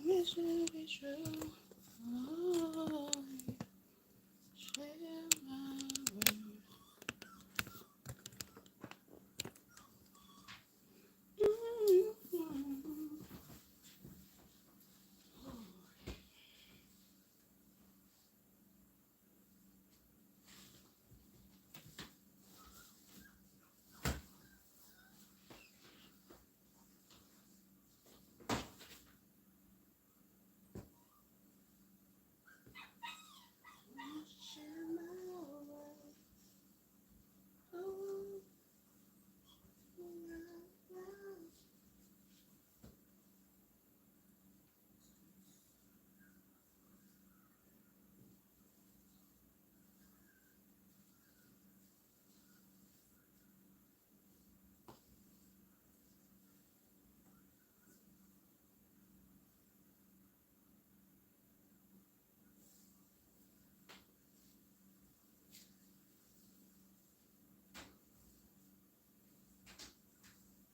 It should be true. Oh, share my word. Share my word. Oh,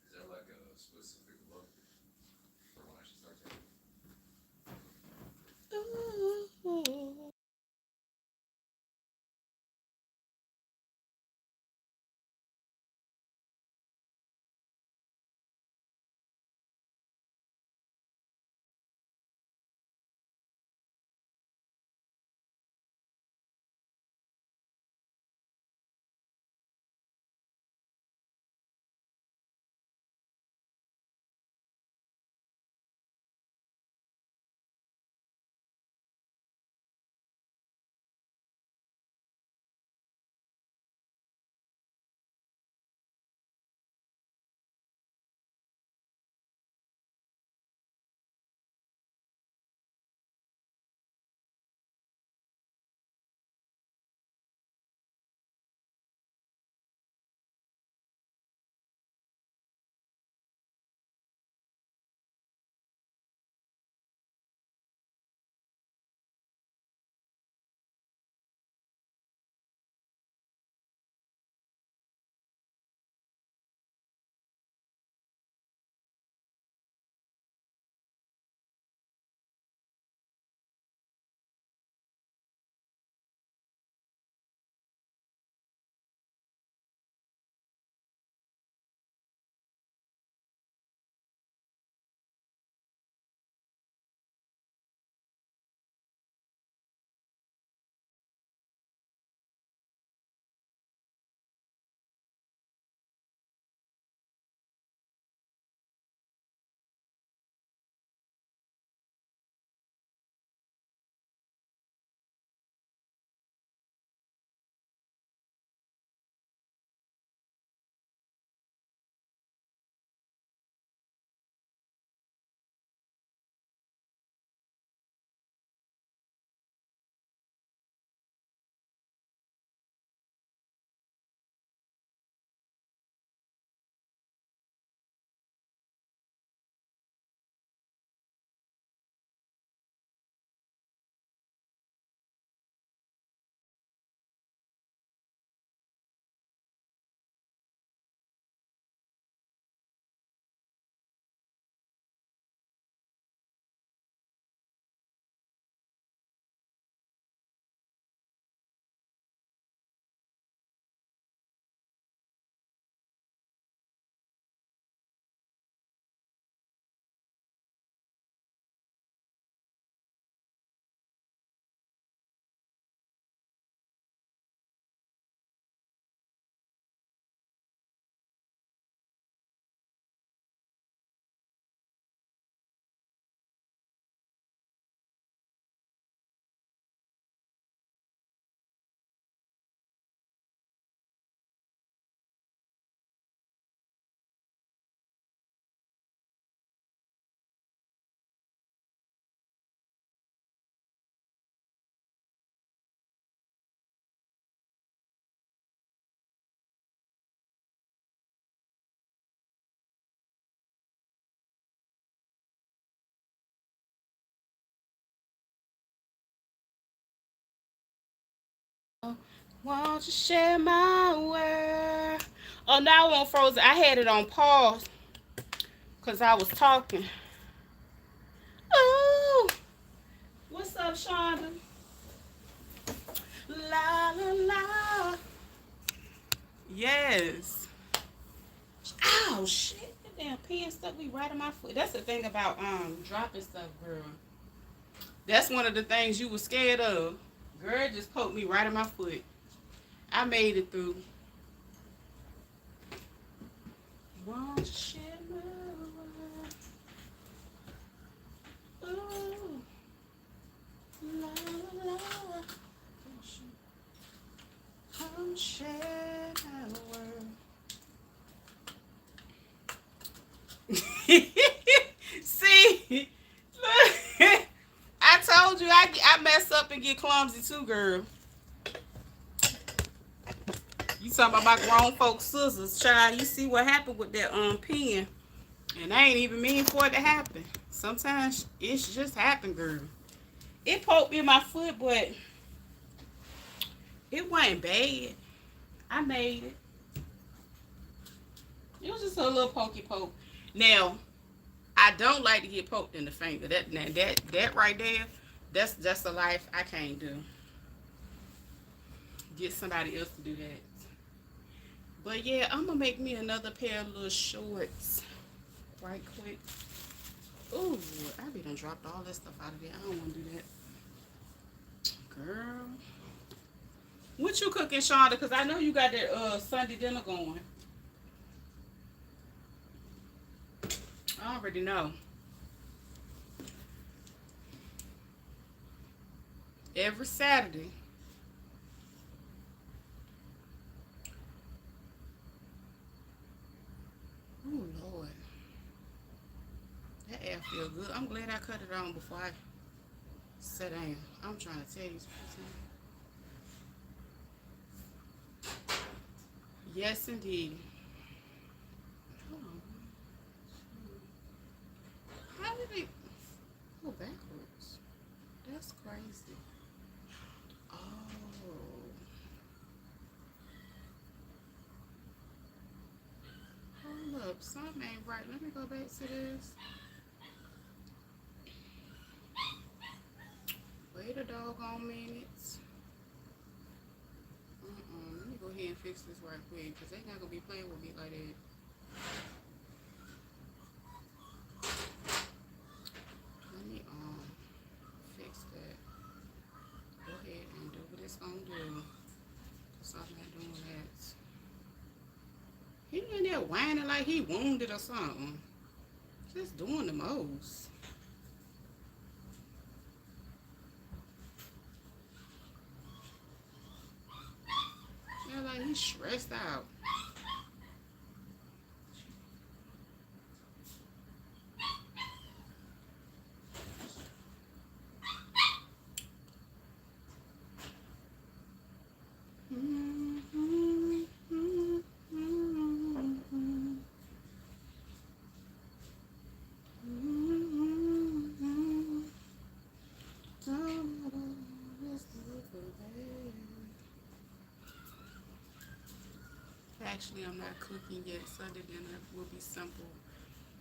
Is there like a specific look for when I should start taking? ooh. Want to share my word? Oh, now I won't frozen. I had it on pause because I was talking. love, Shonda. La la la. Yes. Oh shit. That damn pen stuck me right on my foot. That's the thing about dropping stuff, girl. That's one of the things you were scared of. Girl just poked me right in my foot. I made it through. Won't share my world. Ooh. La la la. Oh, shit. Come share my world. See? Look. I told you I mess up and get clumsy too, girl. You talking about my grown folks scissors, child. You see what happened with that pen. And I ain't even mean for it to happen. Sometimes it's just happened, girl. It poked me in my foot, but it wasn't bad. I made it. It was just a little pokey poke. Now, I don't like to get poked in the finger. That right there, that's a life I can't do. Get somebody else to do that. But yeah, I'm gonna make me another pair of little shorts right quick. Ooh, I be done dropped all that stuff out of there. I don't want to do that. Girl. What you cooking, Shonda? Because I know you got that Sunday dinner going. I already know. Every Saturday. Oh, Lord. That air feel good. I'm glad I cut it on before I sat down. I'm trying to tell you something. Yes, indeed. Hold on. How did it go backwards? That's crazy. Oh. Hold up. Something ain't right. Let me go back to this. Wait a doggone minute. Let me go ahead and fix this right quick, because they're not going to be playing with me like that. Let me fix that. Go ahead and do what it's going to do. Because I'm not doing that. He in there whining like he wounded or something. Just doing the most. Yeah, like he's stressed out. Actually, I'm not cooking yet. Sunday dinner will be simple.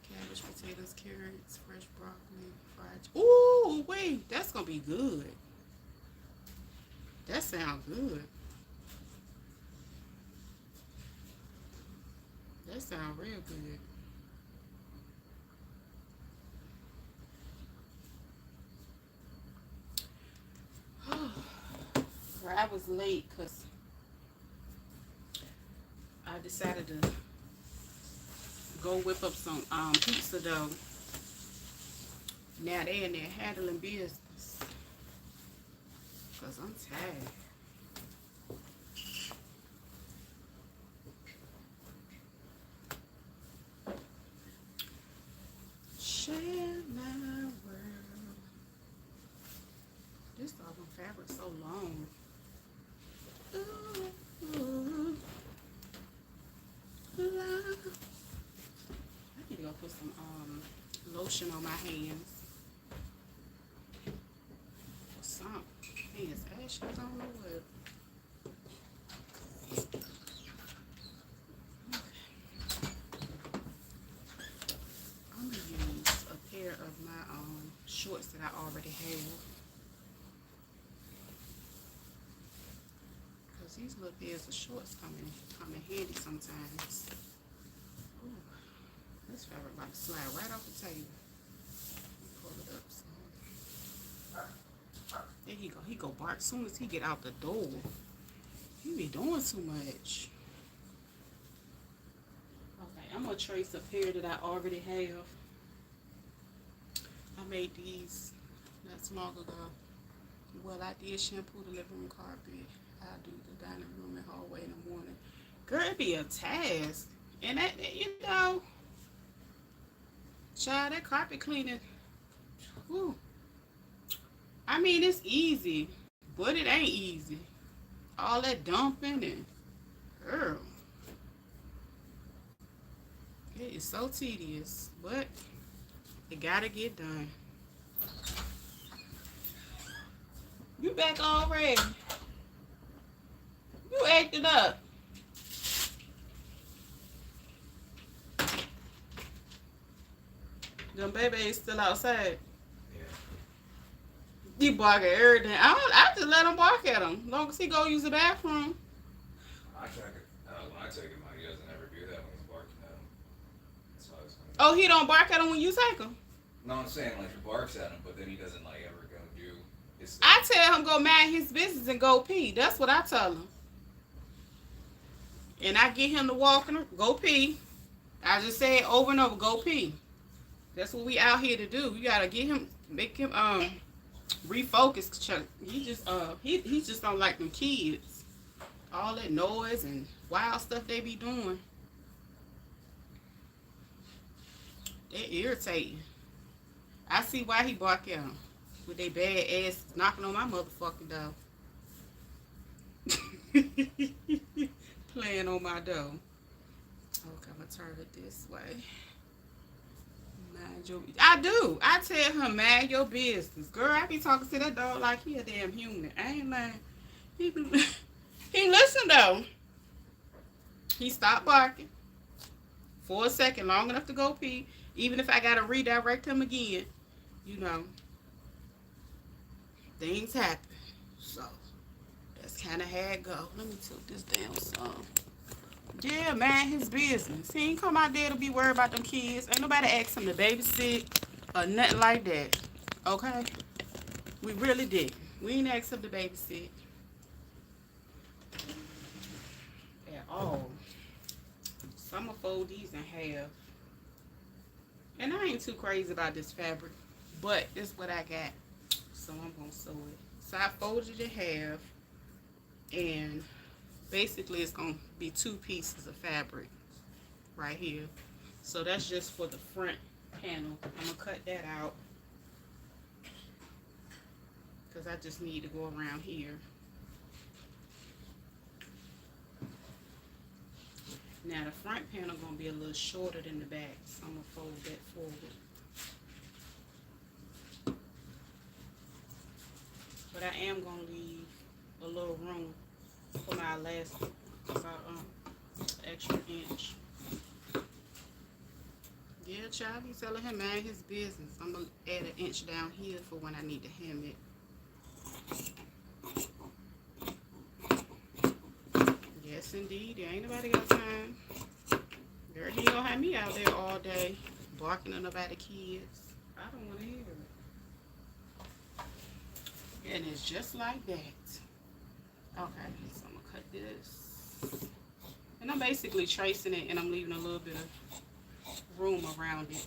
Cabbage, potatoes, carrots, fresh broccoli, fried. Ooh, wait, that's gonna be good. That sounds good. That sounds real good. I was late because I decided to go whip up some pizza dough. Now they in there handling business because I'm tired. Share my world. This doggone fabric so long. Ooh, ooh, la. I need to go put some lotion on my hands. Or something. Hands ashes, I don't know what. I'm gonna use a pair of my shorts that I already have. these little pairs of shorts come in handy sometimes. Ooh, this fabric about to slide right off the table. Pull it up some. There he go. He go bark as soon as he get out the door. He be doing too much. Okay, I'm gonna trace a pair that I already have. I made these not too long ago. Well, I did shampoo the living room carpet. I do the dining room and hallway in the morning. Girl, it be a task. And that, you know, child, that carpet cleaning, whew. I mean, it's easy, but it ain't easy. All that dumping and, girl, it is so tedious, but it gotta get done. You back already? You acting up. Them babies still outside. Yeah. He bark at everything. I just let him bark at him. As long as he go use the bathroom. I track it. When I take him out, he doesn't ever do that when he's barking at him. That's why I was gonna. Oh, he don't bark at him when you take him? No, I'm saying like he barks at him, but then he doesn't like ever go do his thing. I tell him go mind his business and go pee. That's what I tell him. And I get him to walk and go pee. I just say it over and over, go pee. That's what we out here to do. We gotta get him, make him refocus. He just he just don't like them kids. All that noise and wild stuff they be doing. They irritating. I see why he bark at them. With they bad ass knocking on my motherfucking door. Playing on my door. Okay, I'm gonna turn it this way. Mind your, I do. I tell him, mind your business. Girl, I be talking to that dog like he a damn human. I ain't lying. He listen though. He stopped barking for a second, long enough to go pee. Even if I gotta redirect him again, you know, things happen. So that's kind of how it go. Let me tilt this down some. Yeah, man, his business. He ain't come out there to be worried about them kids. Ain't nobody asked him to babysit or nothing like that. Okay? We really did. We ain't asked him to babysit at all. So I'm gonna fold these in half. And I ain't too crazy about this fabric, but it's what I got. So I'm gonna sew it. So I folded it in half, and basically it's gonna be 2 pieces of fabric right here. So that's just for the front panel. I'm gonna cut that out because I just need to go around here. Now the front panel gonna be a little shorter than the back, so I'm gonna fold that forward. But I am gonna leave a little room for my elastic, about extra inch. Yeah, child, be telling him mind his business. I'm gonna add an inch down here for when I need to hem it. Yes, indeed. There ain't nobody got time. Girl, he gonna have me out there all day barking at nobody kids. I don't want to hear it. And it's just like that. Okay, so I'm gonna cut this. And I'm basically tracing it, and I'm leaving a little bit of room around it.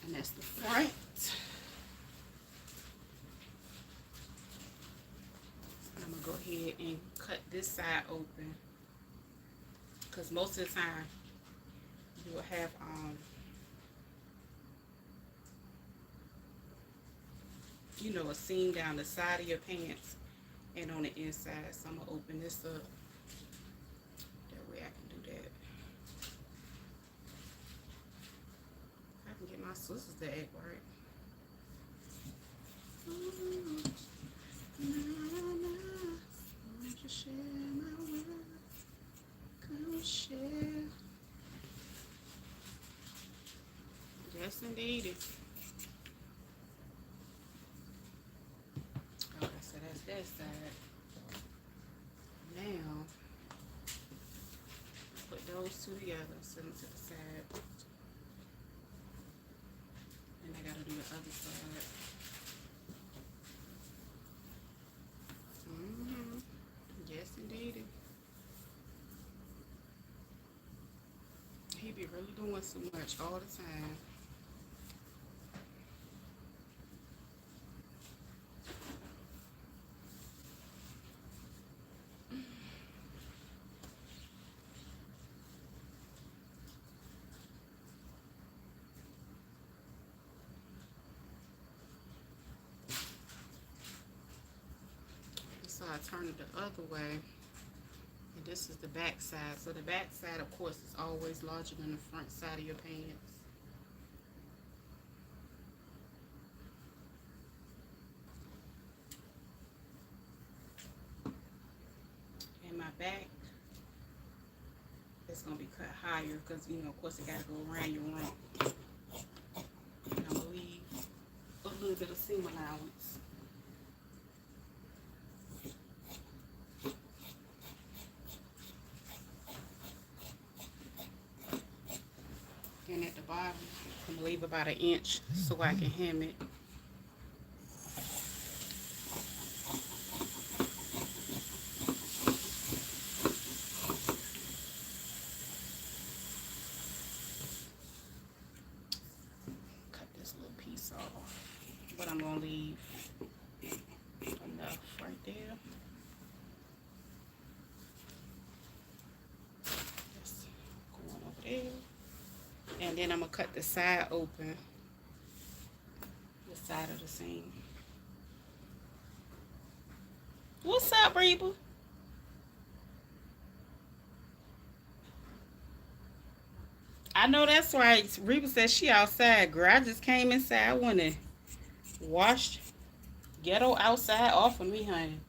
And that's the front. I'm gonna go ahead and cut this side open, because most of the time you will have you know, a seam down the side of your pants and on the inside. So I'm gonna open this up. That way I can do that. I can get my sisters to act right. Won't you share my world? Come share. Yes, indeed. this side. Now, put those two together, set them to the side. And I gotta do the other side. Yes, indeed. He be really doing so much all the time. So I turn it the other way. And this is the back side. So the back side, of course, is always larger than the front side of your pants. And my back is going to be cut higher because, you know, of course, it got to go around your rump. And I'm going to leave a little bit of seam allowance. And at the bottom, I'm going to leave about 1 inch so I can hem it. Cut this little piece off. But I'm going to leave enough right there. Just going over there. And then I'm going to cut the side open, the side of the seam. What's up, Reba? I know that's right. Reba said she outside, girl. I just came inside. I want to wash ghetto outside off of me, honey.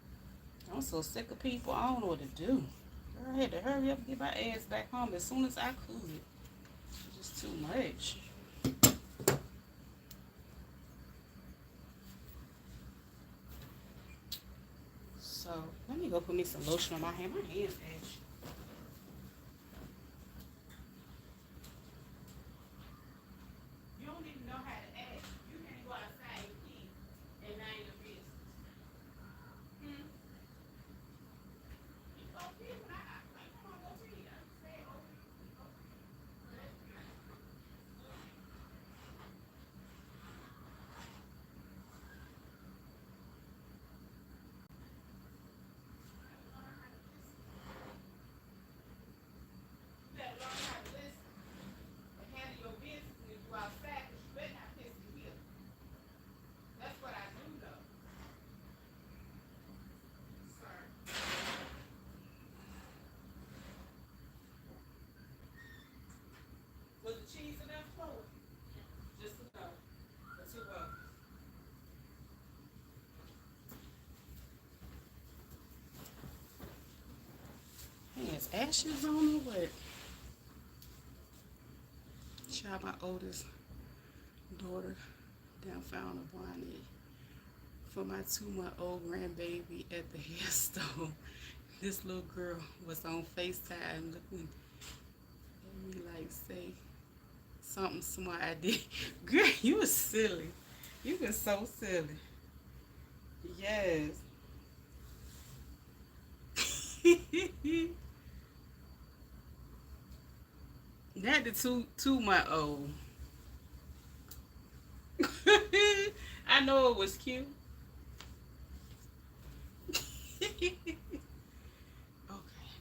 I'm so sick of people. I don't know what to do. Girl, I had to hurry up and get my ass back home as soon as I could. Just too much. So let me go put me some lotion on my hand. My hands itch. You don't even know how to act. You can't go outside and eat and mind your business. You go pee when I come on, go pee. I stay over. Was the cheese enough for it? Just enough. The 2 of them. Hey, is ashes on or what? Child, my oldest daughter down found a brownie for my 2-month-old grandbaby at the hair store. This little girl was on FaceTime looking at me like, say something smart. I did. Girl, you was silly. You was so silly. Yes. Not the 2-month-old. I know it was cute. Okay,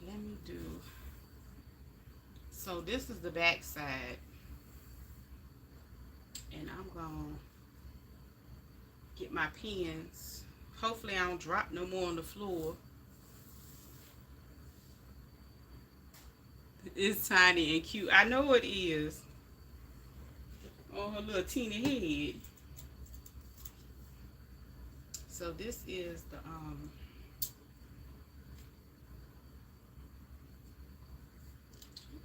let me do. So this is the back side. And I'm gonna get my pins. Hopefully I don't drop no more on the floor. It's tiny and cute. I know it is. On her little teeny head. So this is the I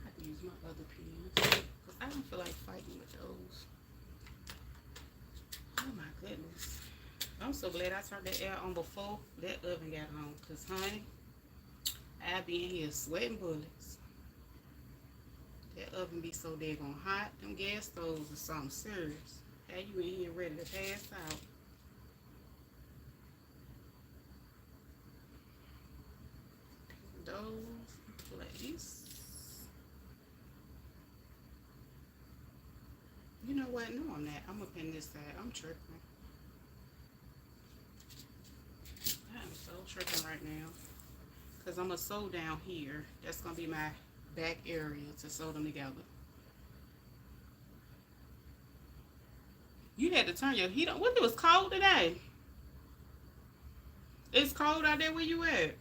have to use my other pins because I don't feel like fighting with those. Oh my goodness. I'm so glad I turned that air on before that oven got on. Because, honey, I be in here sweating bullets. That oven be so daggone hot. Them gas stoves are something serious. How you in here ready to pass out? Those place. You know what? No, I'm not. I'm gonna pin this side. I'm tripping. I am so tripping right now. Because I'm gonna sew down here. That's gonna be my back area to sew them together. You had to turn your heat on. What, it was cold today? It's cold out there where you at?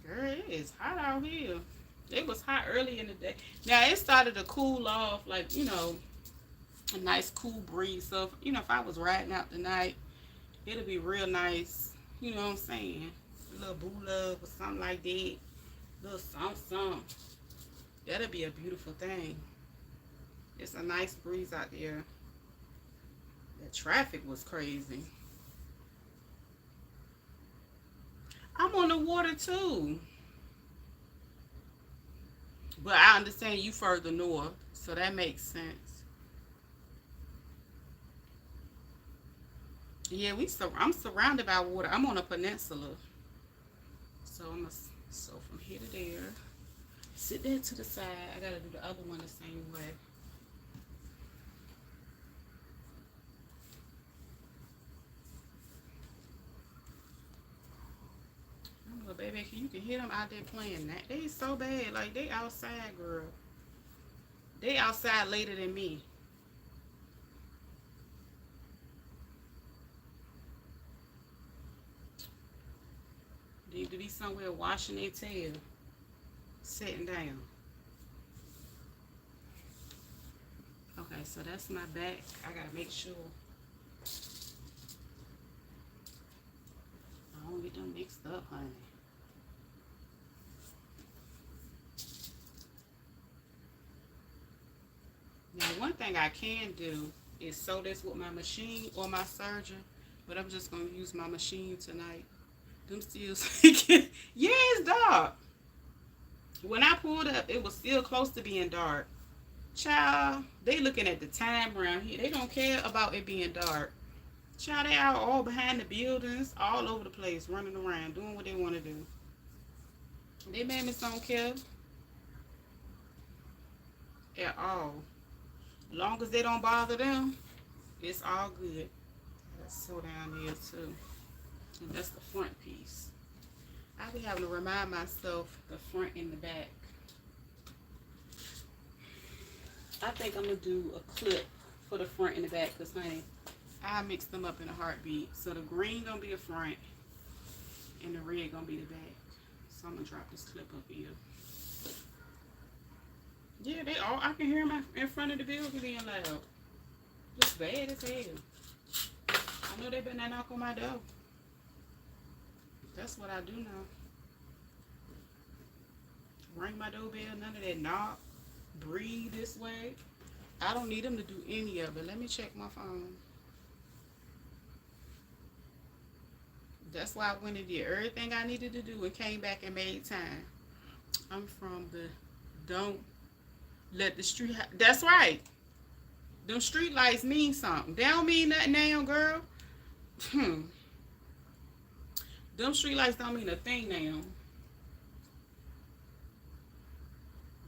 Girl, it is hot out here. It was hot early in the day. Now it started to cool off, like, you know, a nice cool breeze. So, if I was riding out tonight, it'll be real nice. You know what I'm saying? A little boo love or something like that. A little something. That'll be a beautiful thing. It's a nice breeze out there. The traffic was crazy. I'm on the water too. But I understand you further north, so that makes sense. Yeah, I'm surrounded by water. I'm on a peninsula. So I'm going to sew from here to there. Sit there to the side. I got to do the other one the same way. Oh, baby, you can hear them out there playing that. They so bad. Like, they outside, girl. They outside later than me. Need to be somewhere washing their tail. Sitting down. Okay, so that's my back. I gotta make sure I don't get them mixed up, honey. Now, one thing I can do is sew this with my machine or my serger, but I'm just gonna use my machine tonight. Them still speaking. Yeah, it's dark. When I pulled up, it was still close to being dark. Child, they looking at the time around here. They don't care about it being dark. Child, they out all behind the buildings, all over the place, running around, doing what they want to do. They mammies don't care at all. Long as they don't bother them, it's all good. Let's sew down here too. And that's the front piece. I be having to remind myself the front and the back. I think I'm going to do a clip for the front and the back because, honey, I mix them up in a heartbeat. So the green going to be the front and the red going to be the back. So I'm going to drop this clip up here. Yeah, they all, I can hear them in front of the building being loud. Just bad as hell. I know they better not knock on my door. That's what I do now. Ring my doorbell, none of that knock. Breathe this way. I don't need them to do any of it. Let me check my phone. That's why I went and did everything I needed to do and came back and made time. I'm from the don't let the street. That's right. Them street lights mean something. They don't mean nothing now, girl. Them street lights don't mean a thing now.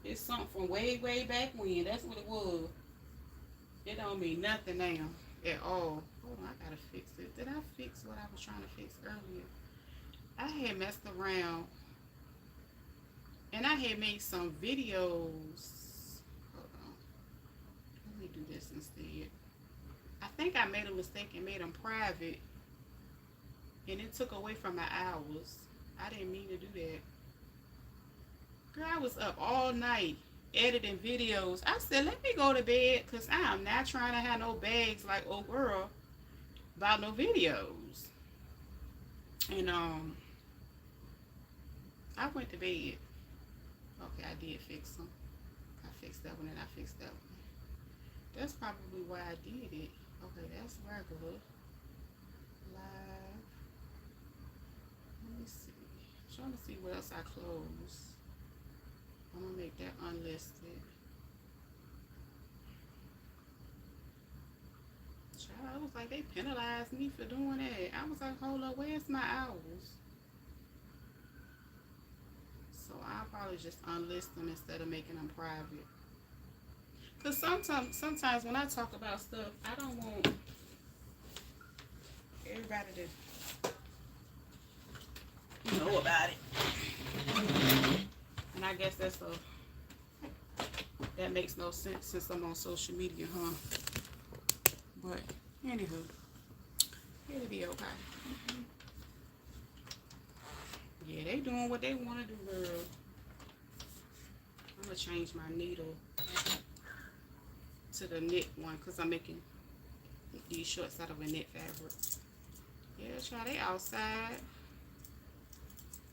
It's something from way, way back when. That's what it was. It don't mean nothing now at all. Hold on, I gotta fix it. Did I fix what I was trying to fix earlier? I had messed around and I had made some videos. Hold on. Let me do this instead. I think I made a mistake and made them private. And it took away from my hours. I didn't mean to do that. Girl, I was up all night editing videos. I said, let me go to bed because I am not trying to have no bags like old girl about no videos. And I went to bed. Okay, I did fix them. I fixed that one and I fixed that one. That's probably why I did it. Okay, that's regular. Live. Let me see. I'm trying to see what else I close. I'm gonna make that unlisted. Child, I was like, they penalized me for doing that. I was like, hold up, where's my hours? So I'll probably just unlist them instead of making them private. Cause sometimes when I talk about stuff, I don't want everybody to know about it. And I guess that makes no sense since I'm on social media, huh? But anywho, it'll be okay. Yeah, they doing what they want to do, girl. I'm gonna change my needle to the knit one because I'm making these shorts out of a knit fabric. Yeah, child, they outside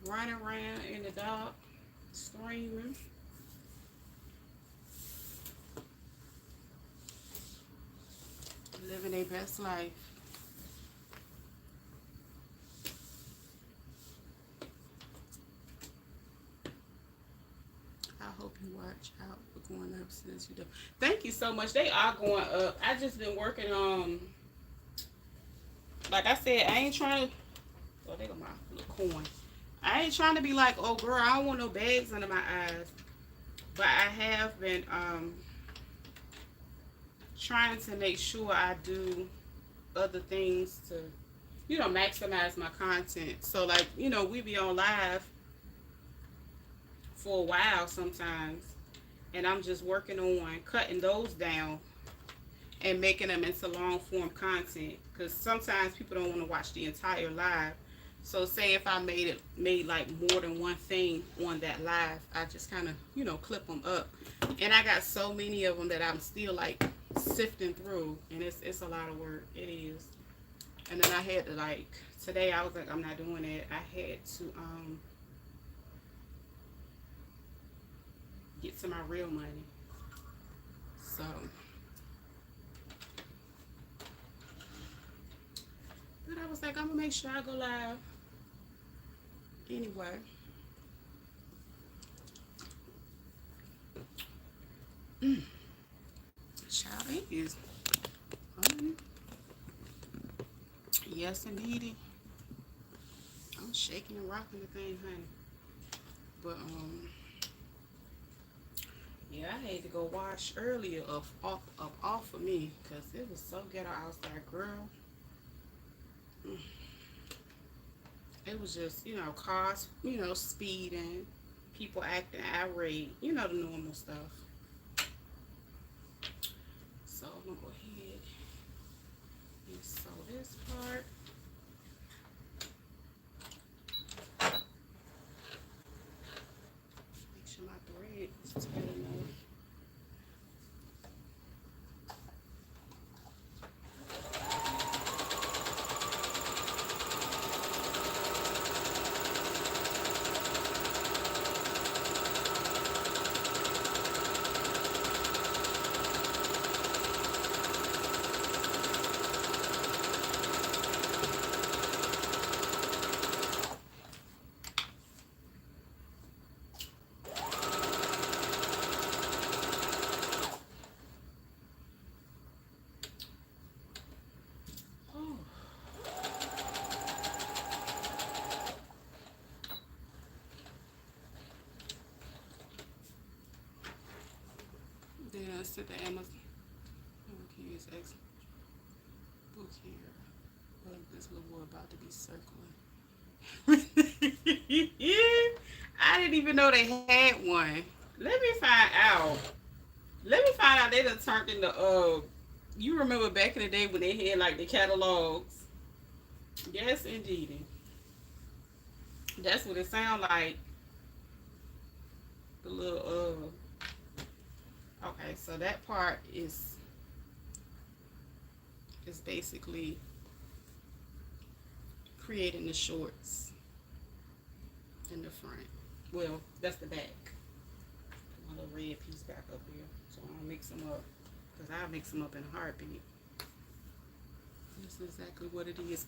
running around in the dark, screaming. Living their best life. I hope you watch out for going up since you do. Thank you so much. They are going up. I just been working on, like I said, I ain't trying to, oh, they got my little coin. I ain't trying to be like, oh girl, I don't want no bags under my eyes. But I have been trying to make sure I do other things to, maximize my content. So like, we be on live for a while sometimes, and I'm just working on cutting those down and making them into long form content, because sometimes people don't want to watch the entire live. So say if I made like more than one thing on that live, I just kind of clip them up, and I got so many of them that I'm still like sifting through, and it's a lot of work. It is. And then I had to, like, today I was like, I'm not doing it. I had to get to my real money. So but I was like, I'm gonna make sure I go live anyway. Child, it is. Yes, indeedy. I'm shaking and rocking the thing, honey. But yeah, I had to go wash earlier off of me because it was so ghetto outside, girl. It was just, cars, speeding, people acting irate, the normal stuff. So I'm gonna go ahead and sew this part. Make sure my thread is tight enough. Then I sent the Amazon. Okay, it's excellent. Book here. But this little boy about to be circling. I didn't even know they had one. Let me find out. They done turned into you remember back in the day when they had like the catalogs? Yes, indeed. That's what it sound like. The little okay, so that part is basically creating the shorts in the front. Well, that's the back. My little red piece back up here. So I'm gonna mix them up. Because I'll mix them up in a heartbeat. This is exactly what it is.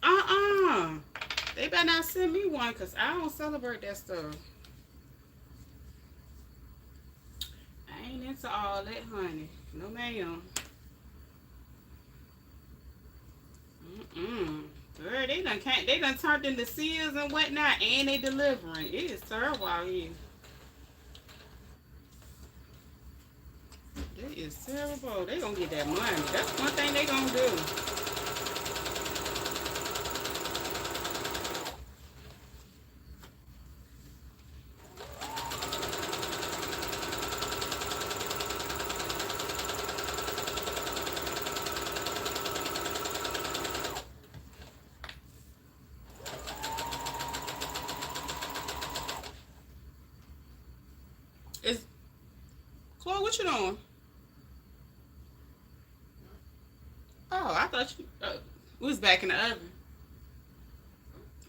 They better not send me one because I don't celebrate that stuff. I ain't into all that, honey. No, ma'am. Girl, they done turned into seals and whatnot, and they delivering. It is terrible out here. That is terrible. They gonna get that money. That's one thing they gonna do. Is Chloe, what you doing? Oh, I thought you was back in the oven.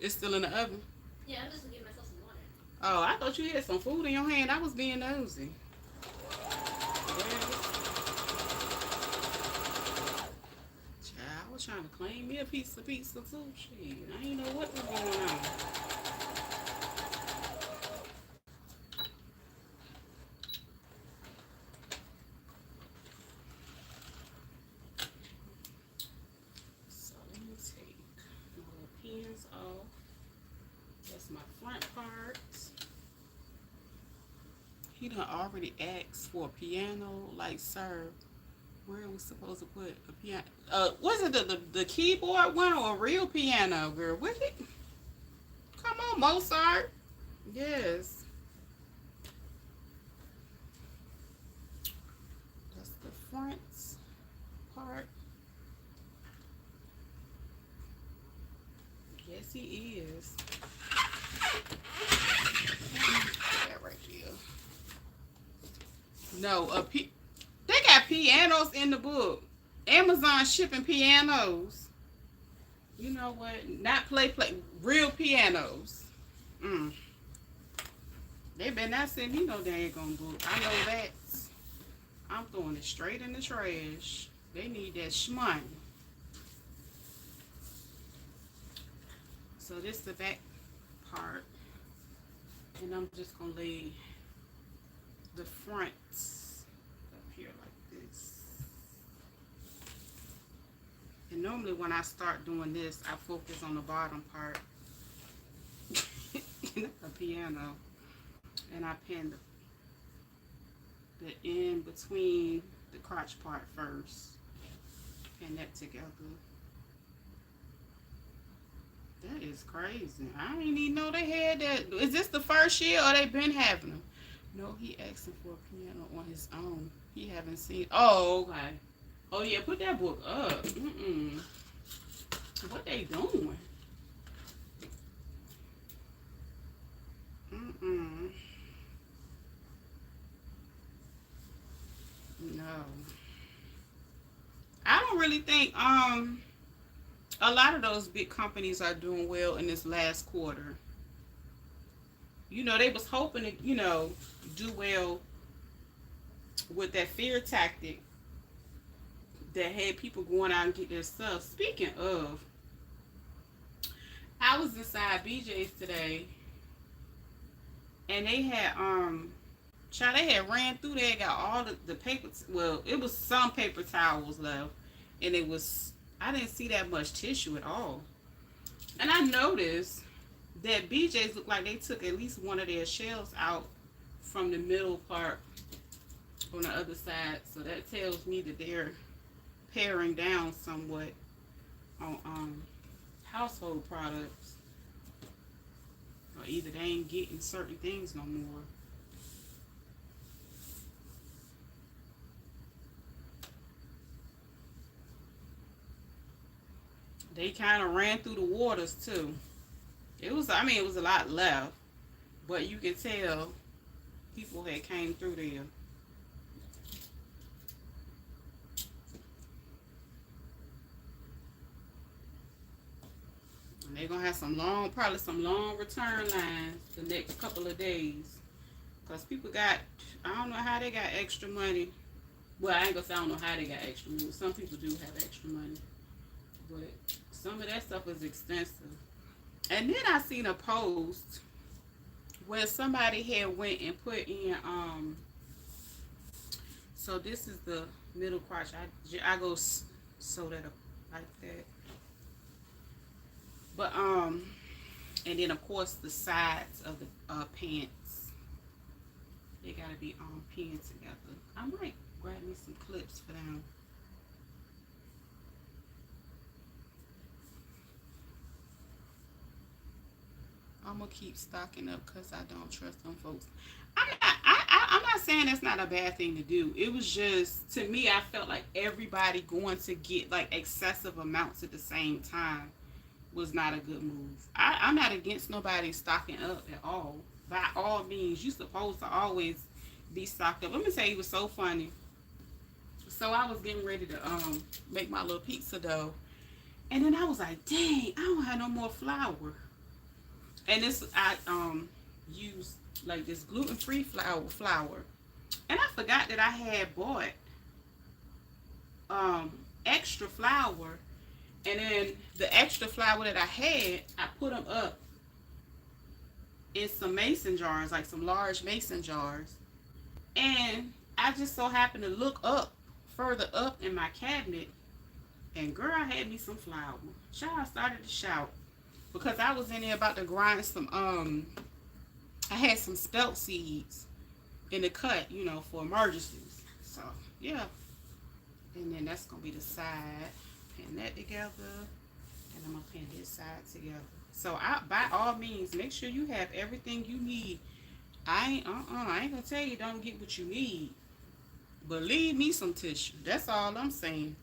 It's still in the oven. Yeah, I'm just gonna give myself some water. Oh, I thought you had some food in your hand. I was being nosy. Yes. Child, I was trying to claim me a piece of pizza too. Shit, I ain't know what was going on. So let me take my little pins off. That's my front parts. He done already asked for a piano, like, sir, where are we supposed to put a piano? Was it the keyboard one or a real piano, girl? What it? Come on, Mozart. Yes. That's the front part. Yes, he is. That right here. No, they got pianos in the book. Amazon shipping pianos. You know what? Not play, real pianos. They better not send me no daggone book. I know that. I'm throwing it straight in the trash. They need that shmoney. So this is the back part. And I'm just going to lay the front up here like this. And normally when I start doing this, I focus on the bottom part. The piano. And I pin the in between the crotch part first. Pin that together. That is crazy. I didn't even know they had that. Is this the first year or they been having them? No, he asking for a piano on his own. He haven't seen. Oh, okay. Oh yeah, put that book up. What they doing? No. I don't really think a lot of those big companies are doing well in this last quarter. You know, they was hoping to, you know, do well with that fear tactic that had people going out and get their stuff. Speaking of, I was inside BJ's today and they had child, they had ran through there, got all the paper, well, it was some paper towels left, and it was, I didn't see that much tissue at all. And I noticed that BJ's looked like they took at least one of their shelves out from the middle part on the other side. So that tells me that they're paring down somewhat on household products. Or either they ain't getting certain things no more. They kind of ran through the waters too. It was, I mean, it was a lot left, but you can tell people had came through there. And they're gonna have some long, probably some long return lines the next couple of days, cause people got, I don't know how they got extra money Well, I ain't gonna say I don't know how they got extra money. Some people do have extra money, but some of that stuff is expensive. And then I seen a post where somebody had went and put in so this is the middle crotch. I go sew that up like that. But and then of course the sides of the pants, they gotta be pinned together. I might grab me some clips for them. I'm gonna keep stocking up because I don't trust them folks. I'm not saying that's not a bad thing to do. It was just, to me, I felt like everybody going to get like excessive amounts at the same time was not a good move. I'm not against nobody stocking up at all. By all means, you're supposed to always be stocked up. Let me tell you, it was so funny. So I was getting ready to make my little pizza dough, and then I was like, dang, I don't have no more flour. And this, I used like this gluten-free flour, and I forgot that I had bought extra flour, and then the extra flour that I had, I put them up in some mason jars, like some large mason jars, and I just so happened to look up further up in my cabinet, and girl, I had me some flour. Child started to shout because I was in there about to grind some I had some spelt seeds in the cut, you know, for emergencies. So yeah, and then that's gonna be the side. Pin that together, and I'm gonna pin this side together. So by all means, make sure you have everything you need. I ain't gonna tell you don't get what you need, but leave me some tissue. That's all I'm saying.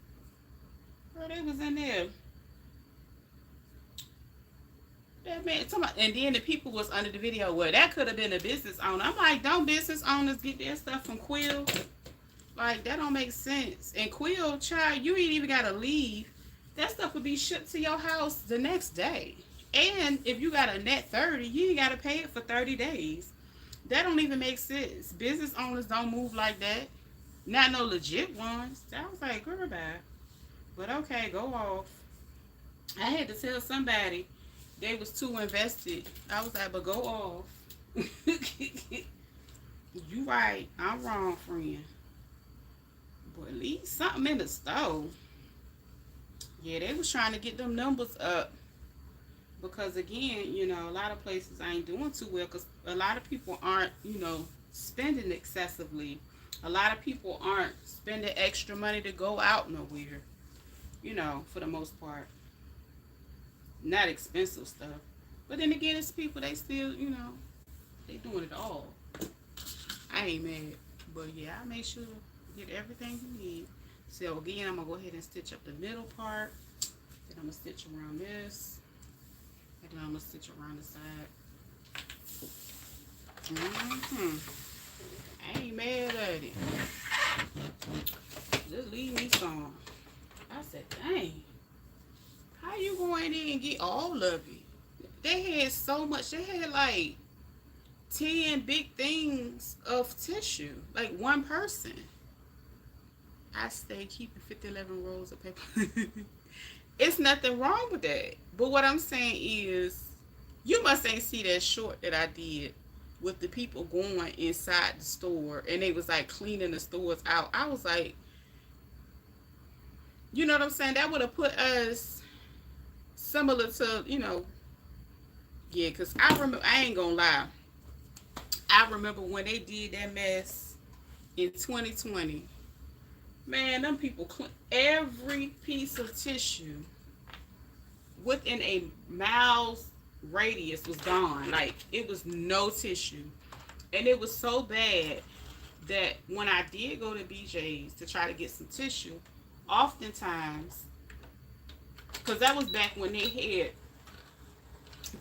Girl, they was in there. That man, and then the people was under the video. Well, that could have been a business owner. I'm like, don't business owners get their stuff from Quill? Like, that don't make sense. And Quill, child, you ain't even gotta leave. That stuff will be shipped to your house the next day. And if you got a net 30, you ain't gotta pay it for 30 days. That don't even make sense. Business owners don't move like that. Not no legit ones. I was like, girl, bye. But okay, go off. I had to tell somebody they was too invested. I was like, but go off. You right. I'm wrong, friend. But at least something in the stove. Yeah, they was trying to get them numbers up. Because again, you know, a lot of places ain't doing too well because a lot of people aren't, you know, spending excessively. A lot of people aren't spending extra money to go out nowhere, you know, for the most part. Not expensive stuff. But then again, it's people, they still, you know, they doing it all. I ain't mad. But yeah, I make sure you get everything you need. So again, I'm going to go ahead and stitch up the middle part. Then I'm going to stitch around this. And then I'm going to stitch around the side. I ain't mad at it. Just leave me some. I said, dang. How you going in and get all of it? They had so much. They had like 10 big things of tissue. Like one person. I stay keeping 11 rolls of paper. It's nothing wrong with that. But what I'm saying is, you must ain't see that short that I did with the people going inside the store and they was like cleaning the stores out. I was like, you know what I'm saying? That would have put us similar to, you know, yeah, because I remember, I ain't gonna lie. I remember when they did that mess in 2020. Man, them people clean every piece of tissue within a mile's radius was gone. Like, it was no tissue. And it was so bad that when I did go to BJ's to try to get some tissue, oftentimes, because that was back when they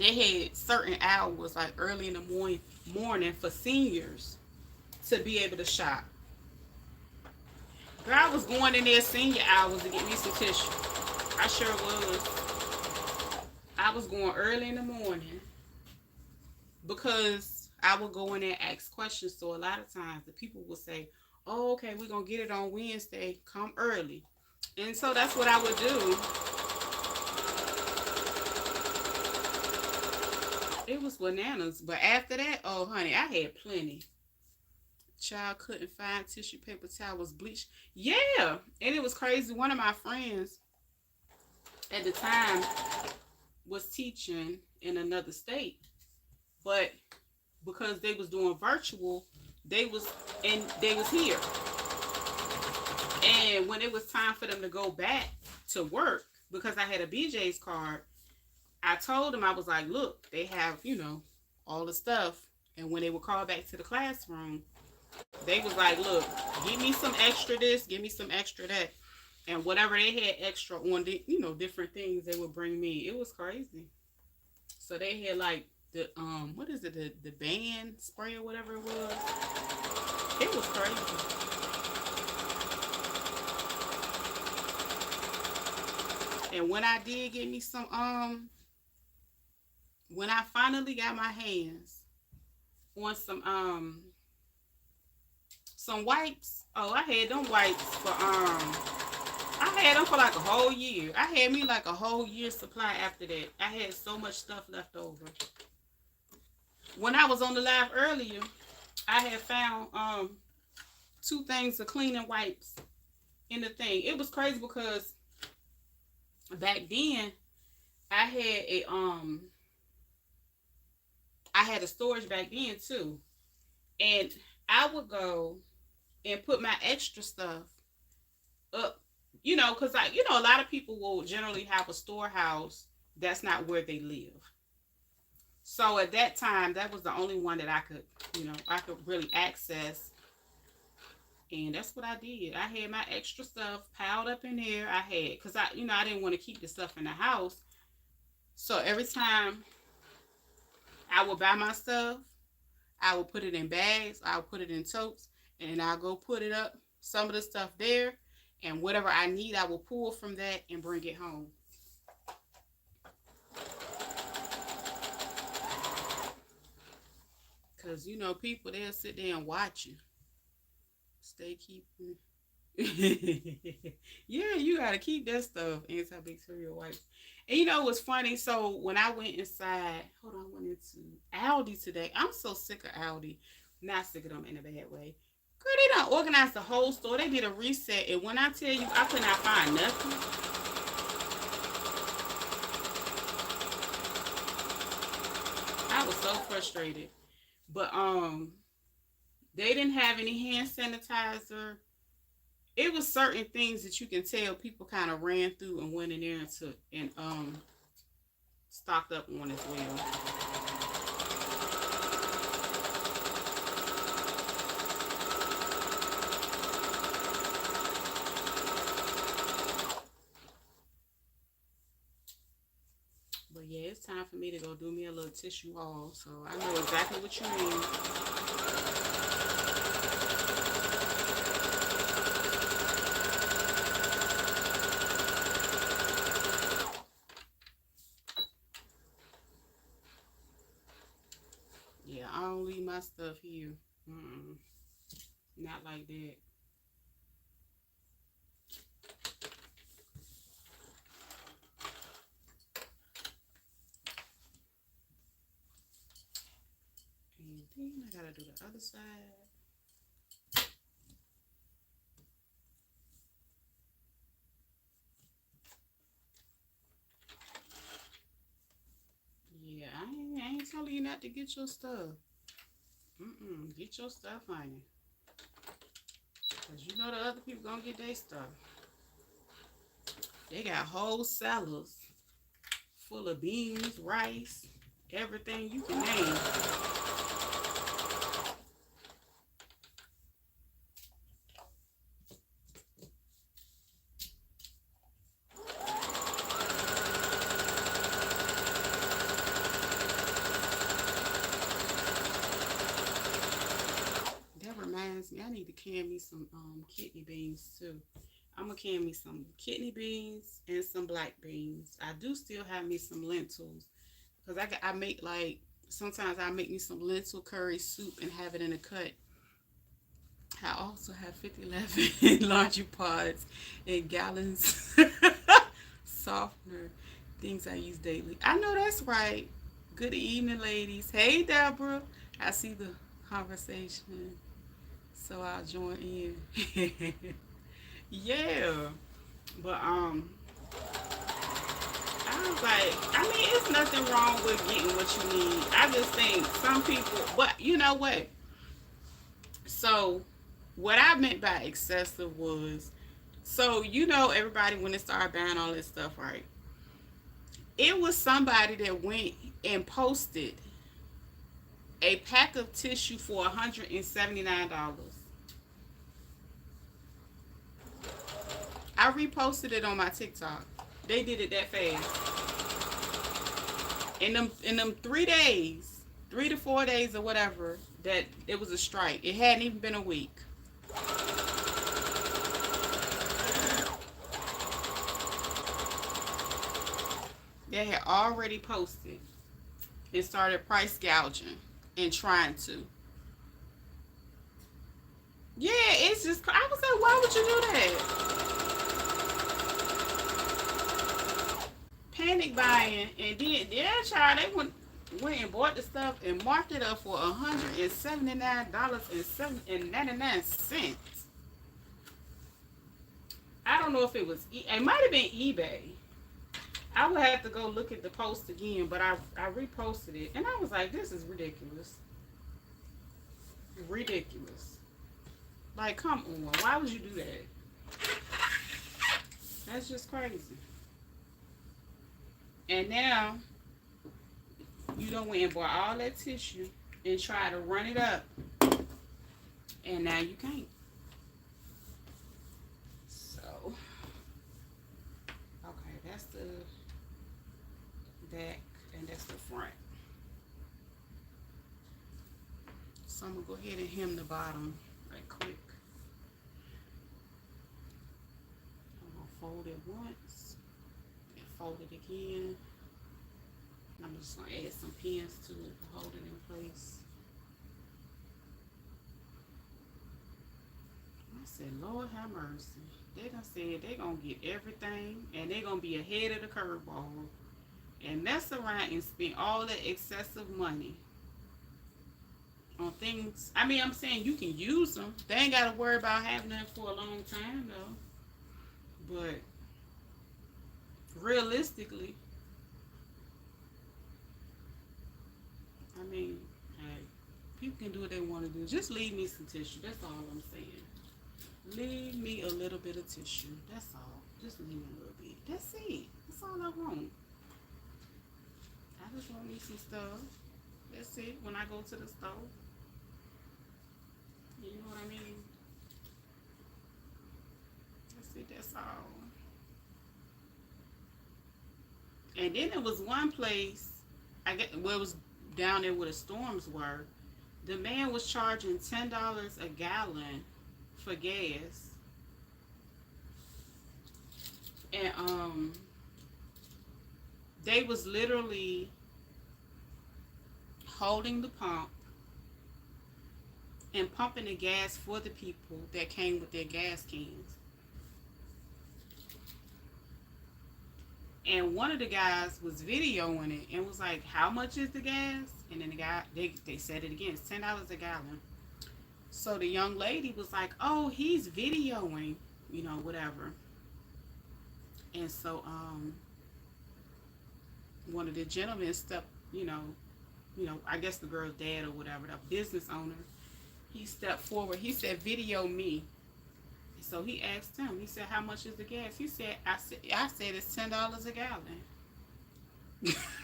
had certain hours, like early in the morning for seniors to be able to shop. Girl, I was going in there senior hours to get me some tissue. I sure was. I was going early in the morning because I would go in there and ask questions. So a lot of times the people will say, oh, okay, we're gonna get it on Wednesday. Come early. And so that's what I would do. It was bananas. But after that, oh honey, I had plenty. Child couldn't find tissue paper towels, bleach. Yeah. And it was crazy. One of my friends at the time was teaching in another state. But because they was doing virtual, they was here. And when it was time for them to go back to work, because I had a BJ's card, I told them, I was like, look, they have, all the stuff. And when they would call back to the classroom, they was like, look, give me some extra this, give me some extra that. And whatever they had extra on the, different things they would bring me. It was crazy. So they had like the what is it, the band spray or whatever it was. It was crazy. And when I did get me when I finally got my hands on some wipes. Oh, I had them wipes for I had them for like a whole year. I had me like a whole year supply after that. I had so much stuff left over. When I was on the live earlier, I had found 2 things of cleaning wipes in the thing. It was crazy because back then I had a storage back then too. And I would go and put my extra stuff up, because a lot of people will generally have a storehouse that's not where they live. So at that time, that was the only one that I could really access. And that's what I did. I had my extra stuff piled up in there. Because I didn't want to keep the stuff in the house. So every time I would buy my stuff, I would put it in bags, I would put it in totes, and I'll go put it up, some of the stuff there, and whatever I need, I will pull from that and bring it home. Because, people, they'll sit there and watch you. Stay keeping. Yeah, you got to keep that stuff, antibacterial wipes. And what's funny? So when I went inside, I went into Aldi today. I'm so sick of Aldi. Not sick of them in a bad way. Girl, they done organized the whole store. They did a reset. And when I tell you I could not find nothing, I was so frustrated. But they didn't have any hand sanitizer. It was certain things that you can tell people kind of ran through and went in there and stocked up on as well. But yeah, it's time for me to go do me a little tissue haul. So I know exactly what you mean. Yeah, I don't leave my stuff here. Not like that. And then I gotta do the other side. Yeah, I ain't telling you not to get your stuff. Get your stuff, honey. Because the other people gonna get their stuff. They got whole cellars full of beans, rice, everything you can name. That reminds me, I need to can me some kidney beans too. I'm gonna can me some kidney beans and some black beans. I do still have me some lentils because I make sometimes I make me some lentil curry soup and have it in a cut. I also have 5011 laundry pods and gallons softener, things I use daily. I know that's right. Good evening, ladies. Hey, Deborah. I see the conversation, so I'll join in. Yeah, but I was like, I mean, it's nothing wrong with getting what you need. I just think some people, but you know what? So, what I meant by excessive was, so you know, everybody when they started buying all this stuff, right? It was somebody that went and posted a pack of tissue for $179. I reposted it on my TikTok. They did it that fast. In them 3 days, 3 to 4 days or whatever, that it was a strike. It hadn't even been a week. They had already posted and started price gouging and trying to. Yeah, it's just, I was like, why would you do that? Panic buying, and then, yeah, child, they went and bought the stuff and marked it up for $179.99. I don't know if it was, it might have been eBay. I would have to go look at the post again, but I reposted it, and I was like, this is ridiculous. Ridiculous. Like, come on. Why would you do that? That's just crazy. And now, you done went and bought all that tissue and try to run it up. And now you can't. So, okay, that's the back and that's the front. So I'm going to go ahead and hem the bottom right quick. I'm going to fold it once and fold it again. I'm just going to add some pins to it to hold it in place. I said, Lord have mercy. They done said they going to get everything and they going to be ahead of the curveball and mess around and spend all that excessive money on things. I mean, I'm saying you can use them. They ain't got to worry about having them for a long time, though. But realistically, I mean, hey, people can do what they want to do. Just leave me some tissue. That's all I'm saying. Leave me a little bit of tissue. That's all. Just leave me a little bit. That's it. That's all I want. I just want me some stuff. That's it. When I go to the store. You know what I mean? That's it. That's all. And then there was one place, where it was down there where the storms were. The man was charging $10 a gallon for gas. And they was literally holding the pump and pumping the gas for the people that came with their gas cans. And one of the guys was videoing it and was like, how much is the gas? And then the guy, they said it again, it's $10 a gallon. So the young lady was like, oh, he's videoing, you know, whatever. And so one of the gentlemen stepped, you know, I guess the girl's dad or whatever, the business owner, he stepped forward. He said, video me. So he asked him, he said, how much is the gas? He said, I said it's $10 a gallon.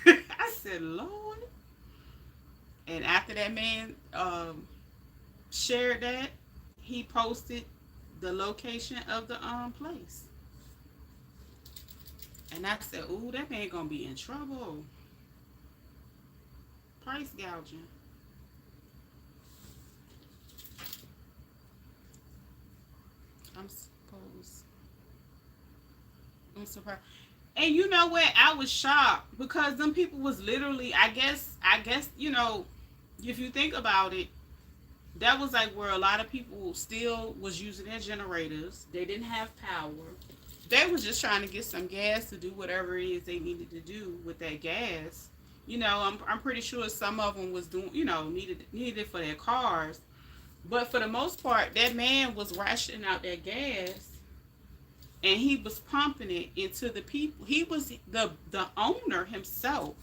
I said, Lord. And after that man shared that, he posted the location of the place. And I said, ooh, that man gonna be in trouble. Price gouging. I'm surprised. And you know what? I was shocked because them people was literally, I guess, you know, if you think about it, that was like where a lot of people still was using their generators. They didn't have power. They was just trying to get some gas to do whatever it is they needed to do with that gas. I'm pretty sure some of them was doing, needed it for their cars. But for the most part, that man was rationing out that gas, and he was pumping it into the people. He was the owner himself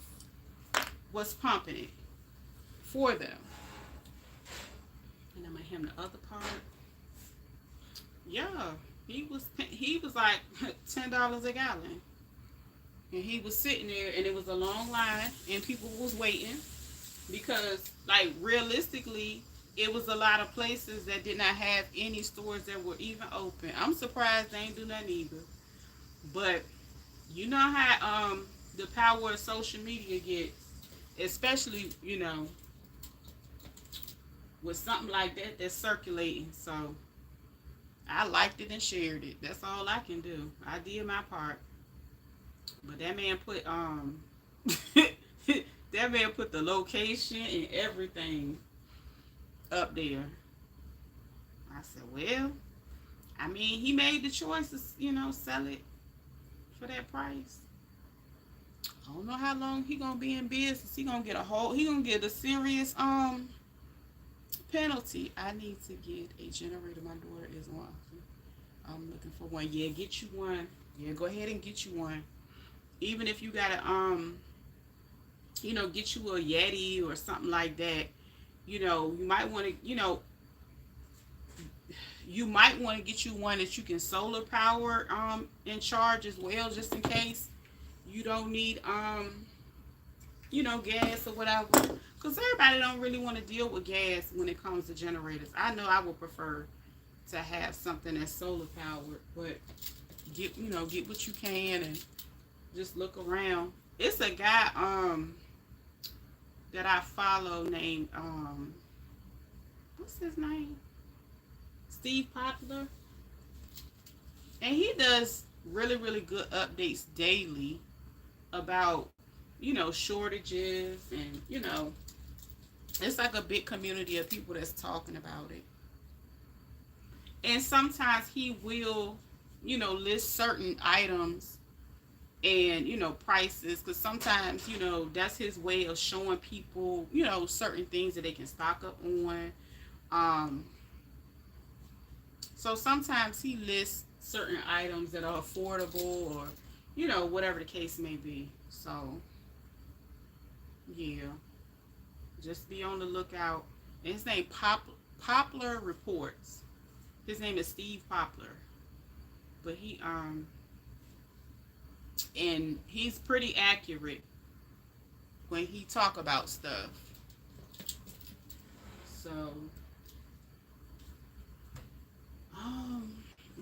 was pumping it for them. And I'm gonna hem the other part. Yeah, he was like $10 a gallon, and he was sitting there, and it was a long line, and people was waiting because, like, realistically, it was a lot of places that did not have any stores that were even open. I'm surprised they ain't do nothing either. But you know how the power of social media gets, especially with something like that that's circulating. So I liked it and shared it. That's all I can do. I did my part. But that man put that man put the location and everything up there. I said, well, I mean, he made the choice to, sell it for that price. I don't know how long he gonna be in business. He gonna get a serious penalty. I need to get a generator. My daughter is on. I'm looking for one. Yeah, get you one. Yeah, go ahead and get you one. Even if you gotta get you a Yeti or something like that. You might want to, get you one that you can solar power and charge as well, just in case you don't need gas or whatever. Because everybody don't really want to deal with gas when it comes to generators. I know I would prefer to have something that's solar powered, but get what you can and just look around. It's a guy that I follow named what's his name? Steve Poplar. And he does really, really good updates daily about, shortages and, it's like a big community of people that's talking about it. And sometimes he will, list certain items and prices, because sometimes that's his way of showing people certain things that they can stock up on. So sometimes he lists certain items that are affordable, or whatever the case may be. So yeah, just be on the lookout. And his name Poplar Reports. His name is Steve Poplar, but he and he's pretty accurate when he talk about stuff. So,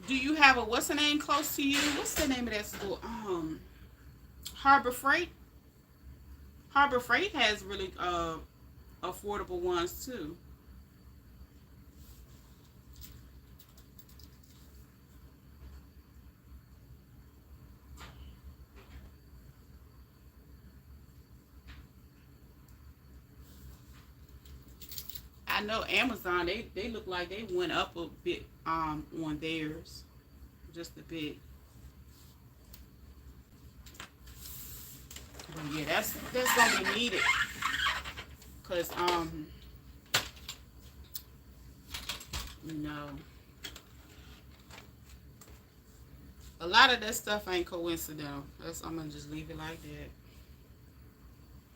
do you have what's the name close to you? What's the name of that school? Harbor Freight. Harbor Freight has really affordable ones too. I know Amazon, they look like they went up a bit on theirs, just a bit. But yeah, that's gonna be needed, cause a lot of that stuff ain't coincidental. I'm gonna just leave it like that.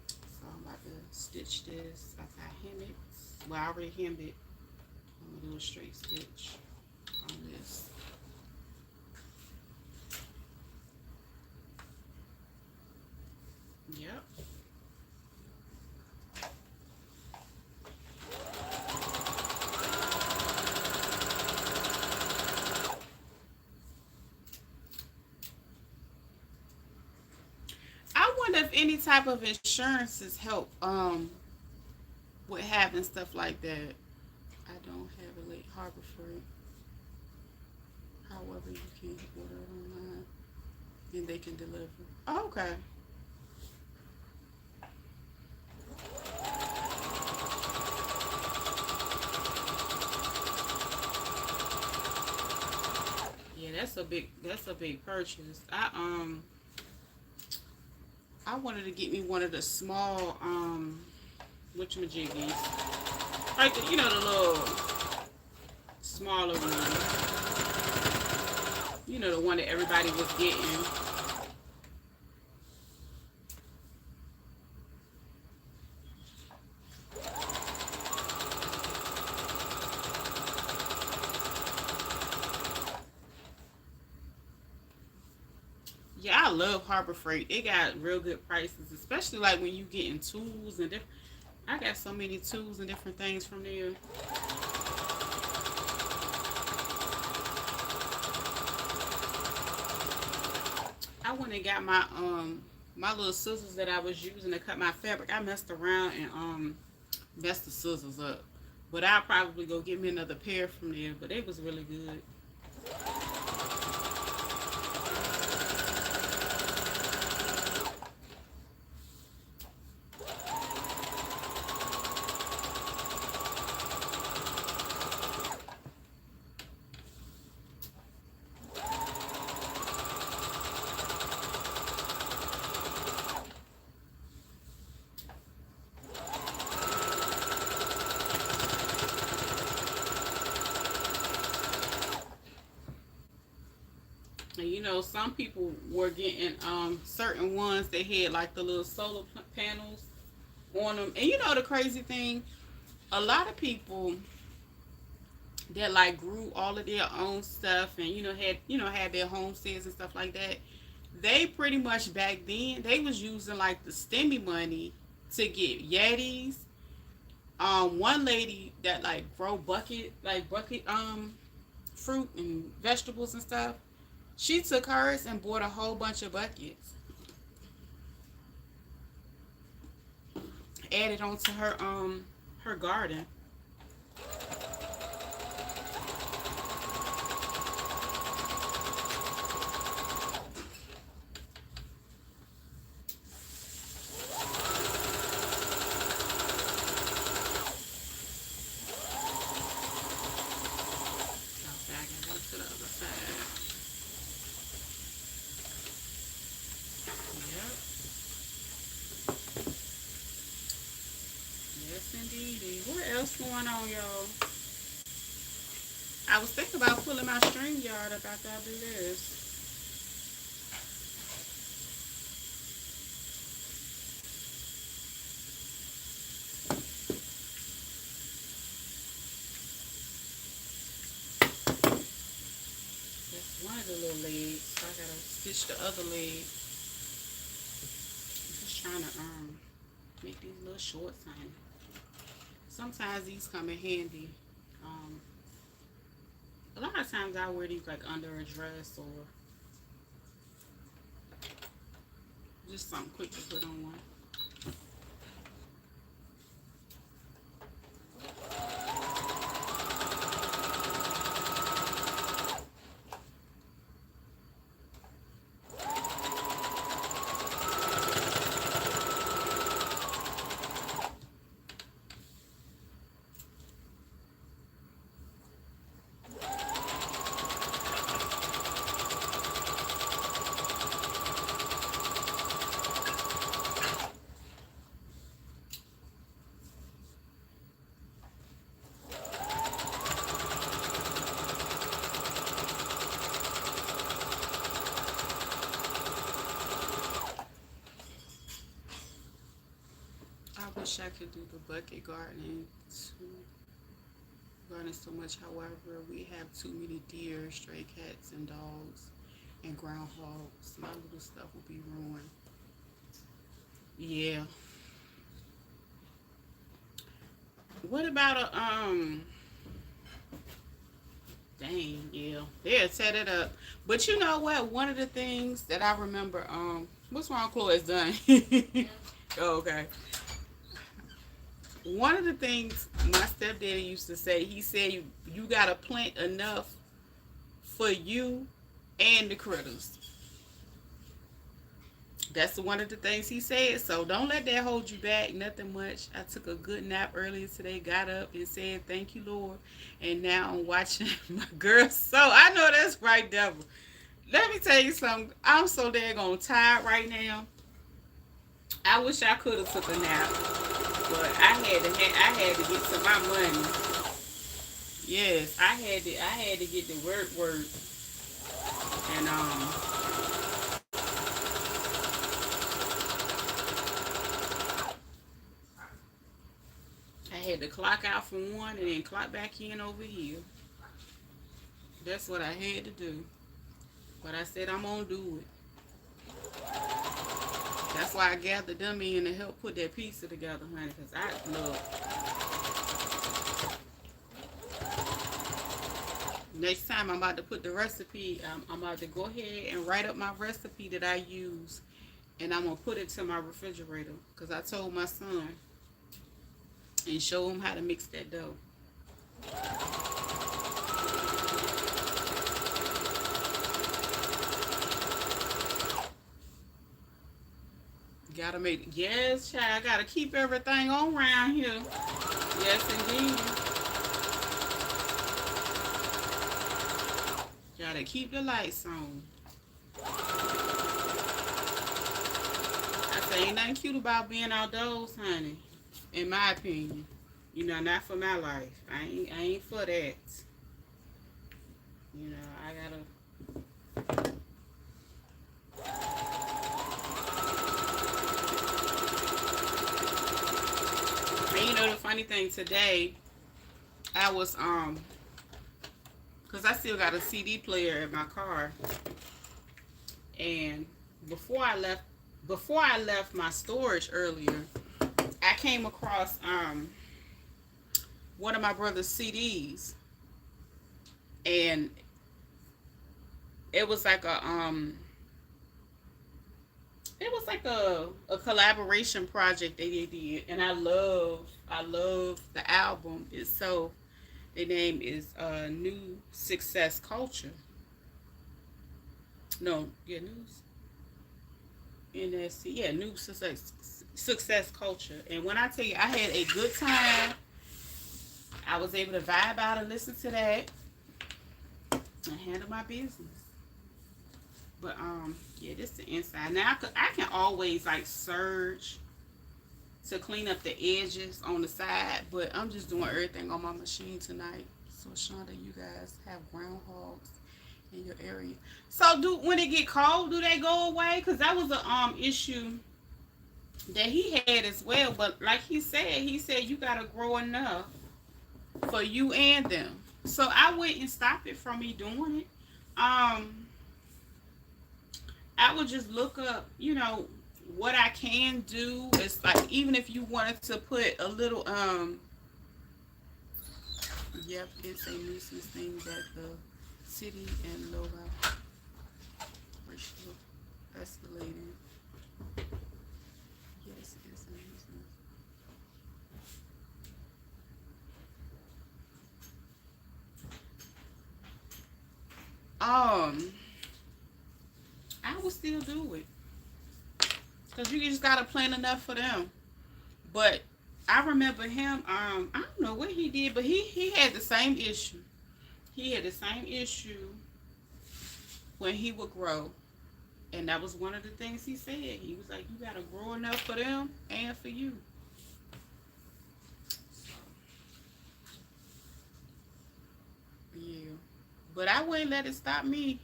So I'm about to stitch this after I hem it. Well, I already hemmed it. I'm gonna do a straight stitch on this. Yep. I wonder if any type of insurances help with having stuff like that. I don't have a late Harbor Freight. However, you can order it online and they can deliver. Oh, okay. that's a big purchase. I wanted to get me one of the small whatchamajiggies. Like the little smaller one. The one that everybody was getting. Yeah, I love Harbor Freight. They got real good prices, especially like when you getting tools and different. I got so many tools and different things from there. I went and got my little scissors that I was using to cut my fabric. I messed around and messed the scissors up. But I'll probably go get me another pair from there. But they was really good. And some people were getting certain ones that had like the little solar panels on them. And the crazy thing, a lot of people that like grew all of their own stuff and had their homesteads and stuff like that. They pretty much back then they was using like the stimmy money to get Yetis. One lady that like grow bucket fruit and vegetables and stuff. She took hers and bought a whole bunch of buckets. Added onto her garden. Okay, I gotta go to the other side. Yep. Yes, indeed. What else going on, y'all? I was thinking about pulling my string yard up after I do this. That's one of the little legs. So I gotta stitch the other leg. I'm just trying to make these little shorts on. Sometimes these come in handy. A lot of times I wear these like under a dress or just something quick to put on. I wish I could do the bucket gardening so much. However, we have too many deer, stray cats, and dogs, and groundhogs. My little stuff will be ruined. Yeah. What about a Dang, yeah, they'll set it up. But you know what? One of the things that I remember, what's wrong, Chloe's done? Oh, okay. One of the things my stepdaddy used to say, he said you gotta plant enough for you and the critters. That's one of the things he said. So don't let that hold you back. Nothing much. I took a good nap earlier today. Got up and said, "Thank you, Lord." And now I'm watching my girl. So I know that's right, devil. Let me tell you something. I'm so daggone tired right now. I wish I could have took a nap, but I had to get to my money. Yes, I had to get to work, and I had to clock out from one and then clock back in over here. That's what I had to do. But I said I'm gonna do it. That's why I gathered them in to help put that pizza together, honey. Cause I look. Next time I'm about to put the recipe. I'm about to go ahead and write up my recipe that I use, and I'm gonna put it to my refrigerator. Cause I told my son and show him how to mix that dough. Gotta make, yes, child. I gotta keep everything on around here. Yes, indeed. Gotta keep the lights on. I say ain't nothing cute about being outdoors, honey. In my opinion, you know, not for my life. I ain't for that. You know, I gotta. And you know the funny thing today, I was cause I still got a CD player in my car, and before I left my storage earlier, I came across one of my brother's CDs, and it was like a collaboration project that they did, and I love the album itself. The name is New Success Culture. No, yeah, News NSC, yeah, New Success Culture. And when I tell you, I had a good time. I was able to vibe out and listen to that and handle my business. But yeah, this is the inside. Now I can always like surge to clean up the edges on the side, but I'm just doing everything on my machine tonight. So Shonda, you guys have groundhogs in your area. So when it get cold, do they go away? Cause that was a issue that he had as well. But like he said you gotta grow enough for you and them. So I wouldn't stop it from me doing it. I would just look up, you know, what I can do. Is like, even if you wanted to put a little yep, it's a nuisance thing that the city and logo racial escalating. Yes, it's a nuisance. I would still do it. Cause you just gotta plan enough for them. But I remember him. I don't know what he did, but he had the same issue. He had the same issue when he would grow, and that was one of the things he said. He was like, "You gotta grow enough for them and for you." Yeah, but I wouldn't let it stop me.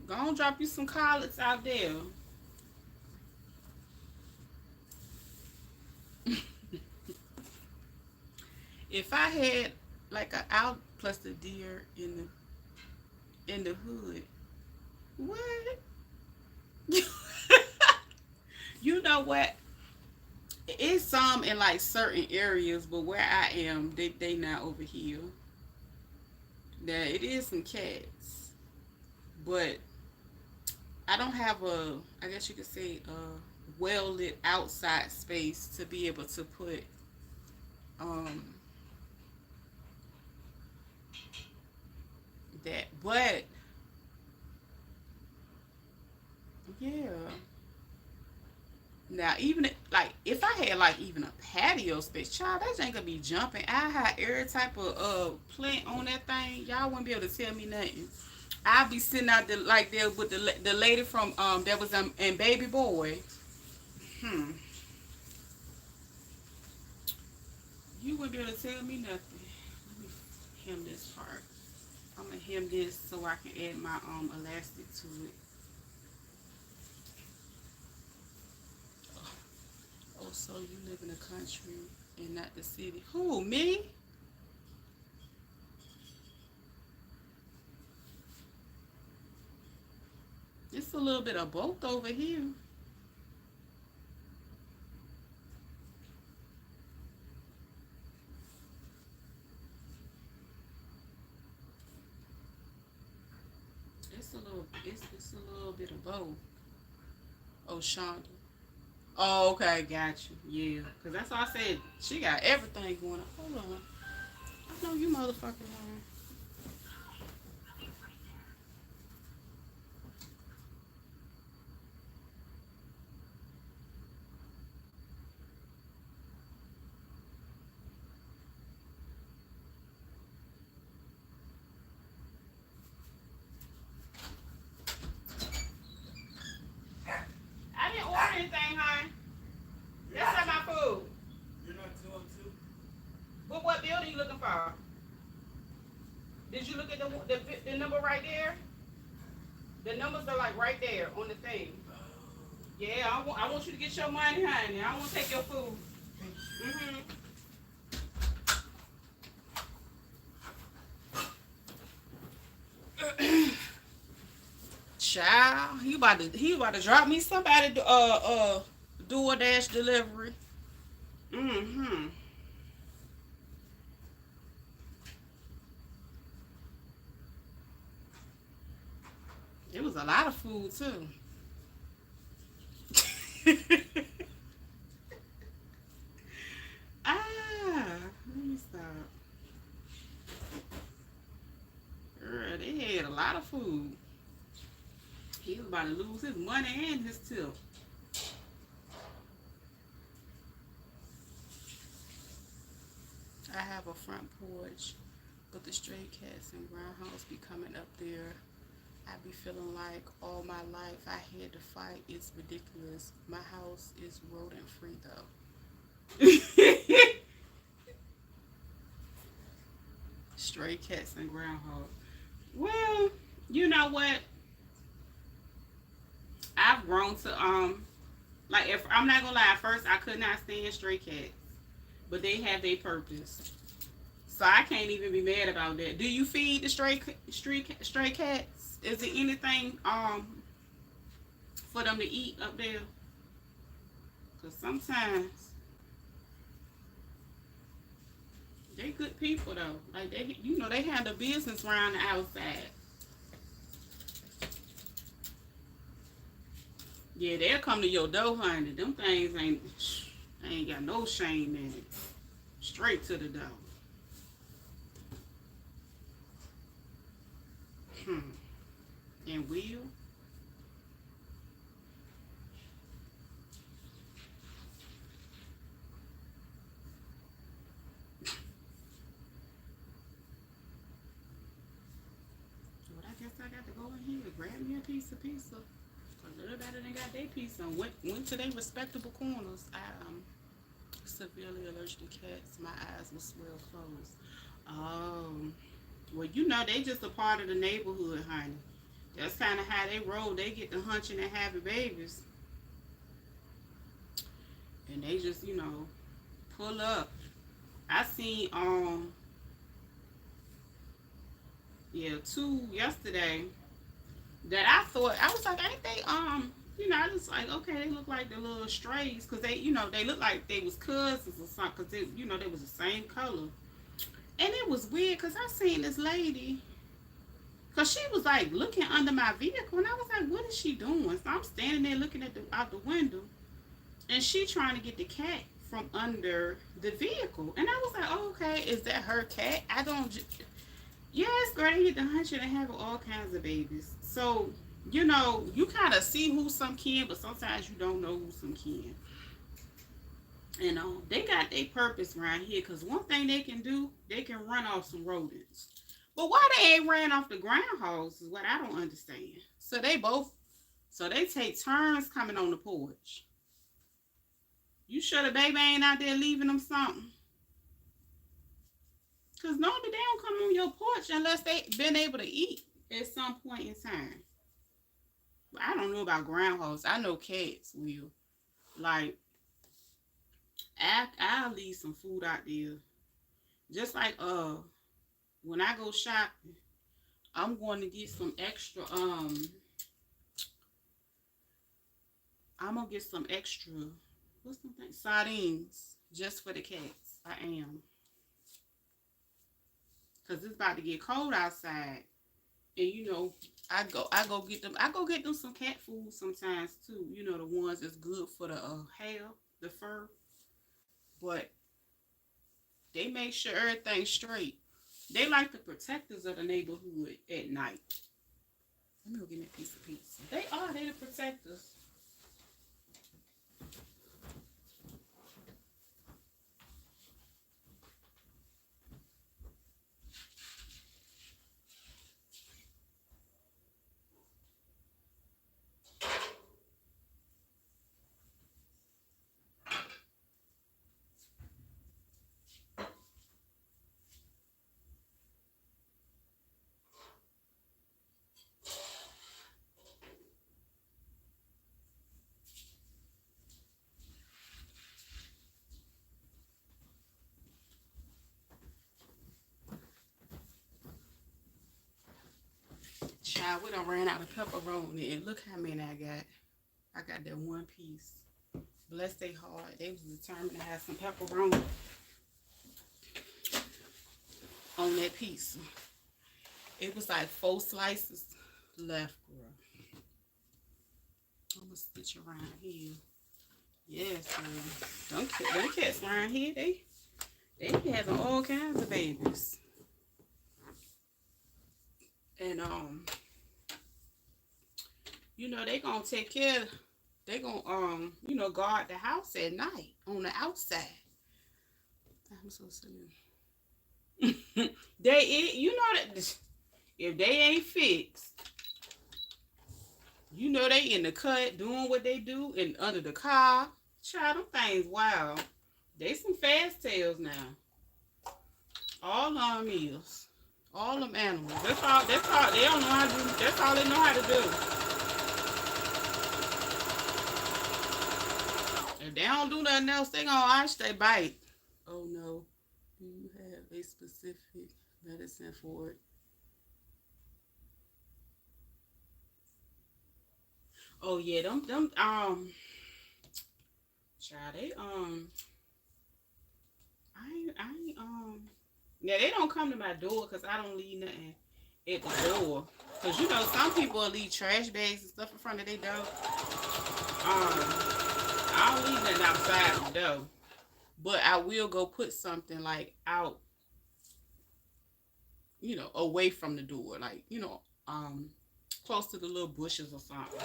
Go on, drop you some collards out there. If I had like an out plus the deer in the hood, what? You know what? It's some in like certain areas, but where I am, they not over here. Now it is some cats, but I don't have a, I guess you could say, a well lit outside space to be able to put um that. But yeah. Now even like if I had like even a patio space, child, that ain't gonna be jumping. I had every type of plant on that thing. Y'all wouldn't be able to tell me nothing. I'll be sitting out there like there with the lady from that was in Baby Boy. Hmm. You wouldn't be able to tell me nothing. Let me hem this part. I'm gonna hem this so I can add my elastic to it. Oh, so you live in the country and not the city? Who, me? It's a little bit of both over here. It's a little bit of both. Oh, Shonda. Oh, okay, got you. Yeah, cause that's all I said. She got everything going on. Hold on. I know you motherfucking lying. I didn't order anything, hon. That's not my food. You're not 202? But what building you looking for? Did you look at the number right there? The numbers are like right there on the thing. Yeah, I want you to get your money, honey. I don't want to take your food. Child, he about to drop me somebody DoorDash delivery. Mm-hmm. It was a lot of food too. Let me stop. Girl, they had a lot of food. He was about to lose his money and his tip. I have a front porch, but the stray cats and groundhogs be coming up there. I be feeling like all my life I had to fight. It's ridiculous. My house is rodent free though. Stray cats and groundhogs. Well, you know what? I've grown to like, if I'm not gonna lie, at first I could not stand stray cats, but they have their purpose, so I can't even be mad about that. Do you feed the stray cats? Is there anything for them to eat up there? Cause sometimes they good people though. Like they handle business around the outside. Yeah, they'll come to your door, honey. Them things ain't got no shame in it. Straight to the door. And Will? Well, I guess I got to go in here and grab me a piece of pizza. Cause everybody done got their pizza and went to their respectable corners. I severely allergic to cats. My eyes will swell closed. Well, you know they just a part of the neighborhood, honey. That's kind of how they roll. They get to hunching and having babies, and they just pull up. I seen two yesterday that I thought, I was like, ain't they I just like, okay, they look like the little strays, because they look like they was cousins or something, because they was the same color. And it was weird because I seen this lady, because she was like looking under my vehicle, and I was like, what is she doing? So I'm standing there looking out the window, and she trying to get the cat from under the vehicle. And I was like, oh, okay, is that her cat? Yes, girl, they get to hunching and having all kinds of babies. So, you kind of see who some can, but sometimes you don't know who some can. They got their purpose around here, because one thing they can do, they can run off some rodents. But why they ain't ran off the groundhogs is what I don't understand. So they take turns coming on the porch. You sure the baby ain't out there leaving them something? Because normally they don't come on your porch unless they been able to eat at some point in time. But I don't know about groundhogs. I know cats will. Like, I'll leave some food out there. Just like when I go shopping, I'm going to get some extra I'm gonna get some extra what's the thing? Sardines just for the cats. I am. Cause it's about to get cold outside. And you know, I go get them some cat food sometimes too. You know, the ones that's good for the hair, the fur. But they make sure everything's straight. They like the protectors of the neighborhood at night. Let me go get me a piece of pizza. They the protectors. Child, we done ran out of pepperoni, and look how many I got. I got that one piece. Bless their heart. They was determined to have some pepperoni on that piece. It was like 4 slices left, girl. I'm gonna stitch around here. Yes, man. Them cats around here, they be having all kinds of babies. And you know, they gonna take care. They gonna you know, guard the house at night on the outside. I'm so silly. You know that if they ain't fixed, you know they in the cut doing what they do and under the car. Child, them things wild. They some fast tails now. All them is. All them animals. That's all they don't know how to do. That's all they know how to do. If they don't do nothing else, they gonna arch they bite. Oh no. Do you have a specific medicine for it? Oh yeah, them child, they yeah, they don't come to my door because I don't leave nothing at the door. Cause you know some people will leave trash bags and stuff in front of their door. I don't leave nothing outside the door, but I will go put something like out, you know, away from the door, like you know, close to the little bushes or something.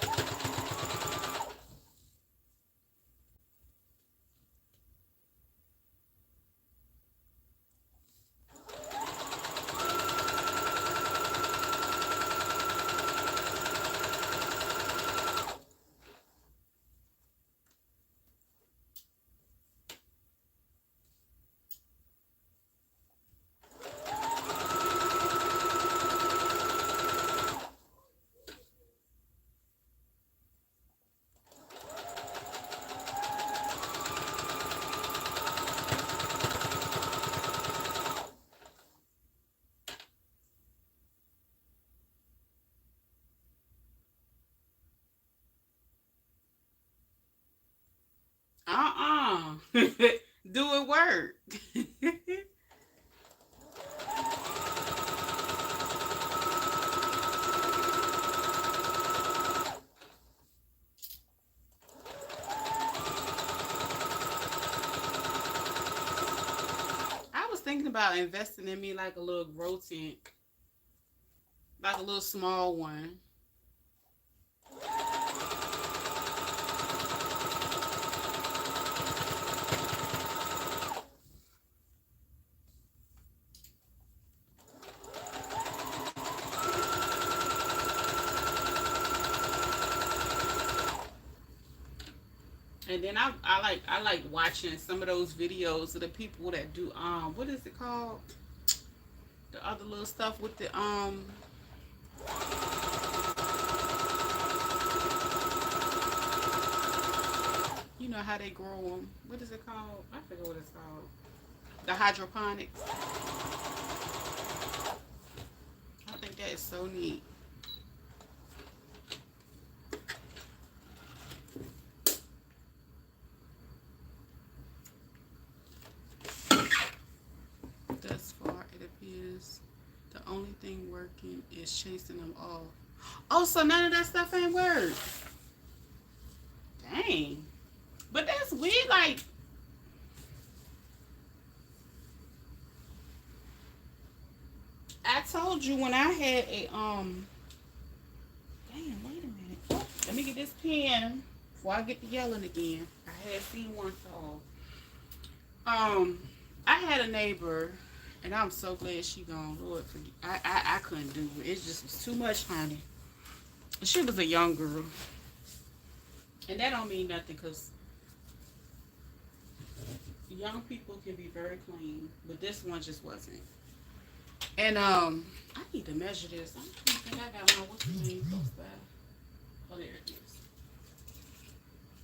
Do it work. I was thinking about investing in me like a little grow tent, like a little small one. I like watching some of those videos of the people that do what is it called? The other little stuff with the you know how they grow them. What is it called? I forget what it's called. The hydroponics. I think that is so neat. Thus far, it appears the only thing working is chasing them off. Oh, so none of that stuff ain't work. Dang. But that's weird. Like, I told you when I had a damn, wait a minute. Oh, let me get this pen before I get to yelling again. I had seen one fall. I had a neighbor, and I'm so glad she gone. Lord, I couldn't do it. It just was too much, honey. She was a young girl, and that don't mean nothing, cause young people can be very clean, but this one just wasn't. And I need to measure this. I don't think I got my what's the name close by. Oh, there it is.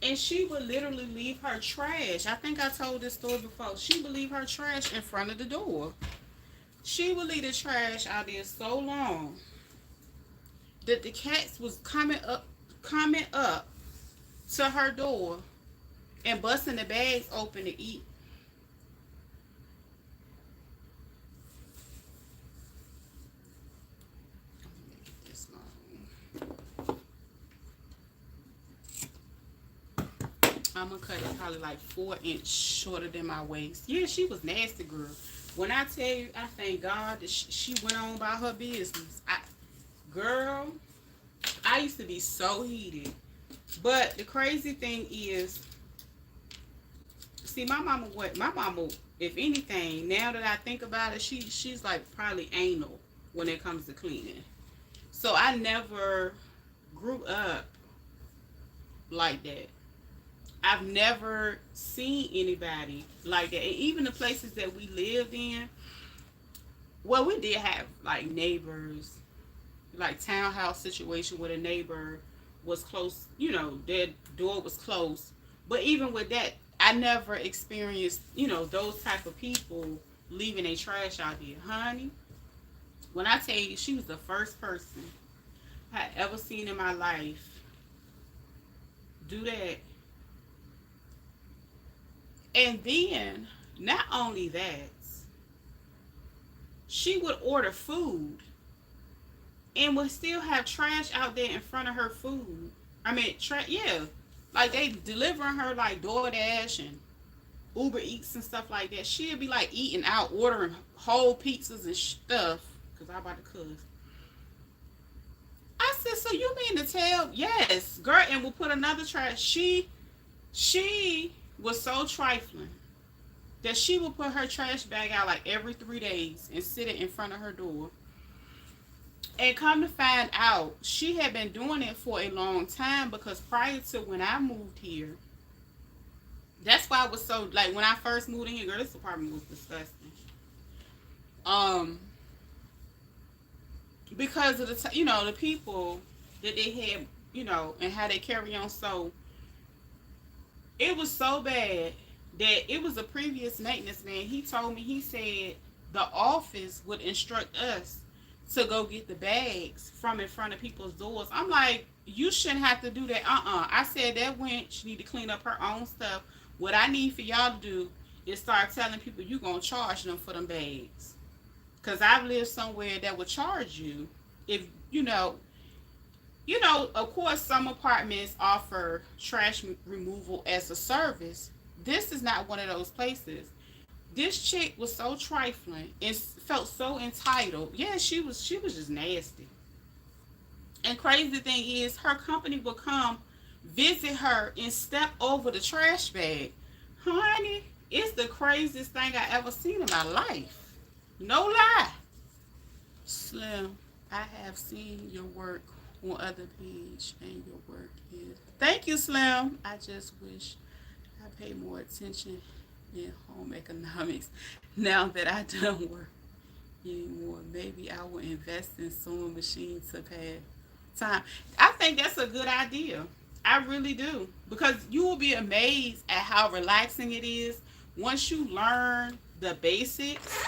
And she would literally leave her trash. I think I told this story before. She would leave her trash in front of the door. She would leave the trash out there so long that the cats was coming up to her door and busting the bags open to eat. I'm gonna cut it probably like 4 inches shorter than my waist. Yeah, she was nasty, girl. When I tell you, I thank God that she went on about her business. Girl, I used to be so heated. But the crazy thing is, see, my mama, if anything, now that I think about it, she's like probably anal when it comes to cleaning. So I never grew up like that. I've never seen anybody like that. And even the places that we lived in, well, we did have like neighbors, like townhouse situation where the neighbor was close, you know, their door was close. But even with that, I never experienced, you know, those type of people leaving their trash out there. Honey, when I tell you, she was the first person I ever seen in my life do that. And then, not only that, she would order food and would still have trash out there in front of her food. I mean, yeah. Like, they delivering her, like, DoorDash and Uber Eats and stuff like that. She'd be, like, eating out, ordering whole pizzas and stuff. Because I'm about to cuss. I said, so you mean to tell? Yes. Girl, and we'll put another trash. She was so trifling that she would put her trash bag out like every 3 days and sit it in front of her door. And come to find out, she had been doing it for a long time, because prior to when I moved here, that's why I was so, like, when I first moved in here, girl, this apartment was disgusting. Because of the, you know, the people that they had, you know, and how they carry on. So it was so bad that it was a previous maintenance man. He told me, he said the office would instruct us to go get the bags from in front of people's doors. I'm like, you shouldn't have to do that. I said that wench need to clean up her own stuff. What I need for y'all to do is start telling people you gonna charge them for them bags. Cause I've lived somewhere that would charge you if you know, of course some apartments offer trash removal as a service. This is not one of those places. This chick was so trifling and felt so entitled. Yeah, she was just nasty. And crazy thing is, her company would come visit her and step over the trash bag. Honey, it's the craziest thing I ever seen in my life. No lie. Slim, I have seen your work on other page, and your work is... Thank you, Slim. I just wish pay more attention in home economics now that I don't work anymore. Maybe I will invest in sewing machines to pass time. I think that's a good idea. I really do. Because you will be amazed at how relaxing it is. Once you learn the basics,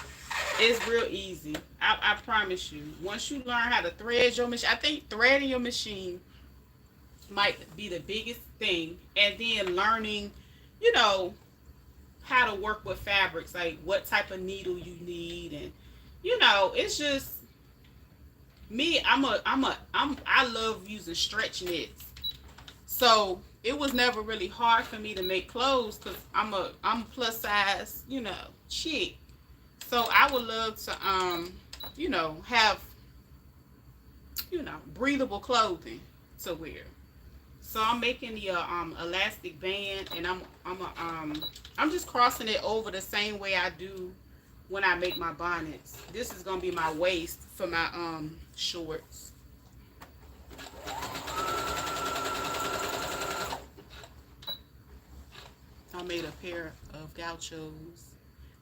it's real easy. I promise you. Once you learn how to thread your machine, I think threading your machine might be the biggest thing. And then learning, you know, how to work with fabrics, like what type of needle you need, and it's just me. I love using stretch knits, so it was never really hard for me to make clothes because I'm plus size, chick. So I would love to have breathable clothing to wear. So I'm making the elastic band, and I'm just crossing it over the same way I do when I make my bonnets. This is gonna be my waist for my shorts. I made a pair of gauchos.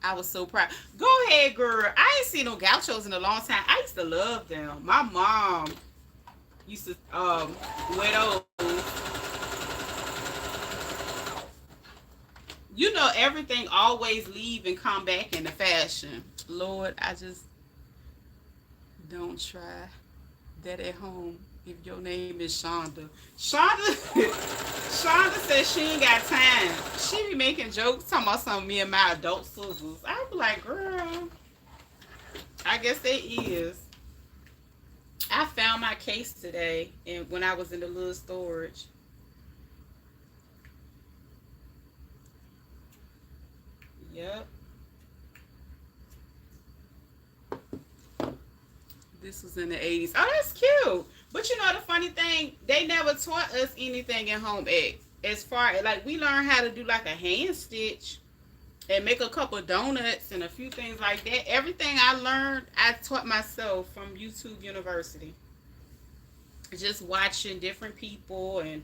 I was so proud. Go ahead, girl. I ain't seen no gauchos in a long time. I used to love them. My mom used to wear those. Everything always leave and come back into fashion. Lord, I just don't try that at home if your name is Shonda. Shonda says she ain't got time. She be making jokes talking about something me and my adult sisters. I be like, girl, I guess it is. I found my case today, and when I was in the little storage. Yep. This was in the 80s. Oh, that's cute. But the funny thing, they never taught us anything in home ec. As far as, like, we learned how to do, like, a hand stitch and make a couple donuts and a few things like that. Everything I learned, I taught myself from YouTube University. Just watching different people, and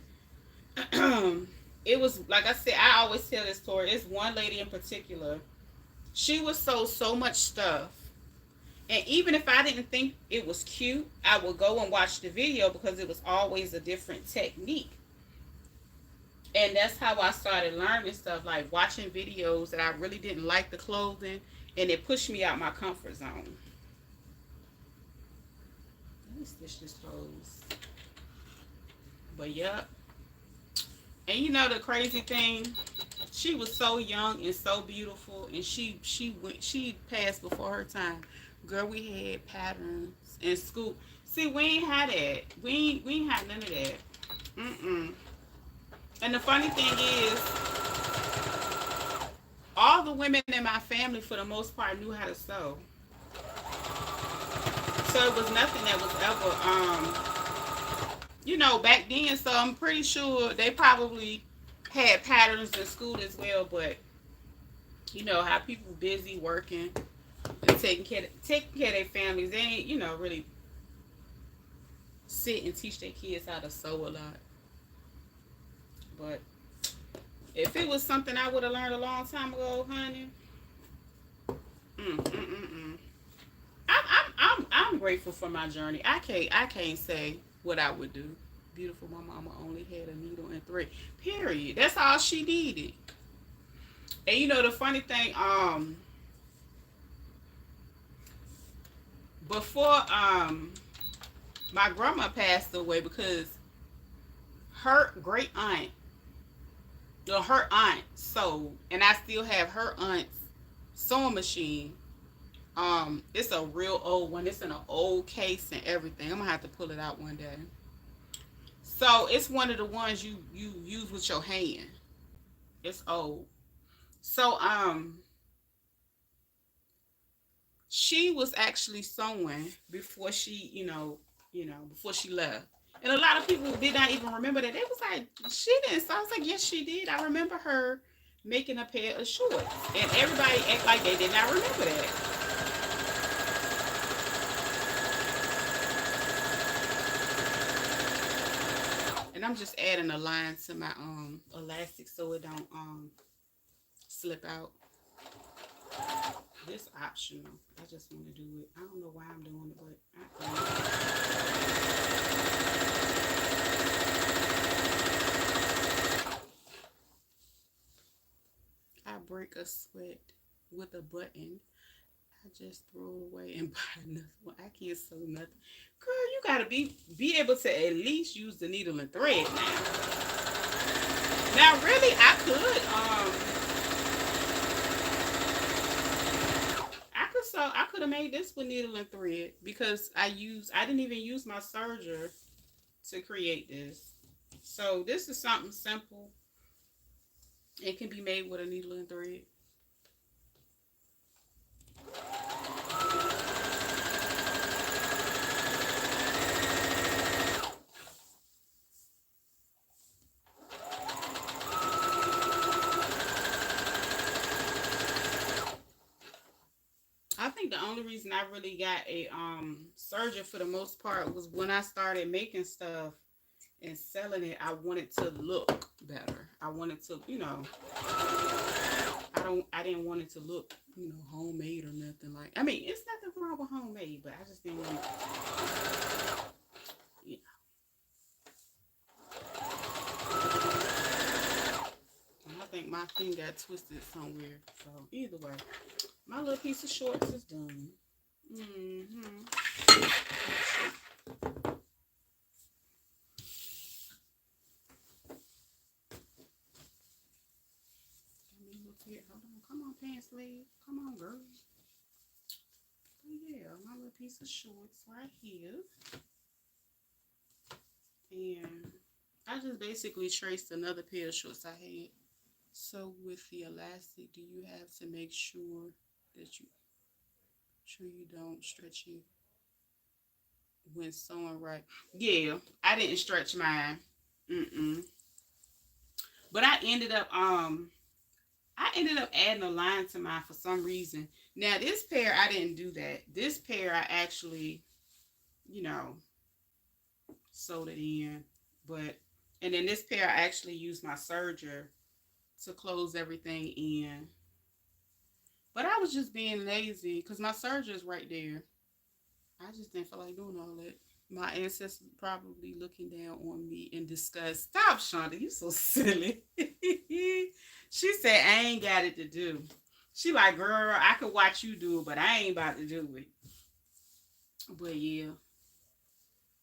it was, like I said, I always tell this story. It's one lady in particular. She would sew so much stuff. And even if I didn't think it was cute, I would go and watch the video because it was always a different technique. And that's how I started learning stuff, like watching videos that I really didn't like the clothing, and it pushed me out my comfort zone. Let me stitch this clothes. But yep. And the crazy thing, she was so young and so beautiful, and she passed before her time. Girl, we had patterns in school. See, we ain't had that. We ain't had none of that. And the funny thing is, all the women in my family, for the most part, knew how to sew. So it was nothing that was ever, back then. So I'm pretty sure they probably had patterns in school as well. But how people busy working and taking care of their families, they ain't really sit and teach their kids how to sew a lot. But if it was something I would have learned a long time ago, honey, I'm grateful for my journey. I can't say what I would do. Beautiful, my mama only had a needle and thread. Period. That's all she needed. And the funny thing, before my grandma passed away, because her great aunt, her aunt sewed, and I still have her aunt's sewing machine. It's a real old one. It's in an old case and everything. I'm gonna have to pull it out one day. So it's one of the ones you use with your hand. It's old. So she was actually sewing before she, before she left. And a lot of people did not even remember that. They was like, she didn't. So I was like, yes, she did. I remember her making a pair of shorts. And everybody act like they did not remember that. And I'm I'm just adding a line to my elastic so it don't slip out. This optional. I just want to do it. I don't know why I'm doing it, but I break a sweat with a button. I just throw it away and buy another one. I can't sew nothing. Girl, you gotta be able to at least use the needle and thread now. Now really I could have made this with needle and thread because I didn't even use my serger to create this. So this is something simple. It can be made with a needle and thread. I think the only reason I really got a serger for the most part was when I started making stuff and selling it. I wanted to look better. I wanted to, I didn't want it to look, homemade or nothing like. I mean, it's nothing wrong with homemade, but I just didn't want it, And I think my thing got twisted somewhere. So either way, my little piece of shorts is done. Hold on. Come on, pants leg. Come on, girl. But yeah, my little piece of shorts right here. And I just basically traced another pair of shorts I had. So with the elastic, do you have to make sure that you don't stretch it when sewing right? Yeah, I didn't stretch mine. But I ended up adding a line to mine for some reason. Now this pair I didn't do that. This pair I actually, sewed it in. And then this pair I actually used my serger to close everything in. But I was just being lazy because my serger is right there. I just didn't feel like doing all that. My ancestors probably looking down on me in disgust. Stop, Shonda. You so silly. She said, I ain't got it to do. She like, girl, I could watch you do it, but I ain't about to do it. But yeah.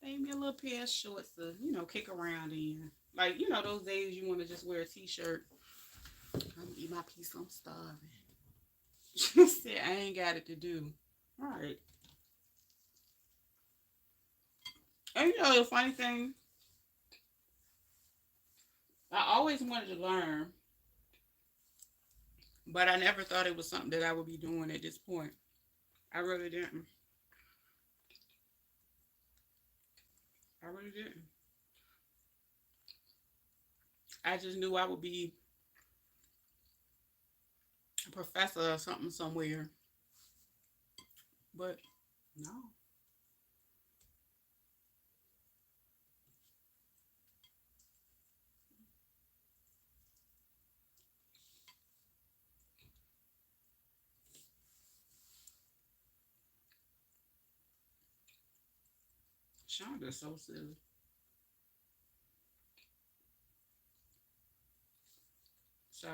Made me a little pair of shorts to, kick around in. Like, those days you want to just wear a t-shirt. I'm going to eat my piece. I'm starving. She said, I ain't got it to do. All right. And the funny thing, I always wanted to learn, but I never thought it was something that I would be doing at this point. I really didn't. I just knew I would be a professor or something somewhere. But no. Shonda's so silly. So,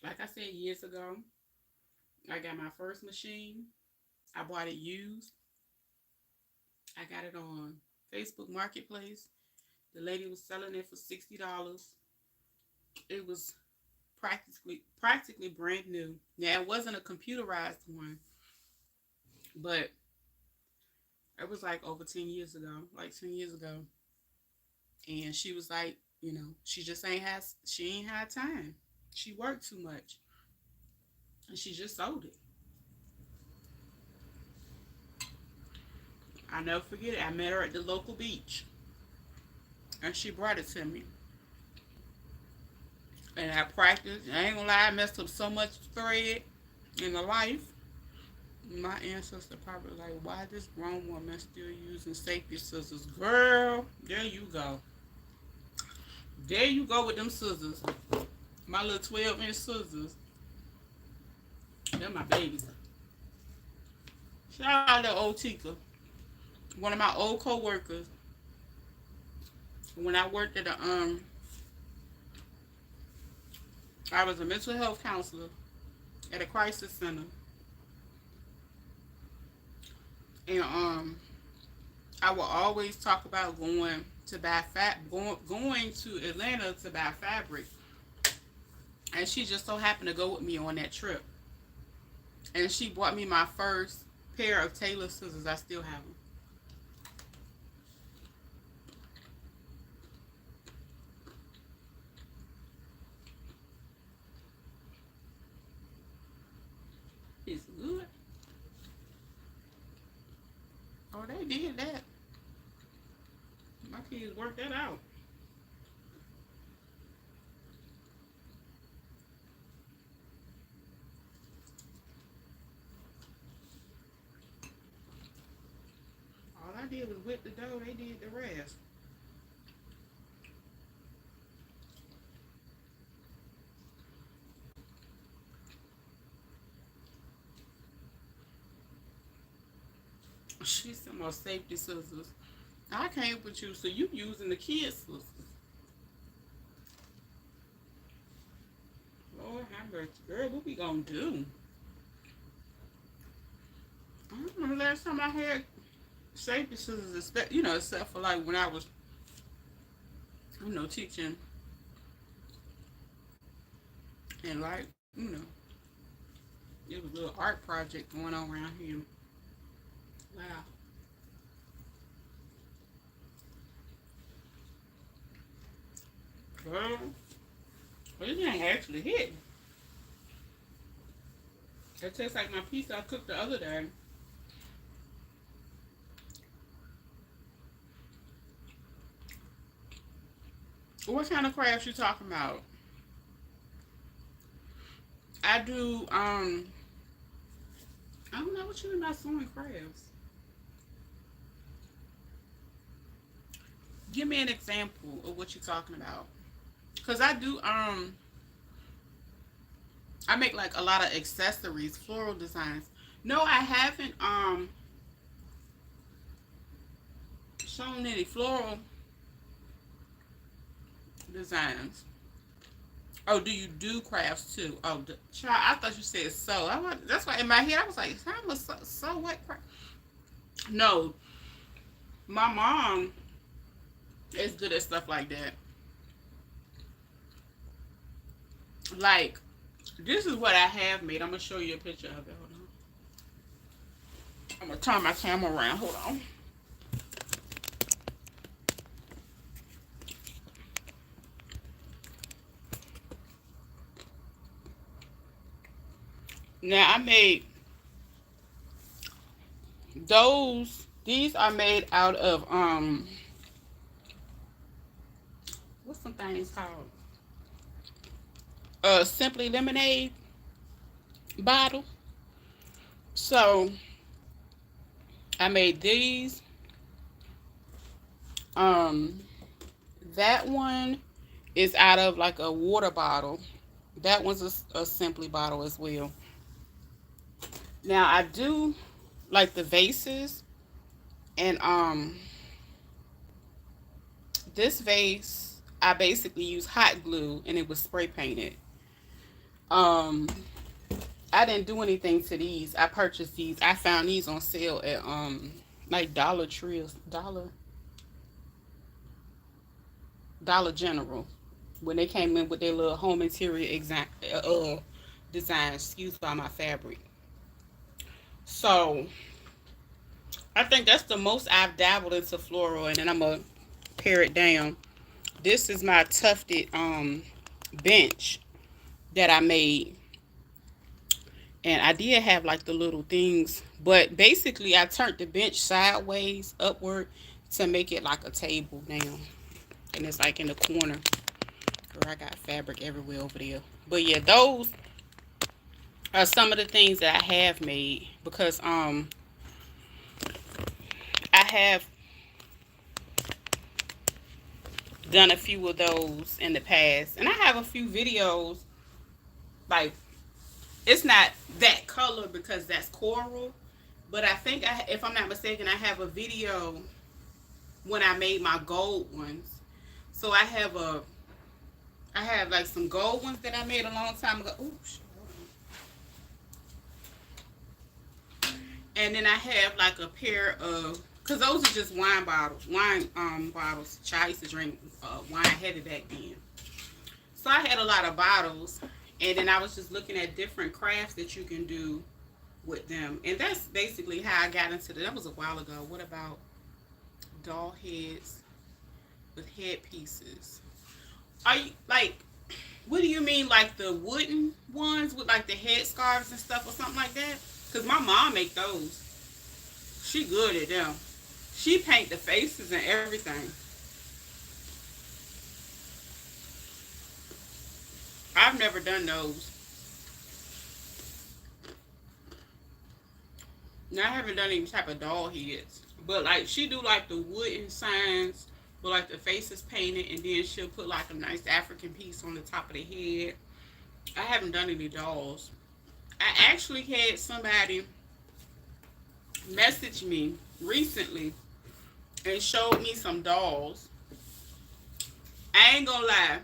like I said years ago, I got my first machine. I bought it used. I got it on Facebook Marketplace. The lady was selling it for $60. It was practically brand new. Now, it wasn't a computerized one, but it was like over 10 years ago, like 10 years ago. And she was like, she just ain't had time. She worked too much. And she just sold it. I'll never forget it. I met her at the local beach. And she brought it to me. And I practiced. I ain't gonna lie, I messed up so much thread in the life. My ancestor probably like, why this grown woman still using safety scissors? Girl, there you go. There you go with them scissors. My little 12-inch scissors. They're my babies. Shout out to old Tika. One of my old co-workers. When I worked at I was a mental health counselor at a crisis center. And I will always talk about going to buy going to Atlanta to buy fabric. And she just so happened to go with me on that trip. And she bought me my first pair of Taylor scissors. I still have them. It's good. Oh, they did that. My kids worked that out. All I did was whip the dough. They did the rest. She's some more safety scissors. I came with you, so you using the kids' scissors. Lord have mercy. Girl, what we gonna do? I don't remember last time I had safety scissors, except for like when I was, teaching. And like, there was a little art project going on around here. Wow. Girl, well, it ain't actually hit. It tastes like my piece I cooked the other day. What kind of crafts you talking about? I do, I don't know what you mean by sewing crafts. Give me an example of what you're talking about. Cause I do, I make like a lot of accessories, floral designs. No, I haven't, shown any floral designs. Oh, do you do crafts too? Oh, child, I thought you said sew. That's why in my head I was like, how much sew what craft? No, my mom is good at stuff like that. Like, this is what I have made. I'm gonna show you a picture of it. Hold on. I'm gonna turn my camera around. Hold on. Now I made those. These are made out of what's some things called? Simply lemonade bottle. So I made these. That one is out of like a water bottle. That one's a simply bottle as well. Now I do like the vases, and this vase I basically use hot glue and it was spray painted. I didn't do anything to these. I purchased these. I found these on sale at like Dollar Tree or Dollar General when they came in with their little home interior design. Excuse by my fabric. So I think that's the most I've dabbled into floral, and then I'm gonna pare it down. This is my tufted bench that I made, and I did have like the little things, but basically I turned the bench sideways upward to make it like a table now, and it's like in the corner. Girl, I got fabric everywhere over there. But yeah, those are some of the things that I have made, because I have done a few of those in the past, and I have a few videos. Like, it's not that color because that's coral, but I think if I'm not mistaken, I have a video when I made my gold ones. So I have like some gold ones that I made a long time ago. Ooh, and then I have like a pair of, cause those are just wine bottles. I used to drink wine heavy back then. So I had a lot of bottles, and then I was just looking at different crafts that you can do with them, and that's basically how I got into that was a while ago. What about doll heads with headpieces? Are you like? What do you mean, like the wooden ones with like the head scarves and stuff, or something like that? Cause my mom make those. She good at them. She paint the faces and everything. I've never done those. Now I haven't done any type of doll heads, but like she do like the wooden signs with like the faces painted, and then she'll put like a nice African piece on the top of the head. I haven't done any dolls. I actually had somebody message me recently and showed me some dolls. I ain't gonna lie.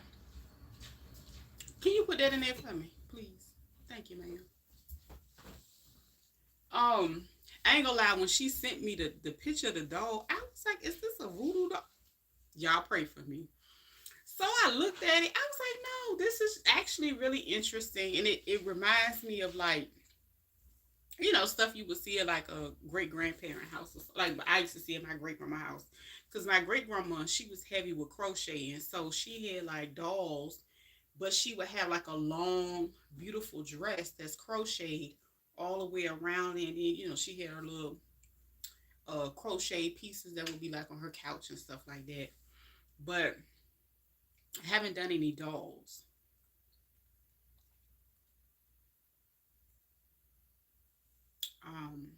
Can you put that in there for me, please? Thank you, ma'am. I ain't gonna lie. When she sent me the picture of the doll, I was like, "Is this a voodoo doll?" Y'all pray for me. So I looked at it. I was like, "No, this is actually really interesting," and it reminds me of like stuff you would see at like a great grandparent house. Like I used to see at my great grandma house, because my great grandma, she was heavy with crocheting, so she had like dolls, but she would have like a long, beautiful dress that's crocheted all the way around, and then she had her little crochet pieces that would be like on her couch and stuff like that. But I haven't done any dolls. Um,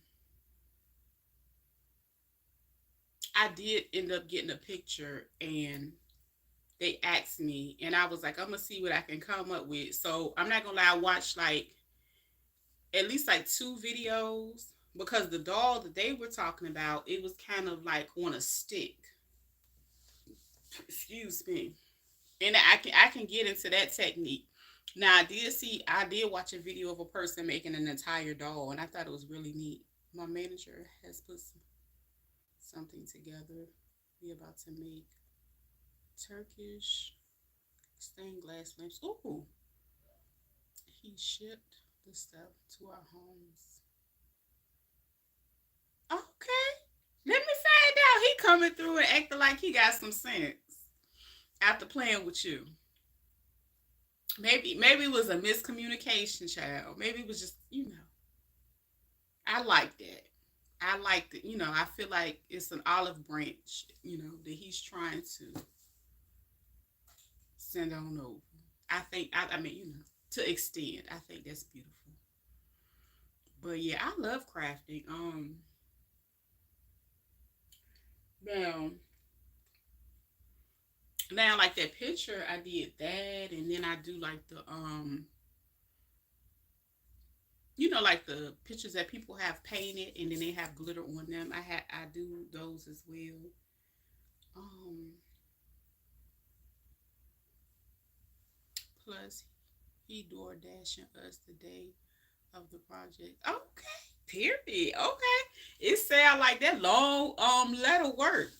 I did end up getting a picture, and they asked me, and I was like, I'm gonna see what I can come up with. So I'm not gonna lie, I watched like at least like two videos, because the doll that they were talking about, it was kind of like on a stick. Excuse me. And I can get into that technique. Now I did watch a video of a person making an entire doll, and I thought it was really neat. My manager has put something together. We about to make Turkish stained glass lamps. Ooh, he shipped the stuff to our homes. Okay, let me find out. He coming through and acting like he got some sense after playing with you. Maybe it was a miscommunication, child. Maybe it was just I like that. I like that. I feel like it's an olive branch. That he's trying to send on over. I think. I mean, to extend. I think that's beautiful. But yeah, I love crafting. Now, now like that picture, I did that, and then I do like the like the pictures that people have painted, and then they have glitter on them. I do those as well. Um, Plus he door dashing us the day of the project. Okay, period. Okay, it sound like that long letter work.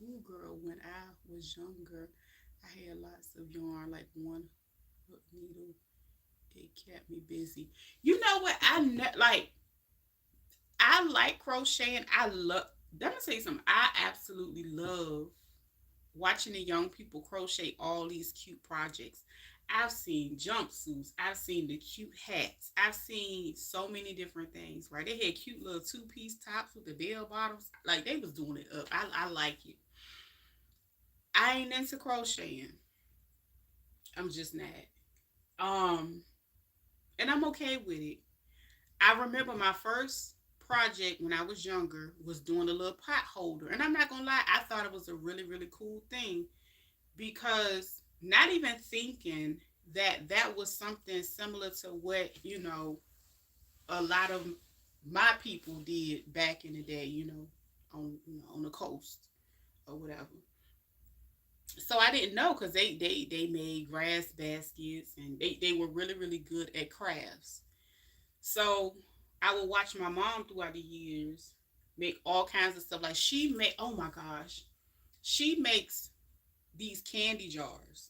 Ooh, girl, when I was younger, I had lots of yarn, like one hook needle. It kept me busy. You know what? Like. I like crocheting. I love. Let me tell you something. I absolutely love watching the young people crochet all these cute projects. I've seen jumpsuits. I've seen the cute hats. I've seen so many different things. Right? They had cute little two-piece tops with the bell bottoms. Like they was doing it up. I like it. I ain't into crocheting. I'm just not. Um, and I'm okay with it. I remember my first project when I was younger was doing a little pot holder. And I'm not gonna lie, I thought it was a really, really cool thing because not even thinking that that was something similar to what, a lot of my people did back in the day, on the coast or whatever. So I didn't know because they made grass baskets and they were really, really good at crafts. So I would watch my mom throughout the years make all kinds of stuff. Like she make, oh my gosh, she makes these candy jars.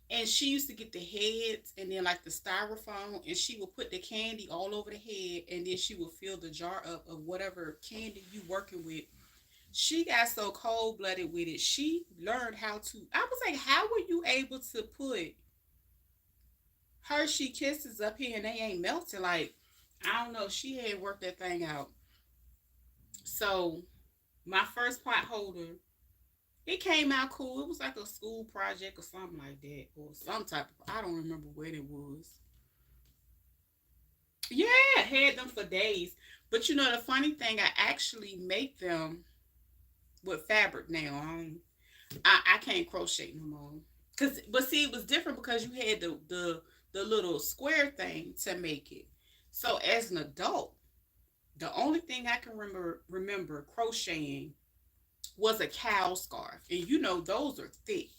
And she used to get the heads and then like the styrofoam, and she would put the candy all over the head, and then she would fill the jar up of whatever candy you working with. She got so cold blooded with it. She learned how to. I was like, how were you able to put Hershey Kisses up here and they ain't melting? Like, I don't know. She had worked that thing out. So my first pot holder, it came out cool. It was like a school project or something like that, or some type of. I don't remember what it was. Yeah, I had them for days. But the funny thing, I actually make them with fabric now. I can't crochet no more. But see, it was different because you had the little square thing to make it. So as an adult, the only thing I can remember crocheting was a cow scarf, and those are thick,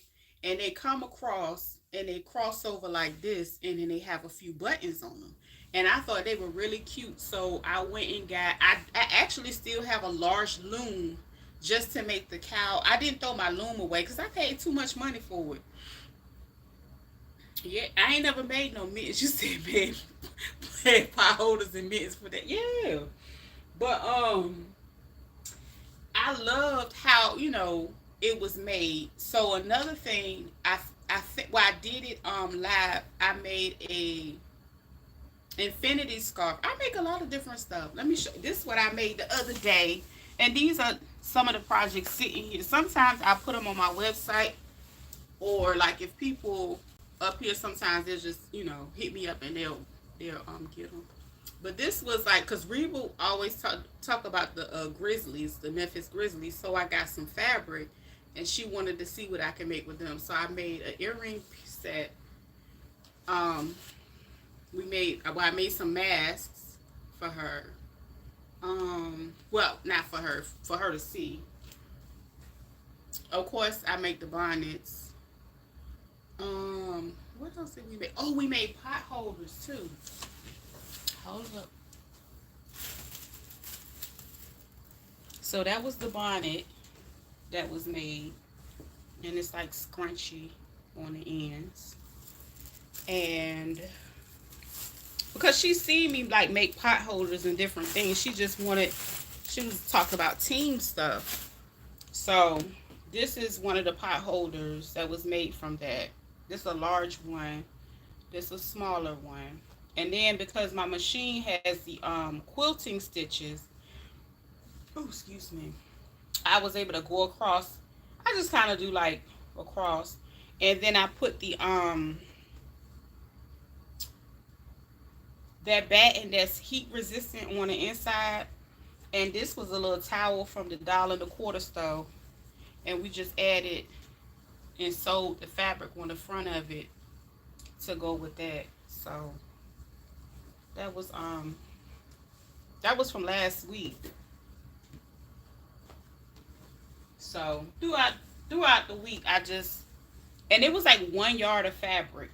and they come across and they cross over like this, and then they have a few buttons on them. And I thought they were really cute, so I went and got. I actually still have a large loom just to make the cow. I didn't throw my loom away because I paid too much money for it. Yeah, I ain't never made no mittens. You said, man, pot holders and mittens for that. Yeah, but I loved how it was made. So another thing, I think, well, I did it live. I made a infinity scarf. I make a lot of different stuff. Let me show. This is what I made the other day, and these are some of the projects sitting here. Sometimes I put them on my website, or like if people up here, sometimes they'll just hit me up and they'll get them. But this was like, because Reba always talk about the Grizzlies, the Memphis Grizzlies. So I got some fabric, and she wanted to see what I can make with them. So I made an earring set. I made some masks for her. Well, not for her to see. Of course, I make the bonnets. What else did we make? Oh, we made pot holders too. Hold up. So that was the bonnet that was made, and it's like scrunchy on the ends. And because she seen me like make pot holders and different things, she was talking about team stuff. So this is one of the pot holders that was made from that. This is a large one. This is a smaller one. And then because my machine has the quilting stitches, oh, excuse me, I was able to go across. I just kind of do like across, and then I put the that batten that's heat resistant on the inside. And this was a little towel from the $1.25 store, and we just added and sewed the fabric on the front of it to go with that. So that was from last week. So throughout the week, and it was like 1 yard of fabric.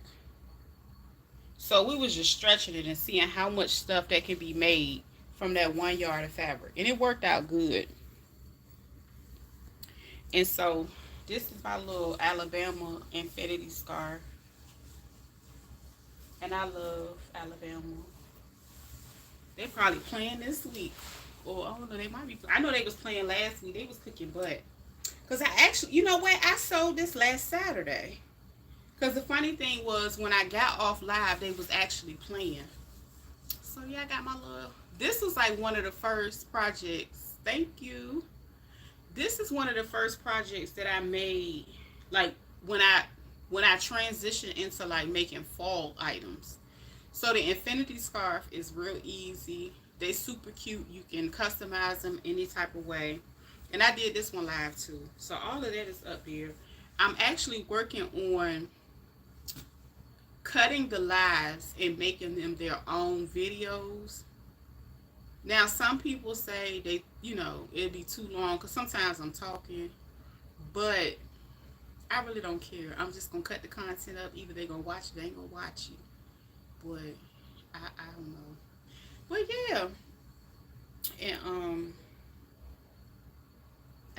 So we was just stretching it and seeing how much stuff that can be made from that 1 yard of fabric, and it worked out good. And so this is my little Alabama infinity scarf, and I love Alabama. They probably playing this week, or I don't know. They might be. I know they was playing last week. They was kicking butt. Cause I actually, you know what? I sold this last Saturday. Cause the funny thing was when I got off live, they was actually playing. So yeah, I got my little. This was like one of the first projects. Thank you. This is one of the first projects that I made. Like when I transitioned into like making fall items. So the infinity scarf is real easy. They super cute. You can customize them any type of way. And I did this one live too. So all of that is up there. I'm actually working on cutting the lives and making them their own videos. Now, some people say they, it'd be too long because sometimes I'm talking, but I really don't care. I'm just gonna cut the content up. Either they gonna watch it, they ain't gonna watch it. But I don't know. But yeah, and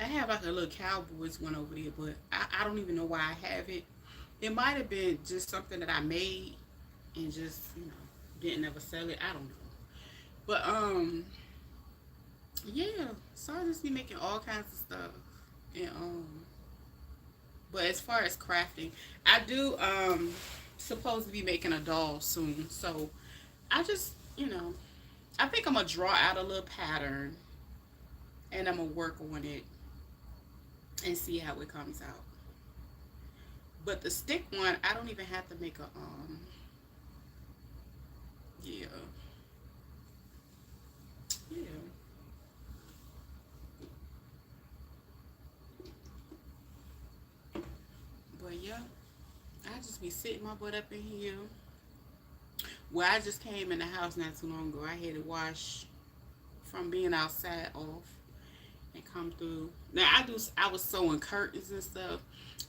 I have like a little Cowboys one over there, but I don't even know why I have it. It might have been just something that I made and just didn't ever sell it. I don't know. But yeah. So I just be making all kinds of stuff, and but as far as crafting, I do supposed to be making a doll soon. So I just I think I'm gonna draw out a little pattern and I'm gonna work on it and see how it comes out. But the stick one, I don't even have to make a yeah. Yeah. But yeah, I just be sitting my butt up in here. Well, I just came in the house not too long ago. I had to wash from being outside off and come through. Now I was sewing curtains and stuff.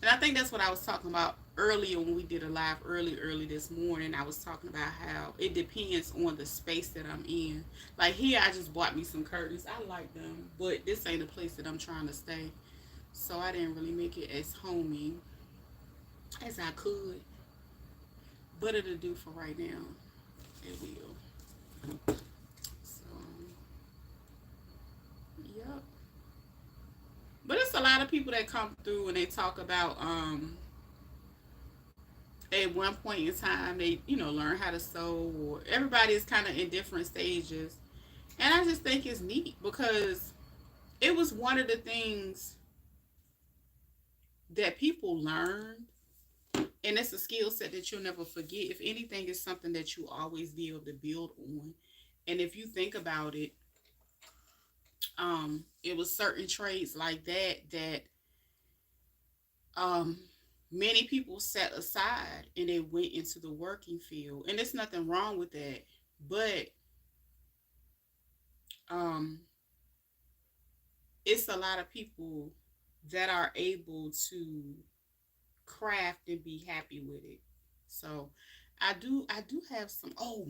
And I think that's what I was talking about earlier when we did a live early this morning. I was talking about how it depends on the space that I'm in. Like here I just bought me some curtains. I like them, but this ain't a place that I'm trying to stay. So I didn't really make it as homey as I could. But it'll do for right now. It will. So yep. But it's a lot of people that come through and they talk about at one point in time they learn how to sew, or everybody is kind of in different stages, and I just think it's neat because it was one of the things that people learn, and it's a skill set that you'll never forget. If anything, it's something that you always be able to build on. And if you think about it, it was certain trades like that um many people set aside and they went into the working field, and there's nothing wrong with that. But um it's a lot of people that are able to craft and be happy with it. So I do have some. Oh,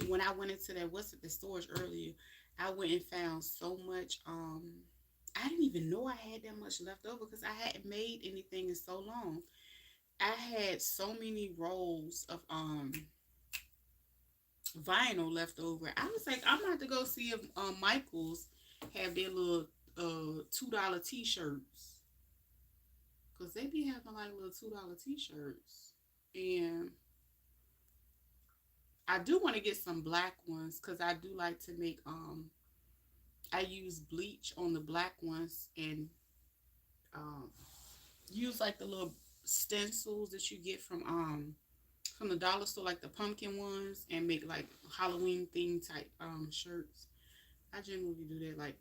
when I went into that what's it the storage earlier, I went and found so much. I didn't even know I had that much left over because I hadn't made anything in so long. I had so many rolls of vinyl left over. I was like, I'm about to go see if Michaels have their little $2 t-shirts, because they be having like little $2 t-shirts. And I do want to get some black ones because I do like to make I use bleach on the black ones, and um use like the little stencils that you get from the dollar store, like the pumpkin ones, and make like Halloween theme type shirts. I generally do that. Like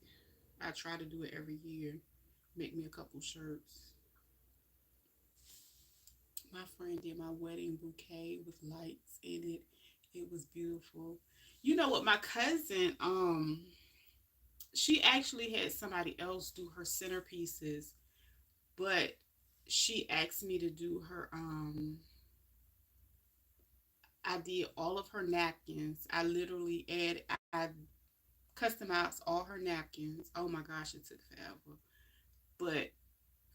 I try to do it every year. Make me a couple shirts. My friend did my wedding bouquet with lights in it. It was beautiful. You know what? My cousin, she actually had somebody else do her centerpieces, but she asked me to do her. I did all of her napkins. I literally I customized all her napkins. Oh my gosh, it took forever. But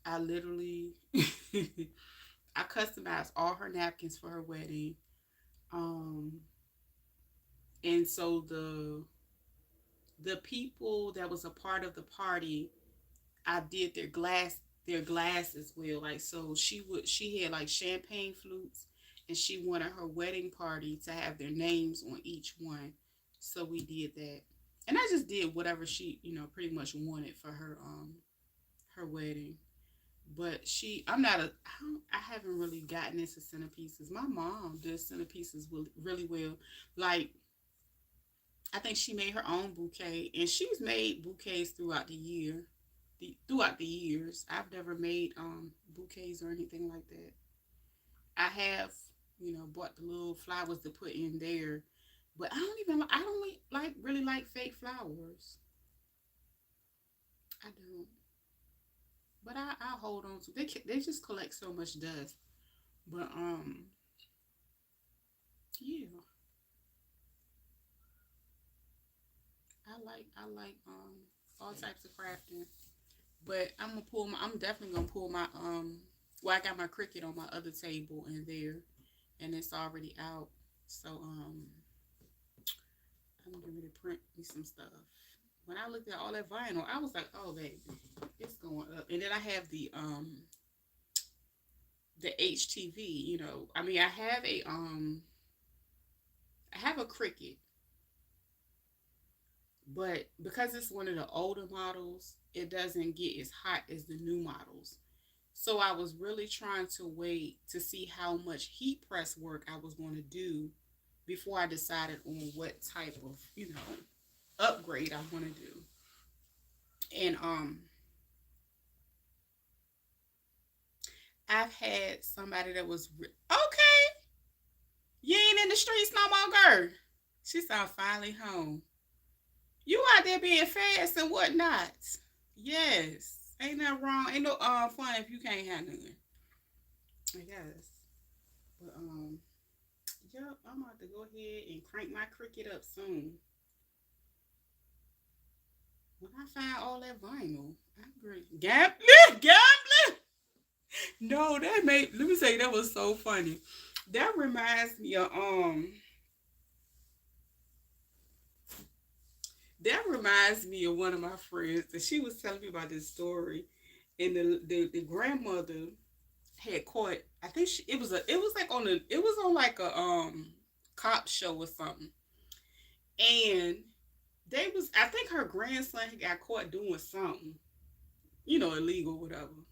I literally I customized all her napkins for her wedding. Um and so the people that was a part of the party, I did their glass as well. Like so she had like champagne flutes, and she wanted her wedding party to have their names on each one. So we did that. And I just did whatever she, pretty much wanted for her wedding. But I'm not I haven't really gotten into centerpieces. My mom does centerpieces really well. Like I think she made her own bouquet, and she's made bouquets throughout the year, throughout the years. I've never made bouquets or anything like that. I have, bought the little flowers to put in there, but I don't like really like fake flowers. I don't. But I hold on to. They just collect so much dust. But yeah, I like all types of crafting. But I'm definitely gonna pull my well, I got my Cricut on my other table in there, and it's already out. So I'm going to print me some stuff. When I looked at all that vinyl, I was like, oh baby, it's going up. And then I have the HTV, I mean I have a Cricut, but because it's one of the older models, it doesn't get as hot as the new models. So I was really trying to wait to see how much heat press work I was going to do before I decided on what type of, upgrade I want to do. And I've had somebody that was okay. You ain't in the streets no more, girl. She sound finally home. You out there being fast and whatnot. Yes. Ain't nothing wrong. Ain't no fun if you can't have none. I guess. But yep, I'm about to go ahead and crank my Cricut up soon. When I find all that vinyl, I'm great. Gambling, gambling. No, that made. Let me say that was so funny. That reminds me of That reminds me of one of my friends, and she was telling me about this story. And the grandmother had caught. I think it was on like a cop show or something, and I think her grandson had got caught doing something, illegal, whatever.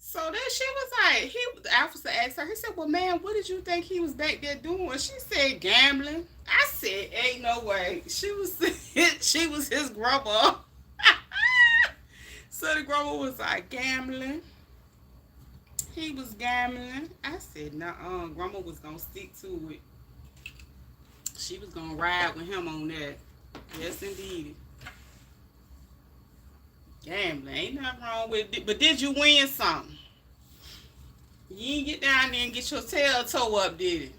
So then she was like, the officer asked her, he said, well, man, what did you think he was back there doing? She said, gambling. I said, ain't no way. She was his grandma. So the grandma was like, gambling. He was gambling. I said, nah, grandma was going to stick to it. She was going to ride with him on that. Yes, indeed. Gambling. Ain't nothing wrong with it. But did you win something? You didn't get down there and get your tail toe up, did it?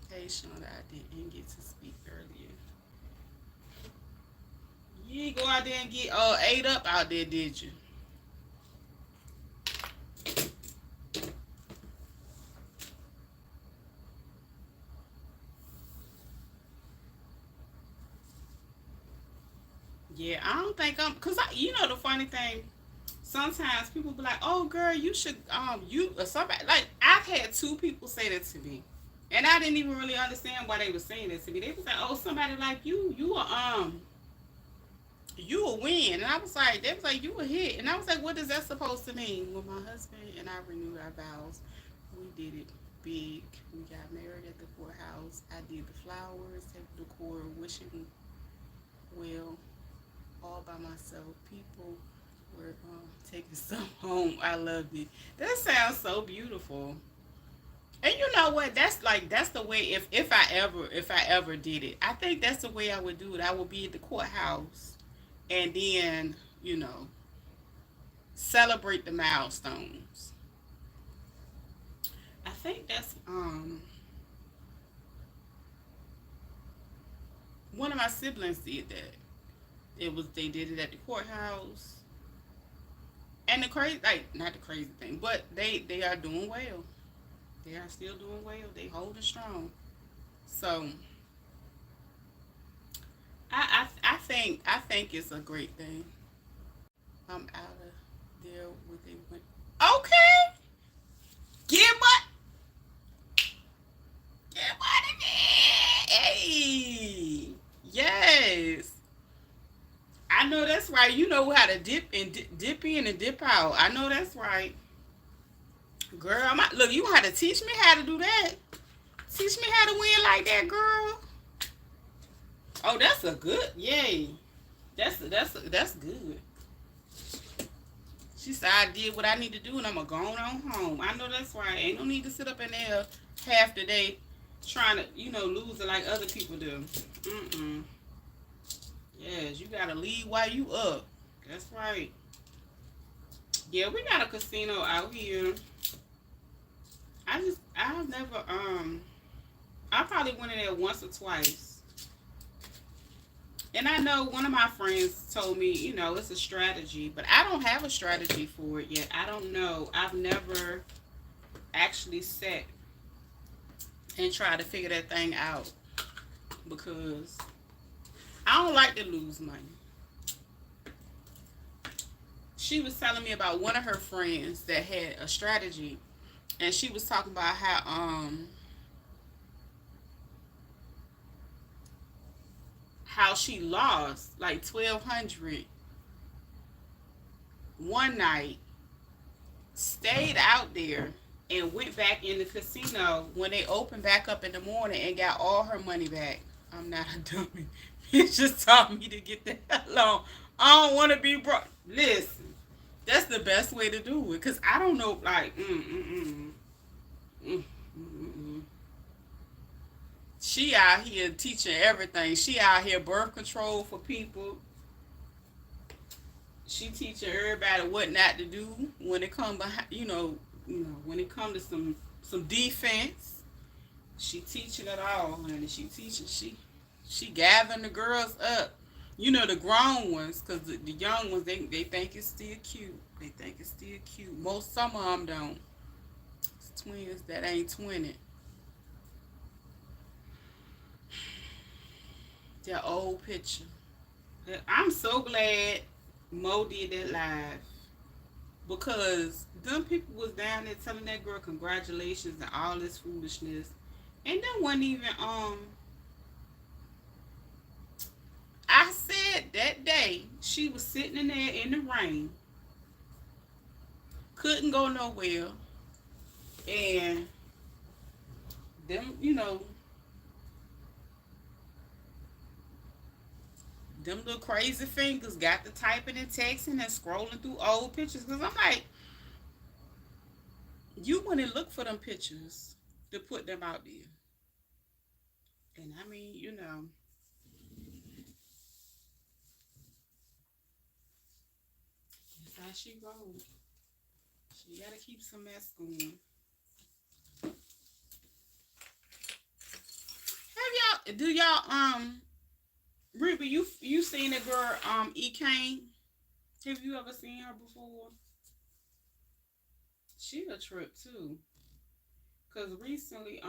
Hey, Shonda, I didn't get to speak earlier. You didn't go out there and get ate up out there, did you? Yeah, I don't think cause the funny thing, sometimes people be like, "Oh, girl, you should you or somebody." Like I've had two people say that to me, and I didn't even really understand why they were saying that to me. They was like, "Oh, somebody like you a win," and I was like, "They was like you a hit," and I was like, "What is that supposed to mean?" When my husband and I renewed our vows, we did it big. We got married at the courthouse. I did the flowers, the decor, wishing well all by myself. People were taking some home. I loved it. That sounds so beautiful. And you know what? That's the way. If I ever did it, I think that's the way I would do it. I would be at the courthouse, and then celebrate the milestones. I think that's one of my siblings did that. They did it at the courthouse. And the crazy, like, not the crazy thing, but they are doing well. They are still doing well. They holding strong. So I think it's a great thing. I'm out of there with it. Okay, get what? Get what it is? Hey, yes. I know that's right. You know how to dip in and dip out. I know that's right. Girl, look, you got to teach me how to do that. Teach me how to win like that, girl. Oh, that's a good. Yay. That's good. She said I did what I need to do and I'm gonna go on home. I know that's right. Ain't no need to sit up in there half the day trying to, lose it like other people do. Mm-mm. Yes, you gotta leave while you up. That's right. Yeah, we got a casino out here. I've never, I probably went in there once or twice. And I know one of my friends told me, it's a strategy, but I don't have a strategy for it yet. I don't know. I've never actually sat and tried to figure that thing out because I don't like to lose money. She was telling me about one of her friends that had a strategy, and she was talking about how she lost like 1,200 one night, stayed out there, and went back in the casino when they opened back up in the morning and got all her money back. I'm not a dummy. He just taught me to get the hell on. I don't want to be broke. Listen, that's the best way to do it. Cause I don't know, like, mm, mm. She out here teaching everything. She out here birth control for people. She teaching everybody what not to do when it come behind, when it come to some defense. She teaching it all, honey. She gathering the girls up. The grown ones, because the young ones, they think it's still cute. They think it's still cute. Some of them don't. It's twins that ain't 20. That old picture. I'm so glad Mo did that live because them people was down there telling that girl congratulations and all this foolishness, and then wasn't even I said that day she was sitting in there in the rain, couldn't go nowhere, and them, them little crazy fingers got to typing and texting and scrolling through old pictures. Because I'm like, you went and look for them pictures to put them out there. And I mean, that's how she rolls. She got to keep some mess going. Do y'all, Reba, you seen that girl, E. Kane? Have you ever seen her before? She a trip too. Cause recently,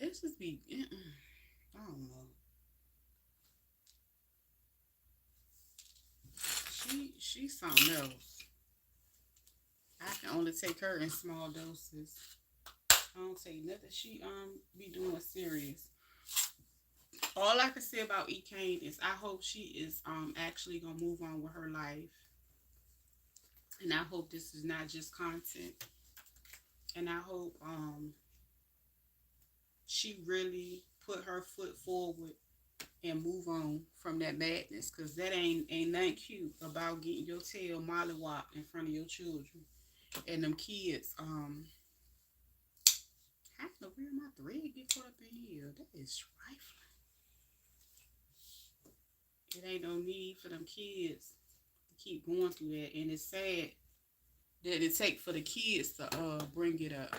it's just be, I don't know. She's something else. I can only take her in small doses. I don't take nothing she be doing serious. All I can say about E. Kane is I hope she is actually gonna move on with her life. And I hope this is not just content. And I hope she really put her foot forward and move on from that madness, because that ain't nothing cute about getting your tail mollywopped in front of your children and them kids. How in the world my thread get caught up in here? That is trifling. It ain't no need for them kids to keep going through that, and it's sad that it take for the kids to bring it up.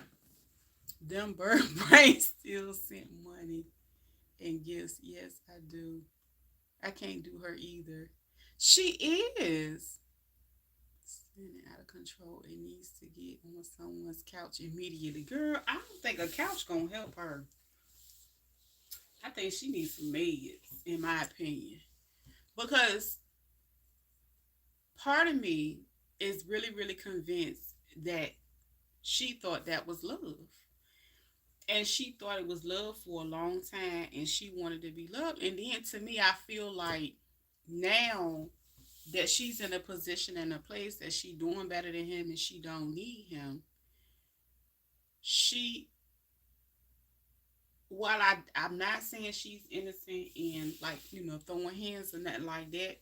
Them bird brains still sent money and gifts. Yes, I do. I can't do her either. She is spinning out of control. It needs to get on someone's couch immediately. Girl, I don't think a couch gonna help her. I think she needs some meds, in my opinion. Because part of me is really, really convinced that she thought that was love. And she thought it was love for a long time, and she wanted to be loved. And then to me, I feel like now that she's in a position and a place that she doing better than him and she don't need him, she while I'm not saying she's innocent and like throwing hands or nothing like that,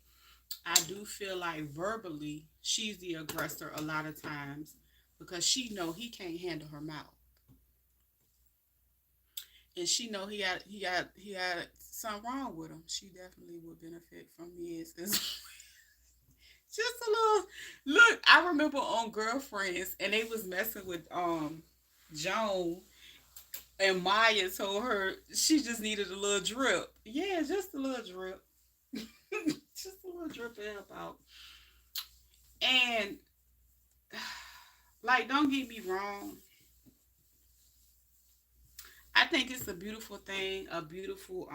I do feel like verbally she's the aggressor a lot of times because she know he can't handle her mouth, and she know he had something wrong with him. She definitely would benefit from his. Just a little look. I remember on Girlfriends, and they was messing with Joan, and Maya told her she just needed a little drip. Yeah, just a little drip. Just a little drip to help out. And like, don't get me wrong. I think it's a beautiful thing, a beautiful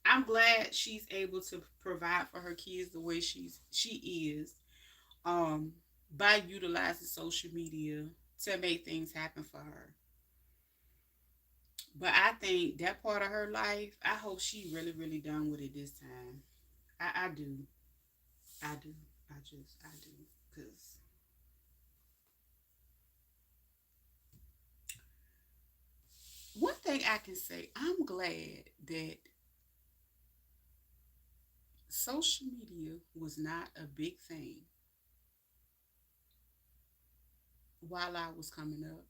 I'm glad she's able to provide for her kids the way she is um by utilizing social media to make things happen for her. But I think that part of her life, I hope she really, really done with it this time. I do. I do. I do. Because one thing I can say, I'm glad that social media was not a big thing while I was coming up.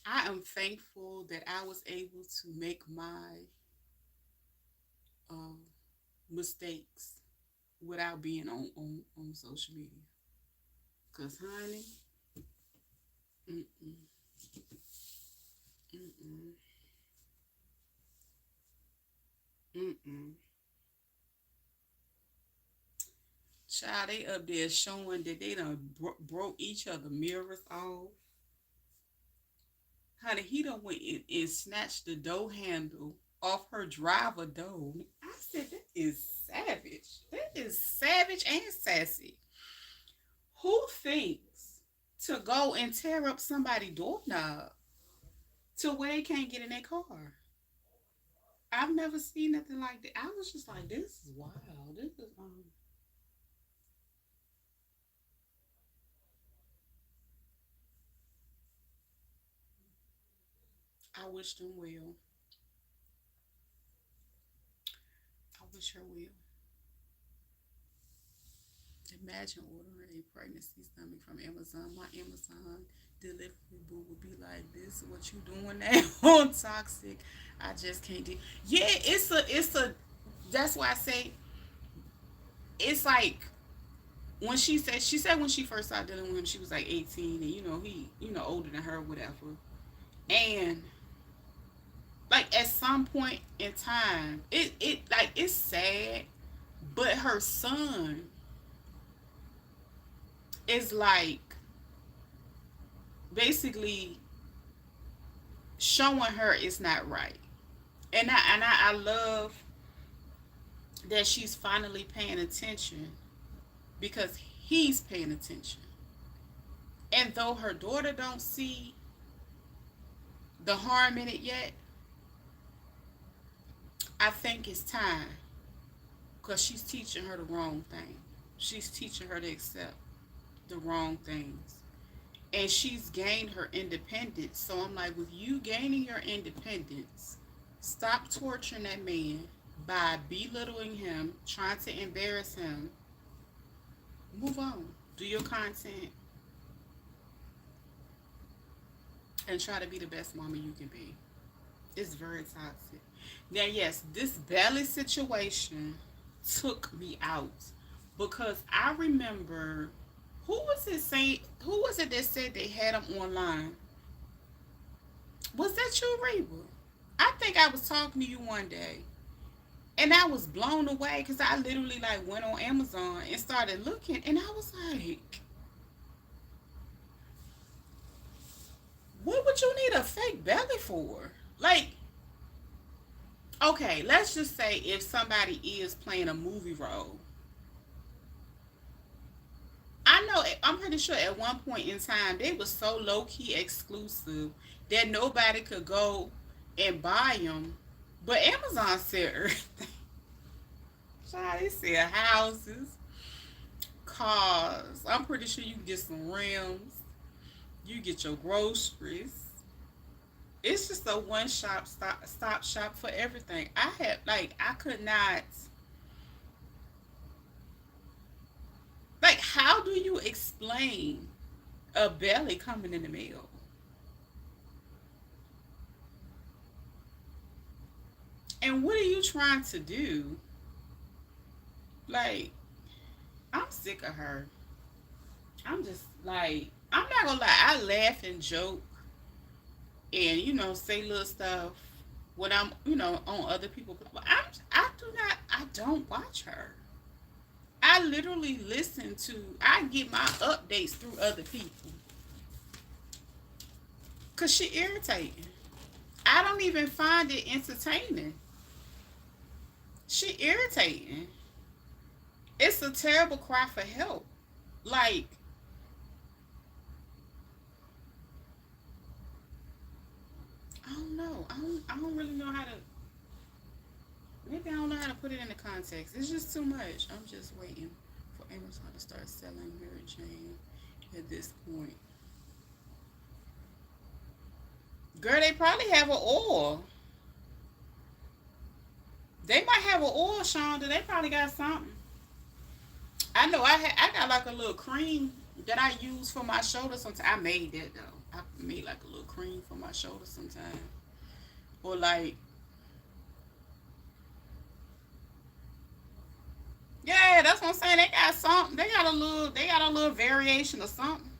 I am thankful that I was able to make my uh, mistakes without being on social media. Cause honey, mm-mm, mm-mm, mm-mm. Child, they up there showing that they done broke each other mirrors off. Honey, he done went and snatched the door handle off her driver door. I said, that is savage. That is savage and sassy. Who thinks to go and tear up somebody's doorknob to where they can't get in their car? I've never seen nothing like that. I was just like, this is wild. This is I wish them well. I wish her well. Imagine ordering a pregnancy stomach from Amazon. My Amazon delivery boo would be like, "This what you doing now?" On toxic. I just can't do. Yeah, it's a. That's why I say it's like when she said when she first started dealing with him, she was like 18, and he older than her, whatever. And like at some point in time, it like it's sad, but her son is like basically showing her it's not right. And I love that she's finally paying attention because he's paying attention. And though her daughter don't see the harm in it yet, I think it's time because she's teaching her the wrong thing. She's teaching her to accept the wrong things. And she's gained her independence. So I'm like, with you gaining your independence, stop torturing that man by belittling him, trying to embarrass him. Move on. Do your content and try to be the best mama you can be. It's very toxic. Now, yes, this belly situation took me out because I remember who was it that said they had him online? Was that you, Reba? I think I was talking to you one day, and I was blown away because I literally like went on Amazon and started looking, and I was like, what would you need a fake belly for? Like, okay, let's just say if somebody is playing a movie role. I know, I'm pretty sure at one point in time they were so low key exclusive that nobody could go and buy them. But Amazon sell everything. Child, they sell houses, cars. I'm pretty sure you can get some rims. You get your groceries. It's just a one stop shop for everything. I could not, like, how do you explain a belly coming in the mail? And what are you trying to do? Like, I'm sick of her. I'm just like, I'm not gonna lie, I laugh and joke and, say little stuff when I'm, on other people. I don't watch her. I literally I get my updates through other people. Cause she irritating. I don't even find it entertaining. She irritating. It's a terrible cry for help. Like, I don't know. I don't really know how to. Maybe I don't know how to put it into context. It's just too much. I'm just waiting for Amazon to start selling Mary Jane at this point. Girl, they probably have an oil. They might have an oil, Shonda. They probably got something. I know I got like a little cream that I use for my shoulders sometimes. I made that though. I made like a little cream for my shoulders sometimes. Or like, yeah, that's what I'm saying. They got something. They got a little variation of something.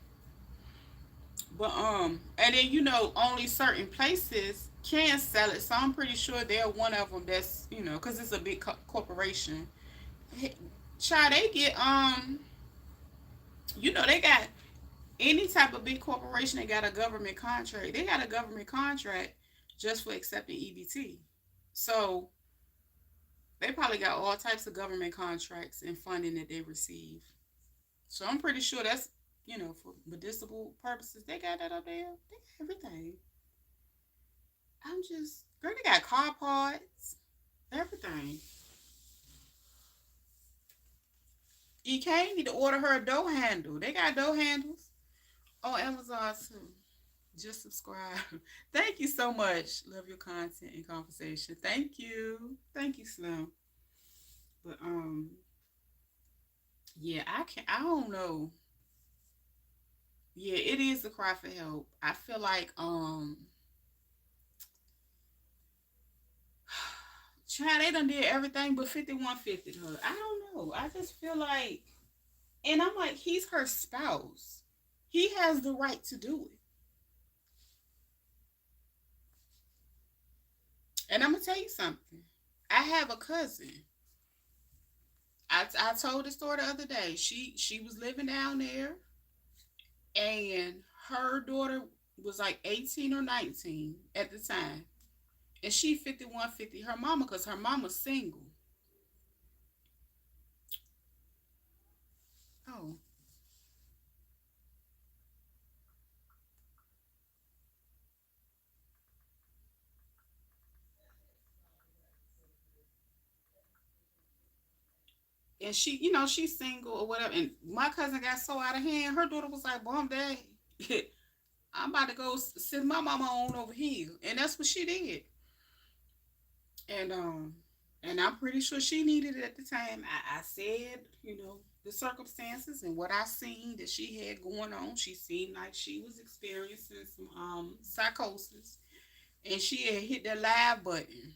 But and then only certain places can sell it. So I'm pretty sure they're one of them. That's because it's a big corporation. Child, they get they got any type of big corporation. They got a government contract. They got a government contract just for accepting EBT. So they probably got all types of government contracts and funding that they receive. So I'm pretty sure that's for medicinal purposes. They got that up there. They got everything. Girl, they got car parts, everything. EK need to order her a door handle. They got door handles on Amazon too. Just subscribe. Thank you so much. Love your content and conversation. Thank you. Thank you, Slim. But yeah, I don't know. Yeah, it is a cry for help. I feel like child, they done did everything but 5150 her. I don't know. I just feel like, and I'm like, he's her spouse. He has the right to do it. And I'm gonna tell you something. I have a cousin. I told the story the other day. She was living down there, and her daughter was like 18 or 19 at the time, and she 5150 her mama because her mama's single. Oh, and she's single or whatever. And my cousin got so out of hand. Her daughter was like, "Mom, Dad, I'm about to go send my mama on over here," and that's what she did. And and I'm pretty sure she needed it at the time. I said, the circumstances and what I seen that she had going on. She seemed like she was experiencing some psychosis, and she had hit the live button.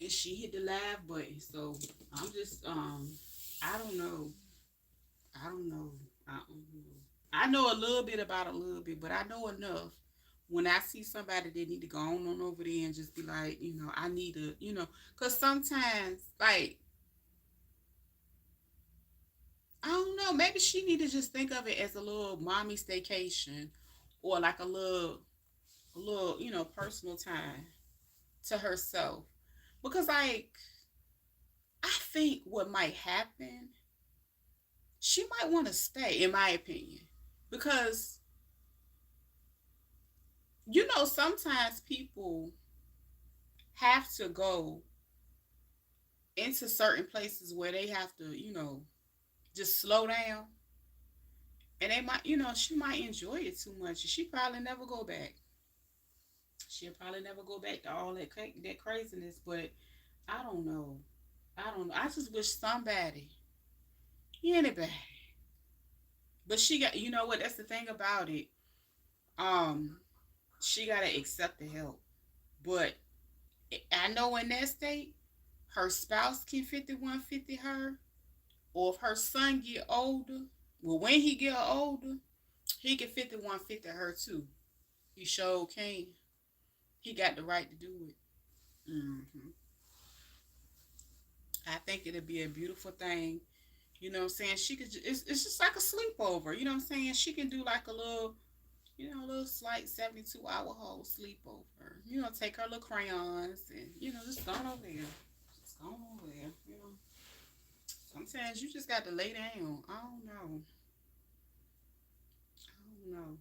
And she hit the live button. So I'm just I don't know. I don't know. I don't know. I know a little bit about a little bit, but I know enough. When I see somebody that need to go on over there and just be like, I need to, because sometimes, like, I don't know, maybe she need to just think of it as a little mommy staycation, or like a little, personal time to herself. Because, like, I think what might happen, she might want to stay, in my opinion, because sometimes people have to go into certain places where they have to, just slow down. they might, she might enjoy it too much. She probably never go back. She'll probably never go back to all that craziness. But I don't know. I don't know. I just wish somebody, anybody. But she got, you know what? That's the thing about it. Um, she gotta accept the help. But I know in that state, her spouse can 5150 her, or if her son get older, well, when he get older, he can 5150 her too. He sure can. He got the right to do it. Hmm. I think it'll be a beautiful thing. You know what I'm saying? She could. It's just like a sleepover. You know what I'm saying? She can do like a little, a little slight 72-hour whole sleepover. Take her little crayons and just go over there. Just go over there. Sometimes you just got to lay down. I don't know. I don't know.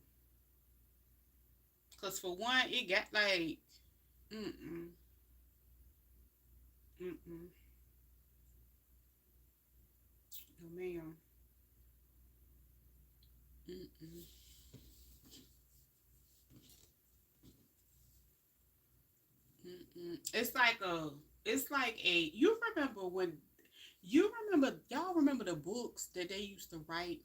Cause for one, it got like, mm-mm, mm-mm, no ma'am, mm-mm, mm-mm. It's like you remember when, y'all remember the books that they used to write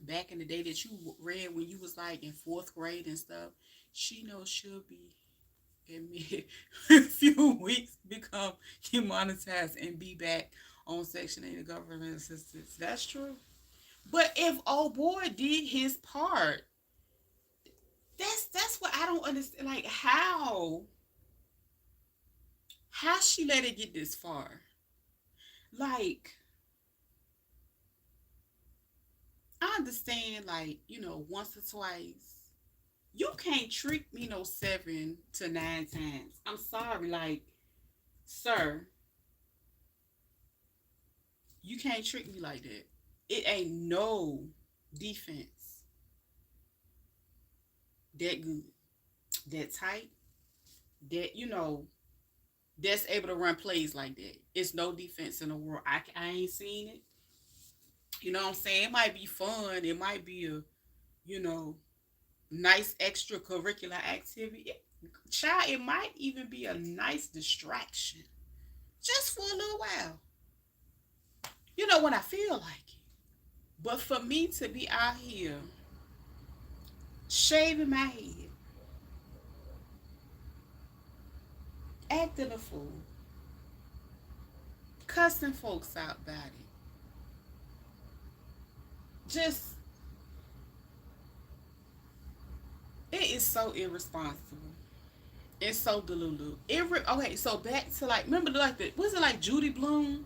back in the day that you read when you was like in fourth grade and stuff? She knows she'll be in a few weeks become demonetized and be back on Section 8 of government assistance. That's true. But if old boy did his part, that's what I don't understand. Like how she let it get this far? Like, I understand, like, once or twice. You can't trick me no 7 to 9 times. I'm sorry, like, sir, you can't trick me like that. It ain't no defense that good, that tight, that that's able to run plays like that. It's no defense in the world. I ain't seen it. You know what I'm saying? It might be fun. It might be a, you know, nice extracurricular activity. Child, it might even be a nice distraction. Just for a little while. When I feel like it. But for me to be out here shaving my head, acting a fool, cussing folks out about it, just, it is so irresponsible. It's so delulu. Okay, so back to like, remember like was it like Judy Blume?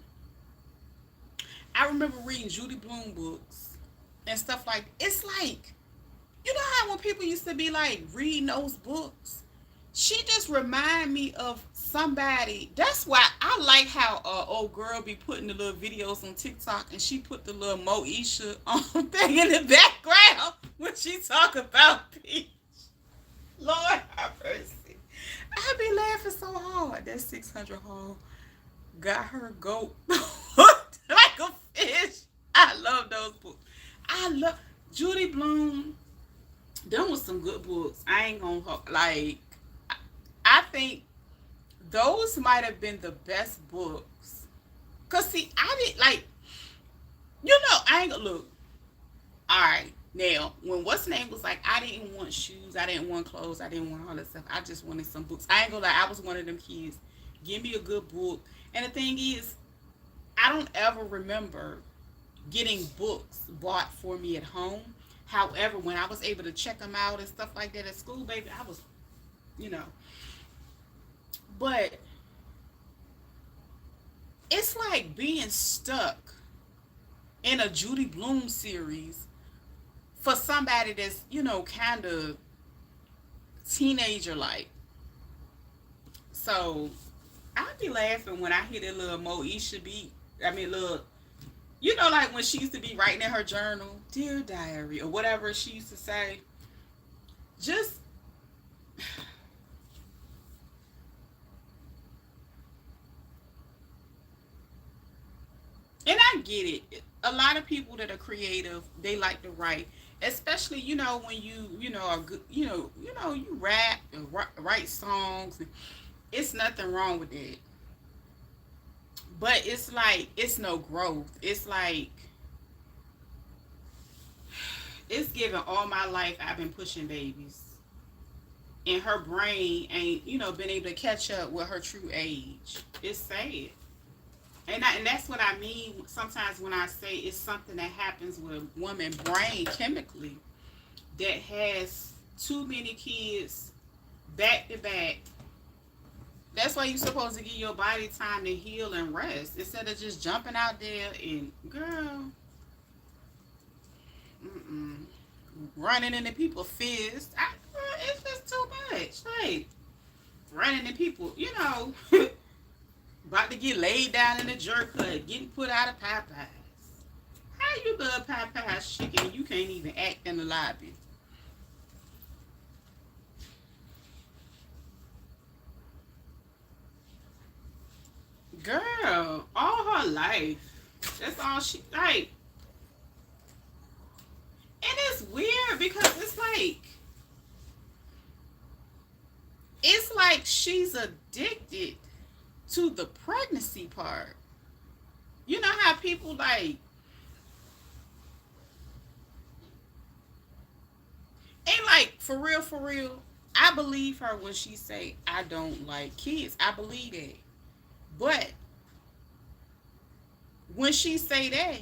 I remember reading Judy Blume books and stuff like, it's like, how when people used to be like reading those books, she just remind me of somebody. That's why I like how old girl be putting the little videos on TikTok, and she put the little Moesha thing in the background when she talk about peace. Lord have mercy. I be laughing so hard. That 600 hole got her goat like a fish. I love those books. I love Judy Blume. Them was some good books. I ain't gonna like. I think those might have been the best books. Cause see, I didn't like. I ain't gonna look. All right, now when what's the name was like, I didn't want shoes, I didn't want clothes, I didn't want all that stuff. I just wanted some books. I ain't gonna lie, I was one of them kids. Give me a good book. And the thing is, I don't ever remember getting books bought for me at home. However, when I was able to check them out and stuff like that at school, baby, I was, you know. But it's like being stuck in a Judy Blume series for somebody that's, kind of teenager like. So I'd be laughing when I hear that little Moesha beat. I mean, little, like when she used to be writing in her journal, Dear Diary, or whatever she used to say. Just, and I get it. a lot of people that are creative, they like to write, especially when you know are good, you rap and write songs. It's nothing wrong with it, but it's like it's no growth. It's like it's given all my life I've been pushing babies, and her brain ain't been able to catch up with her true age. It's sad. And that's what I mean sometimes when I say it's something that happens with a woman brain chemically that has too many kids back to back. That's why you're supposed to give your body time to heal and rest instead of just jumping out there and, girl, running into people's fists. It's just too much. Like, running into people, about to get laid down in a jerk hut, getting put out of Popeyes. How you love Popeyes chicken? You can't even act in the lobby. Girl, all her life. That's all she like. And it's weird because it's like she's addicted to the pregnancy part. You know how people like, and like for real, I believe her when she say I don't like kids. I believe that. But when she say that,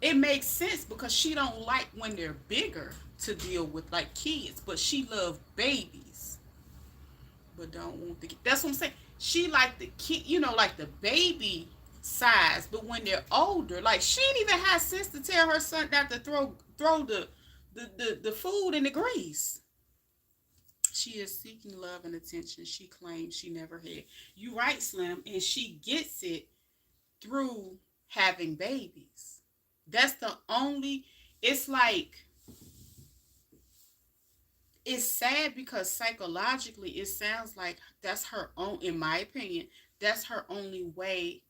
it makes sense because she don't like when they're bigger to deal with like kids, but she love babies, but don't want the. That's what I'm saying. She like the kid, like the baby size, but when they're older, like she ain't even have sense to tell her son not to throw the food in the grease. She is seeking love and attention she claims she never had. You right, Slim, and she gets it through having babies. That's the only. It's like it's sad because psychologically it sounds like that's her own. In my opinion, that's her only way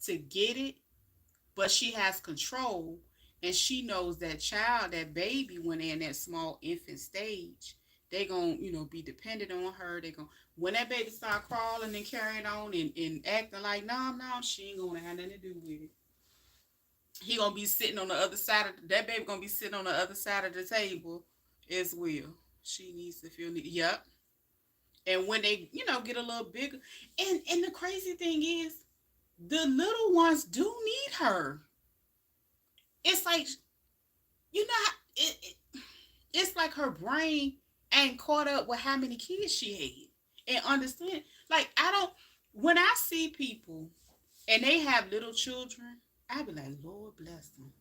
to get it. But she has control, and she knows that child, that baby, when they're in that small infant stage, they gonna be dependent on her. They gonna when that baby start crawling and carrying on and acting like no, she ain't gonna have nothing to do with it. He gonna be sitting on the other side of that baby gonna be sitting on the other side of the table as well. She needs to feel needed. Yep. And when they get a little bigger, and the crazy thing is, the little ones do need her. It's like it's like her brain ain't caught up with how many kids she had and understand. Like I don't. When I see people and they have little children, I be like, Lord bless them.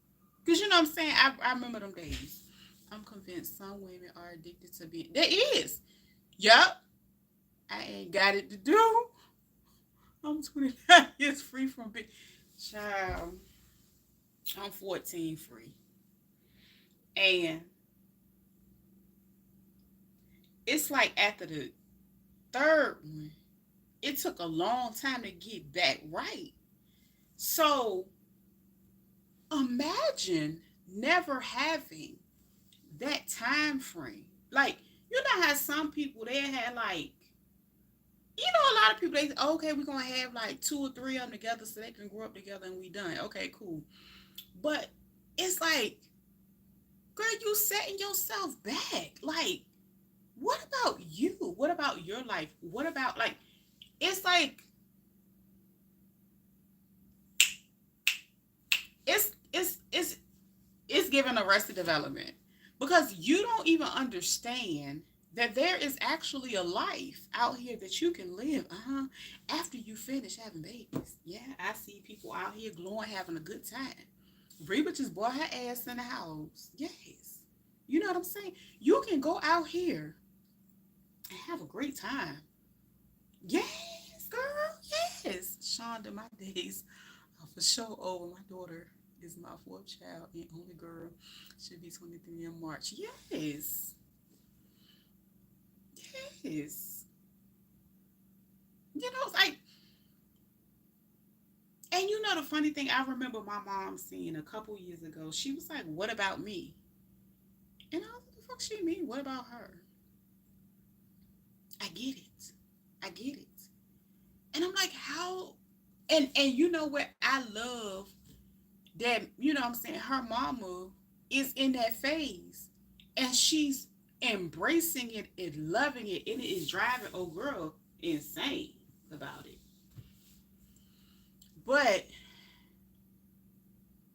Because you know what I'm saying? I remember them days. I'm convinced some women are addicted to being. There is. Yup. I ain't got it to do. I'm 29 years free from being. Child. I'm 14 free. And it's like after the third one, it took a long time to get back right. So imagine never having that time frame. Like, you know how some people they had like, a lot of people they say, okay, we're gonna have like 2 or 3 of them together so they can grow up together and we done. Okay, cool. But it's like, girl, you setting yourself back. Like, what about you? What about your life? What about like it's like it's giving arrested development because you don't even understand that there is actually a life out here that you can live after you finish having babies. Yeah, I see people out here glowing, having a good time. Reba just bought her ass in the house. Yes. You know what I'm saying? You can go out here and have a great time. Yes, girl. Yes. Shonda, my days are for sure over. My daughter is my 4th child and only girl. She'll be 23 in March. Yes. Yes. It's like, And you know the funny thing, I remember my mom saying a couple years ago, she was like, "What about me?" And I was like, "The fuck she mean? What about her?" I get it. I get it. And I'm like, how? And you know what? I love that. You know what I'm saying? Her mama is in that phase, and she's embracing it and loving it, and it is driving old girl insane about it. But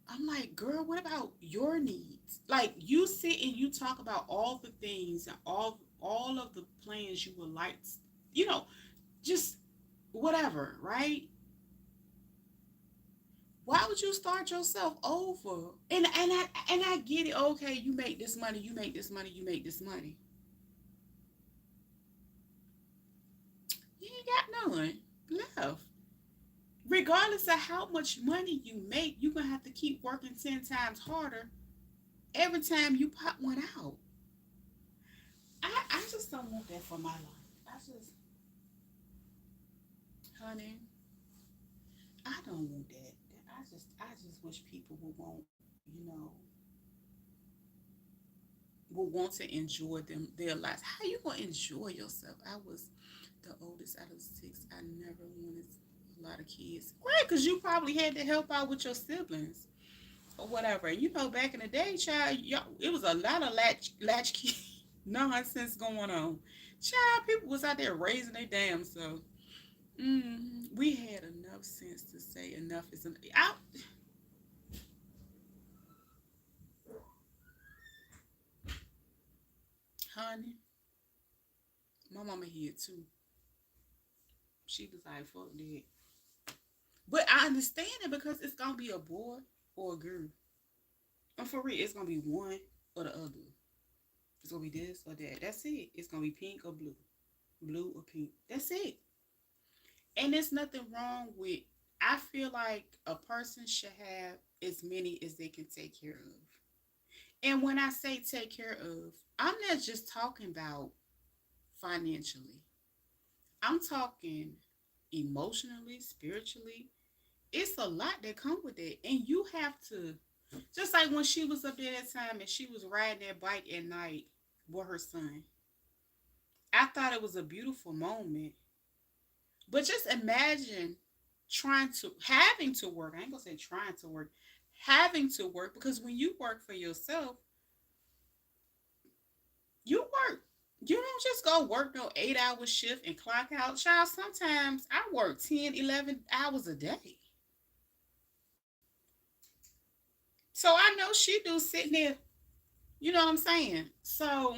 I'm like, girl, what about your needs? Like you sit and you talk about all the things and all of the plans you would like, you know, just whatever, right? Why would you start yourself over? And I get it. Okay, you make this money, you make this money, you make this money. You ain't got none left. Regardless of how much money you make, you're gonna have to keep working 10 times harder every time you pop one out. I just don't want that for my life. I just, honey, I don't want that. I just wish people would want, you know, would want to enjoy their lives. How you gonna enjoy yourself? I was the oldest out of six. I never wanted a lot of kids. Right, because you probably had to help out with your siblings or whatever. You know, back in the day, child, y'all, it was a lot of latchkey nonsense going on. Child, people was out there raising their damn self. We had enough sense to say enough is enough. Honey, my mama here too. She was like, fuck that. But I understand it because it's gonna be a boy or a girl. And for real, it's gonna be one or the other. It's gonna be this or that. That's it. It's gonna be pink or blue. Blue or pink. That's it. And there's nothing wrong with, I feel like a person should have as many as they can take care of. And when I say take care of, I'm not just talking about financially. I'm talking emotionally, spiritually. It's a lot that come with it. And you have to, just like when she was up there that time and she was riding that bike at night with her son. I thought it was a beautiful moment. But just imagine having to work. I ain't gonna say trying to work, having to work, because when you work for yourself, you work. You don't just go work no 8 hour shift and clock out. Child, sometimes I work 10, 11 hours a day. So I know she do sitting there, you know what I'm saying? So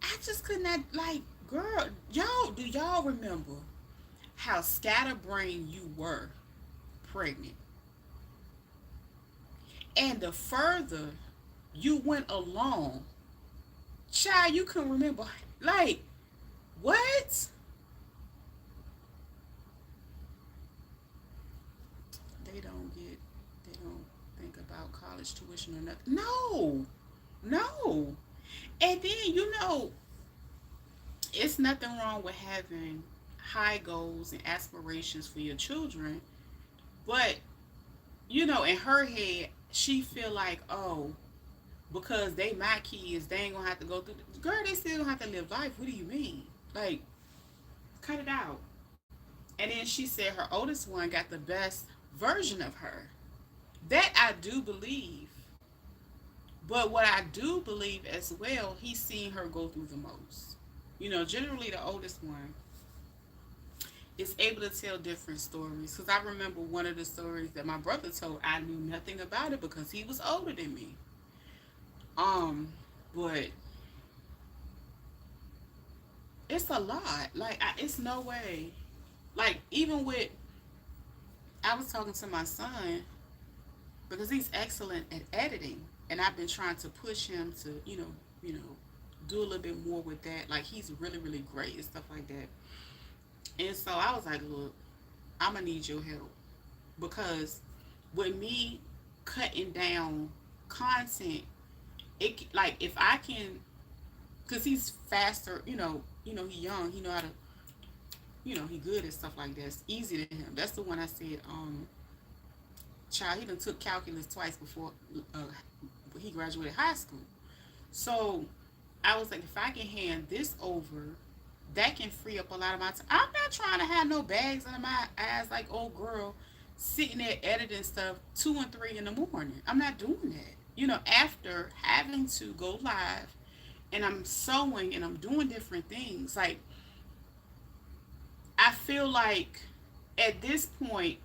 I just could not, like, girl, do y'all remember how scatterbrained you were pregnant? And the further you went along, child, you couldn't remember. Like, what? They don't get, they don't think about college tuition or nothing. No, no. And then, it's nothing wrong with having high goals and aspirations for your children. But, in her head, she feel like, oh, because they my kids, they ain't gonna have to go through. Girl, they still gonna have to live life. What do you mean? Like, cut it out. And then she said her oldest one got the best version of her. That I do believe. But what I do believe as well, he's seen her go through the most. Generally the oldest one is able to tell different stories. Because I remember one of the stories that my brother told, I knew nothing about it because he was older than me. But it's a lot. Like, it's no way. Like, even with, I was talking to my son because he's excellent at editing, and I've been trying to push him to, do a little bit more with that. Like, he's really, really great and stuff like that. And so I was like, look, I'm gonna need your help because with me cutting down content, it like if I can, because he's faster, he's young, he know how to he good at stuff like that. It's easy to him. That's the one I said, child, he done took calculus twice before uh, he graduated high school. So I was like, if I can hand this over, that can free up a lot of my time. I'm not trying to have no bags under my eyes like old girl sitting there editing stuff 2 and 3 in the morning. I'm not doing that. After having to go live and I'm sewing and I'm doing different things, like I feel like at this point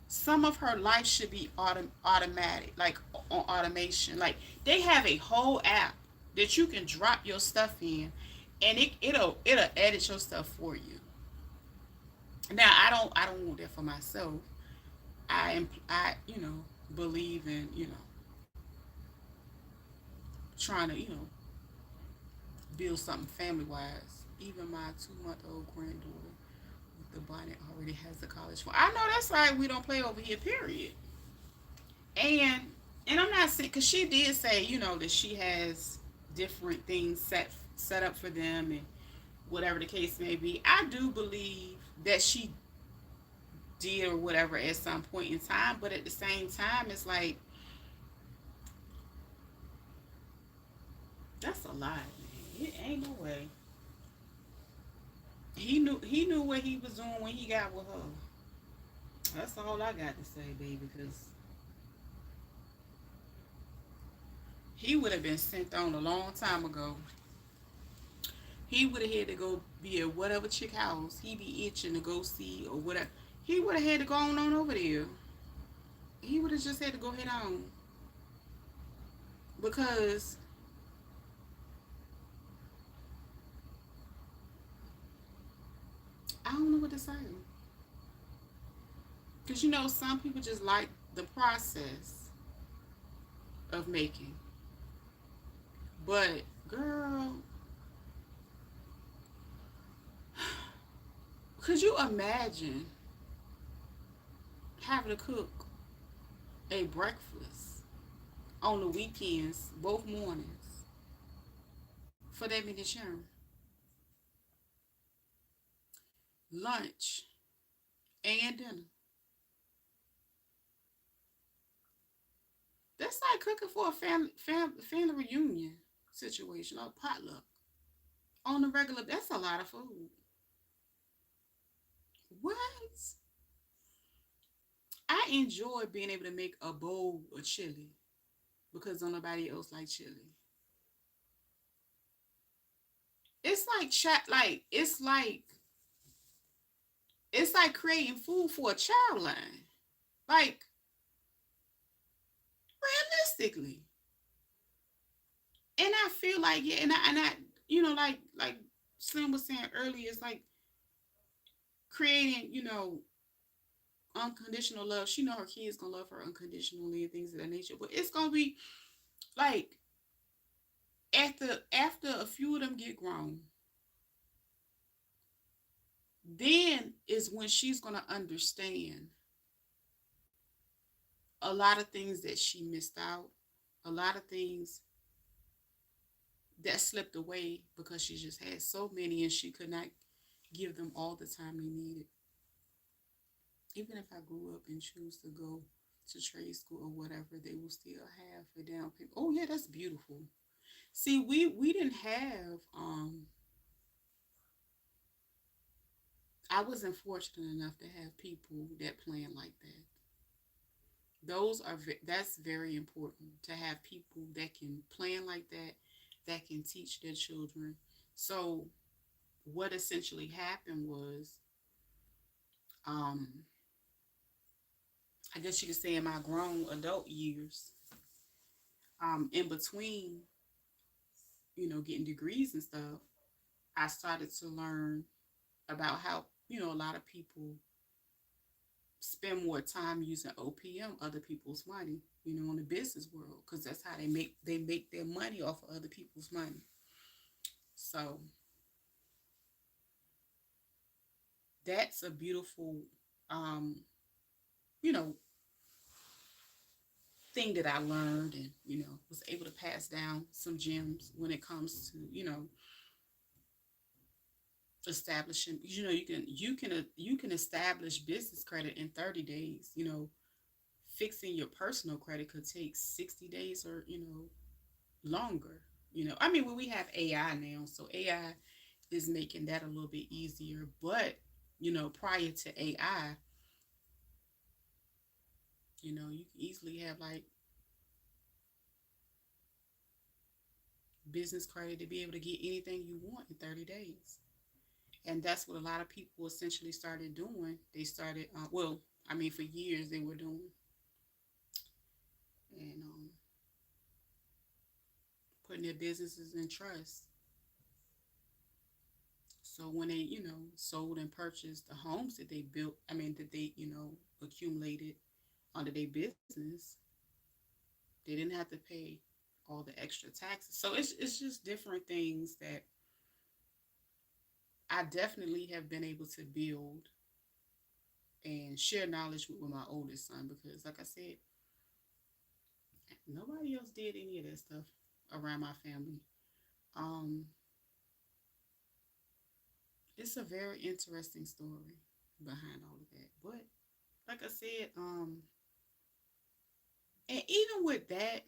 some of her life should be automatic, like on automation. Like they have a whole app that you can drop your stuff in, and it'll edit your stuff for you. Now I don't want that for myself. I believe in trying to build something family wise. Even my 2-month-old granddaughter with the bonnet already has the college fund. I know that's right. We don't play over here. Period. And I'm not saying because she did say that she has different things set up for them and whatever the case may be. I do believe that she did or whatever at some point in time, but at the same time, it's like that's a lie, man. It ain't no way. He knew what he was doing when he got with her. That's all I got to say, baby, because he would have been sent on a long time ago. He would have had to go be at whatever chick house he be itching to go see or whatever. He would have had to go on over there. He would have just had to go head on because I don't know what to say. Because some people just like the process of making. But girl, could you imagine having to cook a breakfast on the weekends, both mornings, for that many children, lunch and dinner? That's like cooking for a family reunion situation or potluck on the regular. That's a lot of food. What? I enjoy being able to make a bowl of chili because don't nobody else like chili. It's like chat. Like it's like creating food for a child line. Like realistically, and I feel like yeah, and I like Slim was saying earlier, it's like creating unconditional love. She know her kids gonna love her unconditionally and things of that nature, but it's gonna be like after a few of them get grown, then is when she's gonna understand a lot of things that she missed out, a lot of things that slipped away because she just had so many and she could not give them all the time they needed. Even if I grew up and choose to go to trade school or whatever, they will still have a down payment. Oh yeah, that's beautiful. See, we didn't have I wasn't fortunate enough to have people that plan like that. That's very important to have people that can plan like that, that can teach their children. So what essentially happened was, um, I guess you could say in my grown adult years, in between, getting degrees and stuff, I started to learn about how, a lot of people spend more time using OPM, other people's money, in the business world, because that's how they make their money off of other people's money. So that's a beautiful, um, you know, thing that I learned and, was able to pass down some gems when it comes to, establishing, you can establish business credit in 30 days. Fixing your personal credit could take 60 days or longer. I mean, when we have AI now, so AI is making that a little bit easier. But prior to AI, you can easily have like business credit to be able to get anything you want in 30 days. And that's what a lot of people essentially started doing. They started, well, I mean, for years they were doing, and putting their businesses in trust. So when they, sold and purchased the homes that they built, I mean, that they, accumulated under their business, they didn't have to pay all the extra taxes. So it's just different things that I definitely have been able to build and share knowledge with my oldest son, because like I said, nobody else did any of that stuff around my family. Um, it's a very interesting story behind all of that. But like I said, and even with that,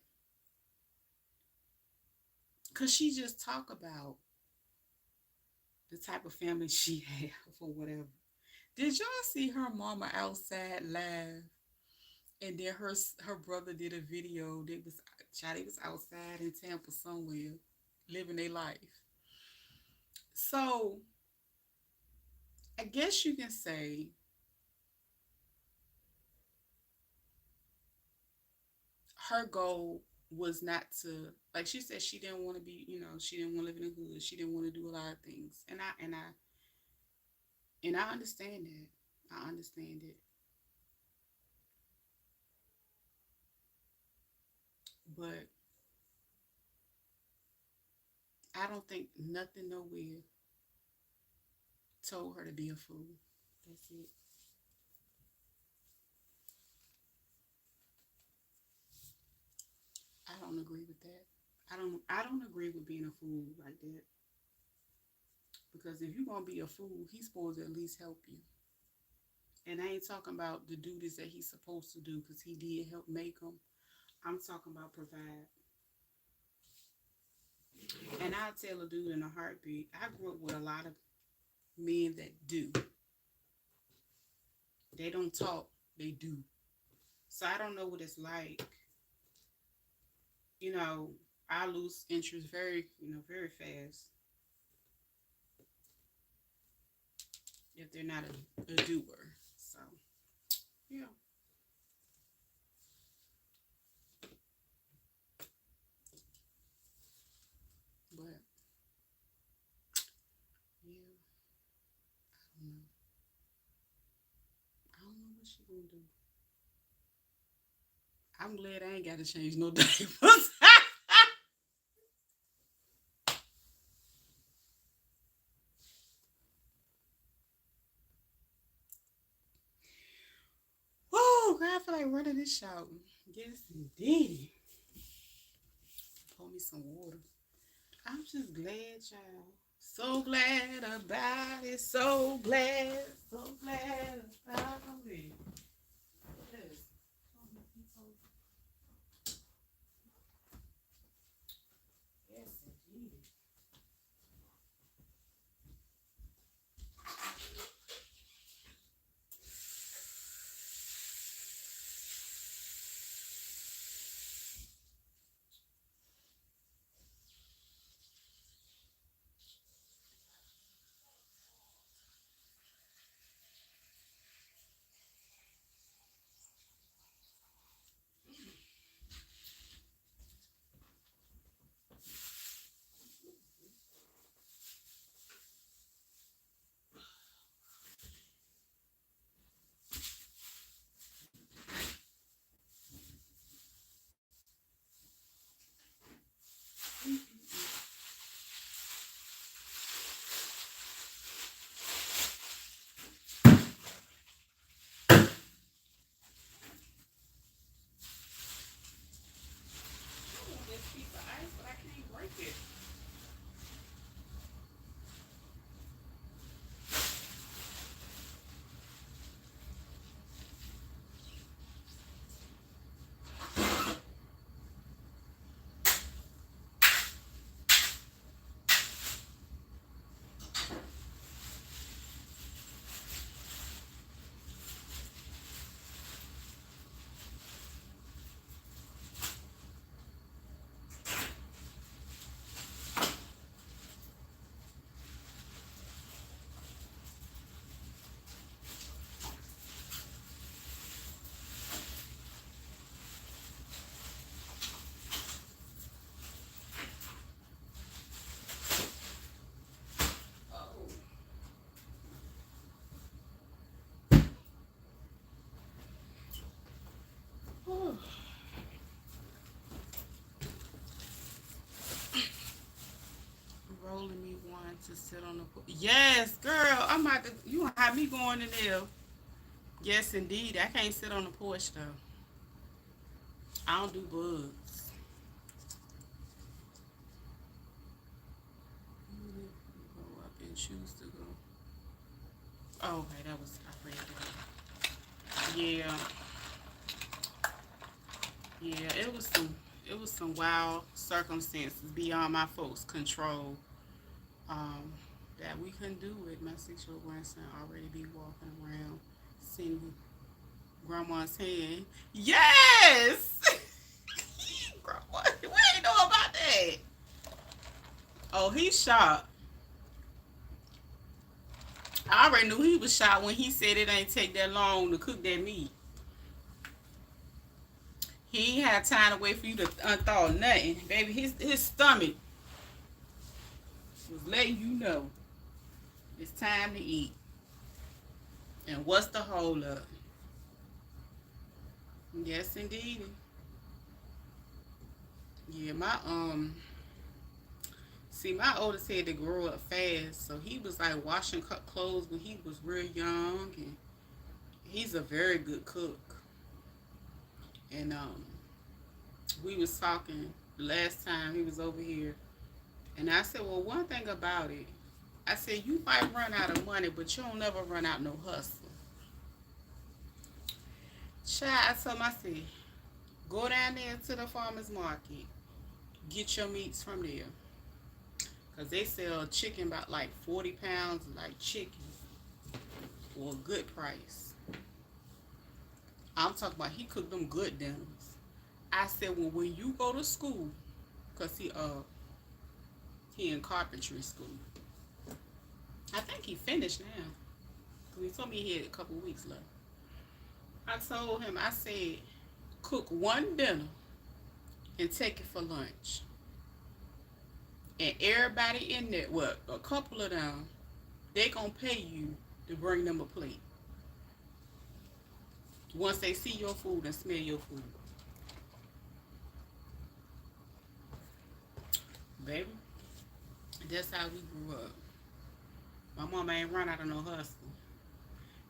cause she just talk about the type of family she have or whatever. Did y'all see her mama outside live? And then her brother did a video. They was outside in Tampa somewhere, living their life. So I guess you can say her goal was not to, like she said, she didn't want to be, she didn't want to live in the hood. She didn't want to do a lot of things. And I understand that. I understand it. But I don't think nothing nowhere told her to be a fool. That's it. I don't agree with that. I don't agree with being a fool like that. Because if you're gonna be a fool, he's supposed to at least help you. And I ain't talking about the duties that he's supposed to do because he did help make them. I'm talking about provide. And I tell a dude in a heartbeat. I grew up with a lot of men that do. They don't talk, they do. So I don't know what it's like. You know, I lose interest very fast if they're not a doer. So yeah, but yeah, I don't know. I don't know what she gonna do. I'm glad I ain't got to change no diapers. Whoa, God, I feel like running this shout. Yes, indeed. Pour me some water. I'm just glad, child. So glad about it. So glad. So glad about it. Yes. Yes, indeed. To sit on the porch. Yes, girl. I'm about to. You gonna have me going in there? Yes, indeed. I can't sit on the porch though. I don't do bugs. Go up and choose to go. Oh, okay, that was I read that. Yeah, yeah. It was some wild circumstances beyond my folks' control. Um, that we couldn't do it. My 6-year-old grandson already be walking around, seeing grandma's hand. Yes. Grandma, we ain't know about that. Oh, he's shocked. I already knew he was shocked when he said it ain't take that long to cook that meat. He ain't had time to wait for you to unthaw nothing, baby. His stomach was letting you know it's time to eat. And what's the hold up? Yes, indeed. Yeah, see, my oldest had to grow up fast, so he was like washing clothes when he was real young, and he's a very good cook. And we was talking the last time he was over here, and I said, well, one thing about it, I said you might run out of money, but you don't never run out no hustle. Child, I told him, I said, go down there to the farmer's market, get your meats from there. Because they sell chicken about like 40 pounds of like chicken for a good price. I'm talking about he cooked them good dinners. I said, well, when you go to school, because he in carpentry school. I think he finished now. Because he told me he had a couple weeks left. I told him, I said, cook one dinner and take it for lunch. And everybody in there, well, a couple of them, they gonna pay you to bring them a plate. Once they see your food and smell your food. Baby, that's how we grew up. My mama ain't run out of no hustle.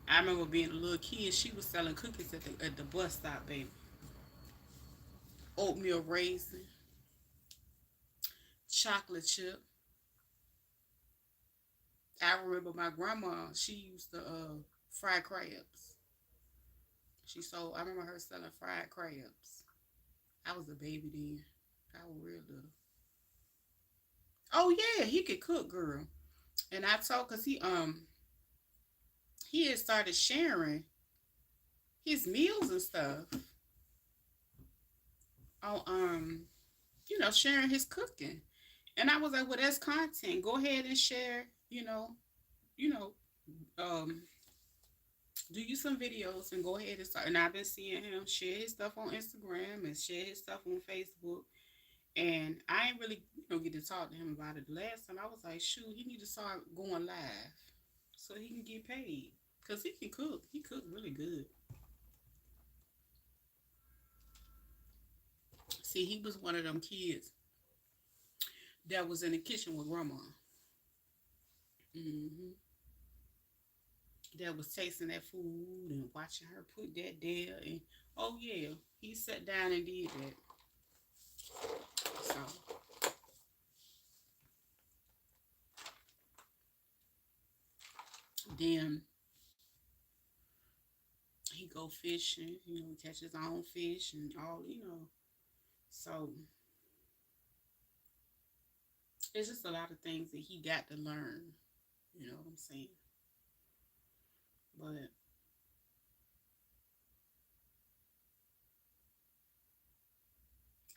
I remember being a little kid, she was selling cookies at the bus stop, baby. Oatmeal raisin, chocolate chip. I remember my grandma, she used to fry crabs. I remember her selling fried crabs. I was a baby then. I was real little. Oh yeah, he could cook, girl. And I told, cause he had started sharing his meals and stuff on sharing his cooking. And I was like, well, that's content. Go ahead and share. You know, um, do you some videos and go ahead and start. And I've been seeing him share his stuff on Instagram and share his stuff on Facebook. And I ain't really, get to talk to him about it. The last time I was like, shoot, he need to start going live so he can get paid. Cause he can cook. He cooked really good. See, he was one of them kids that was in the kitchen with grandma. hmm That was tasting that food and watching her put that there. And oh yeah, he sat down and did that. So then he go fishing. Catch his own fish and all. So it's just a lot of things that he got to learn. You know what I'm saying? But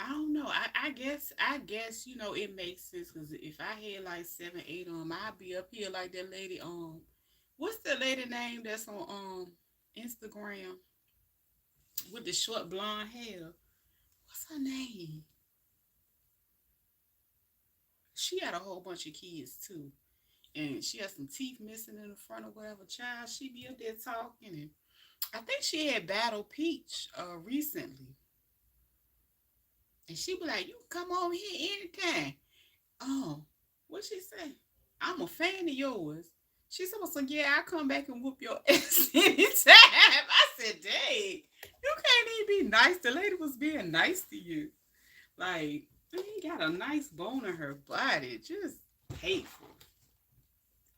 I don't know. I guess it makes sense because if I had like 7, 8 on 'em, I'd be up here like that lady. What's the lady name that's on Instagram with the short blonde hair? What's her name? She had a whole bunch of kids too, and she had some teeth missing in the front or whatever. Child, she be up there talking, and I think she had Battle Peach recently, and she be like, "You come over here anytime." Oh, what she say? I'm a fan of yours. She said, so yeah, I'll come back and whoop your ass anytime. I said, dang, you can't even be nice. The lady was being nice to you. Like, she got a nice bone in her body. Just hateful.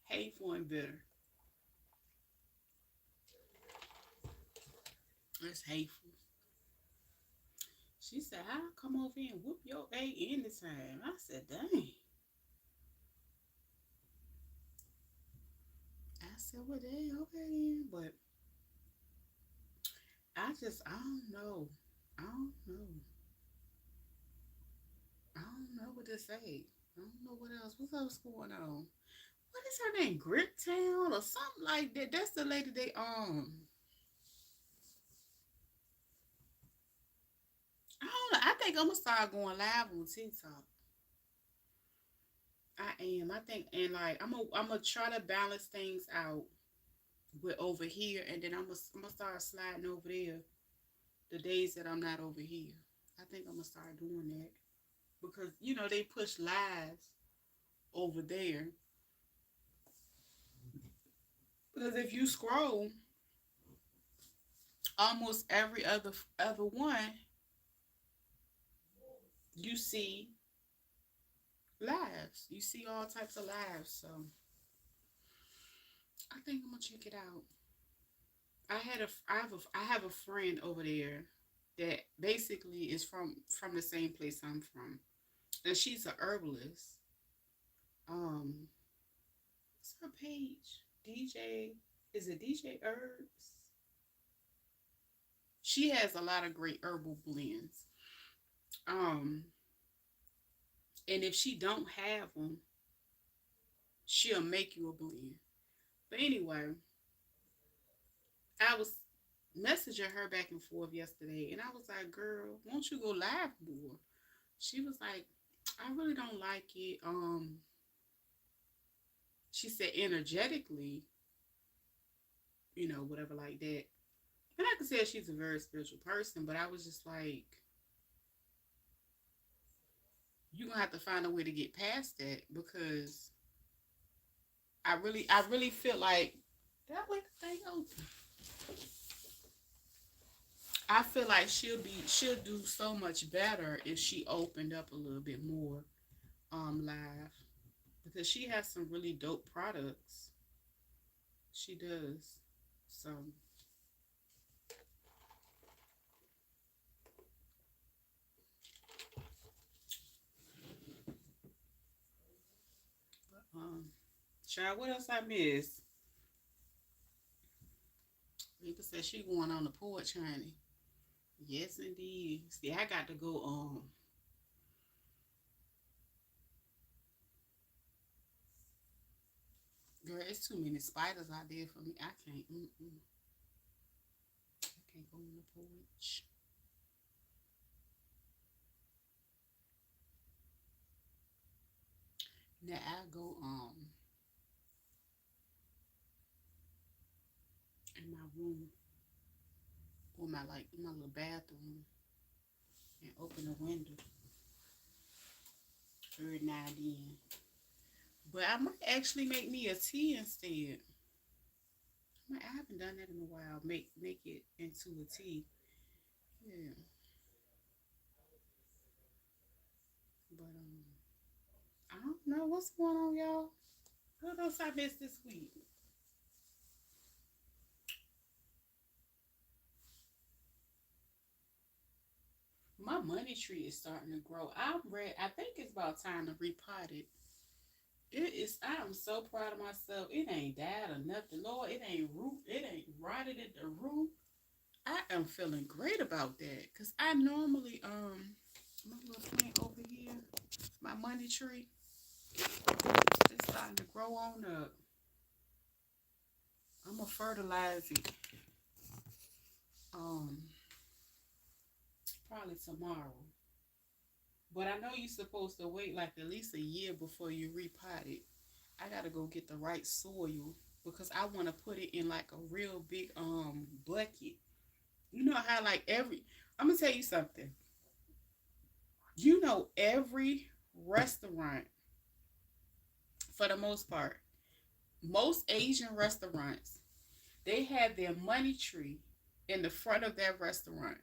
Hateful and bitter. It's hateful. She said, I'll come over here and whoop your ass anytime. I said, dang. I said, well, dang, okay then. But I don't know. I don't know. I don't know what to say. I don't know what else. What else going on? What is her name? Grit Town or something like that. That's the lady they I don't know. I think I'm gonna start going live on TikTok. I am. I think, and like I'm gonna try to balance things out with over here, and then I'm gonna start sliding over there the days that I'm not over here. I think I'm gonna start doing that because they push lives over there. Because if you scroll, almost every other one you see lives. You see all types of lives. So I think I'm gonna check it out. I have a friend over there that basically is from the same place I'm from, and she's a herbalist. Um, what's her page? DJ, is it DJ Herbs? She has a lot of great herbal blends. Um, and if she don't have them, she'll make you a blend. But anyway, I was messaging her back and forth yesterday, and I was like, "Girl, won't you go live more?" She was like, "I really don't like it." She said energetically, whatever like that. And I could say she's a very spiritual person, but I was just like, "You're gonna have to find a way to get past that because I really feel like that way the thing open. I feel like she'll do so much better if she opened up a little bit more live because she has some really dope products. She does. So child, what else I miss? People said she going on the porch, honey. Yes, indeed. See, I got to go. Girl, it's too many spiders out there for me. I can't. I can't go on the porch. Now I go in my room or my little bathroom and open the window every now and then. But I might actually make me a tea instead. I haven't done that in a while. Make it into a tea. Yeah. But I don't know what's going on, y'all. What else I missed this week? My money tree is starting to grow. I think it's about time to repot it. It is. I am so proud of myself. It ain't died or nothing. Lord, it ain't root. It ain't rotted at the root. I am feeling great about that. Cause I normally my little plant over here, my money tree, it's starting to grow on up. I'm gonna fertilize it. Um, probably tomorrow. But I know you're supposed to wait like at least a year before you repot it. I gotta go get the right soil because I want to put it in like a real big bucket. You know how like every I'm gonna tell you something. Every restaurant for the most part. Most Asian restaurants, they have their money tree in the front of their restaurant.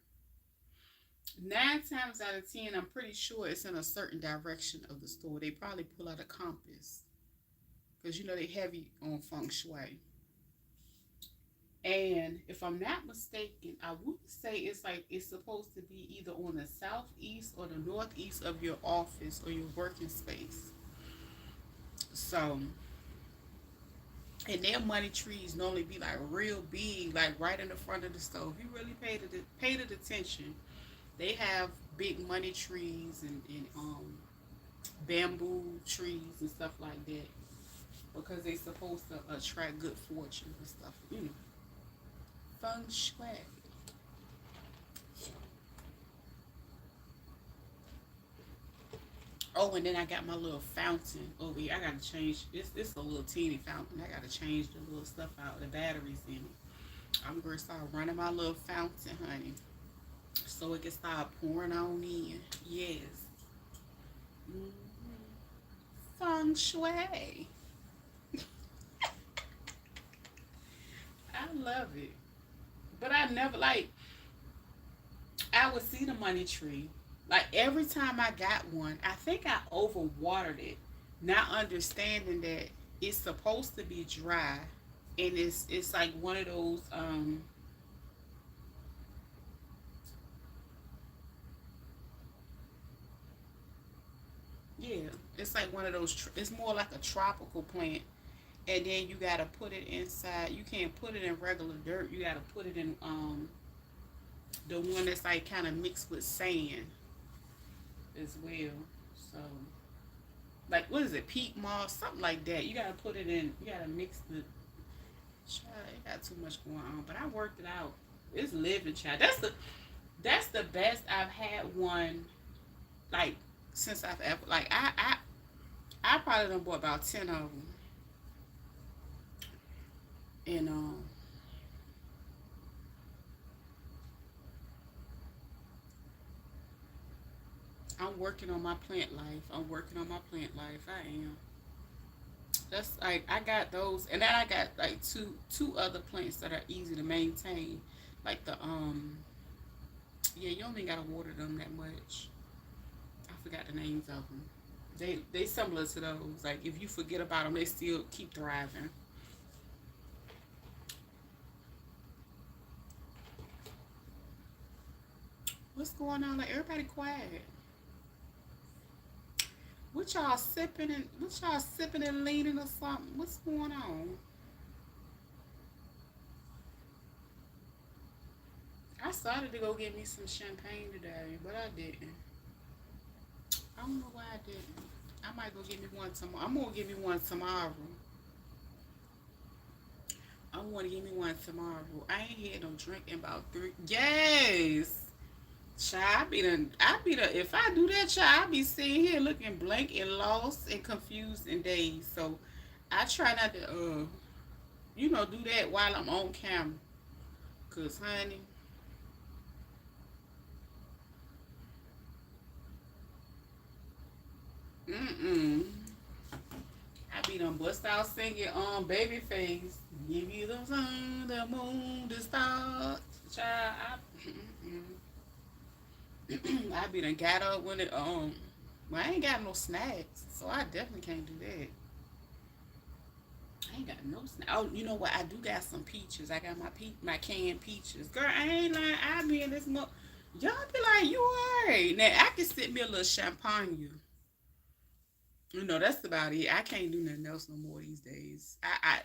9 times out of 10, I'm pretty sure it's in a certain direction of the store. They probably pull out a compass because you know they heavy on feng shui. And if I'm not mistaken, I would say it's like it's supposed to be either on the southeast or the northeast of your office or your working space. So, and their money trees normally be like real big, like right in the front of the stove. If you really paid it attention, they have big money trees and bamboo trees and stuff like that because they supposed to attract good fortune and stuff. Feng shui. Oh, and then I got my little fountain over here. I gotta change. It's a little teeny fountain. I gotta change the little stuff out, the batteries in it. I'm gonna start running my little fountain, honey, so it can start pouring on in. Yes. Mm-hmm. Feng shui. I love it, but I never like. I would see the money tree. Like every time I got one, I think I overwatered it, not understanding that it's supposed to be dry, and it's like one of those yeah, it's like one of those. It's more like a tropical plant, and then you gotta put it inside. You can't put it in regular dirt. You gotta put it in the one that's like kind of mixed with sand as well. So, like, what is it, peat moss, something like that. You gotta put it in. You gotta mix the. Child, it got too much going on, but I worked it out. It's living, child. That's the best I've had one like since I've ever like I probably done bought about 10 of them, and I'm working on my plant life. I'm working on my plant life. I am. That's like I got those, and then I got like two other plants that are easy to maintain, like the yeah, you don't even gotta water them that much. I forgot the names of them. They similar to those. Like if you forget about them, they still keep thriving. What's going on? Like everybody quiet. What y'all sipping and leaning or something? What's going on? I started to go get me some champagne today, but I didn't. I don't know why I didn't. I might go get me one tomorrow. I'm gonna get me one tomorrow. I want to give me one tomorrow. I ain't had no drink in about three. Yes. Child, if I do that, child, I be sitting here looking blank and lost and confused and dazed. So I try not to, do that while I'm on camera. Cause, honey, mm-mm. I be done bust out singing Babyface. Give you the sun, the moon, the stars. Child, I be done got up when well, I ain't got no snacks, so I definitely can't do that. I ain't got no snacks. Oh, you know what? I do got some peaches. I got my canned peaches. Girl, I ain't lying. I be in this y'all be like, you alright. Now I can sit me a little champagne. That's about it. I can't do nothing else no more these days. I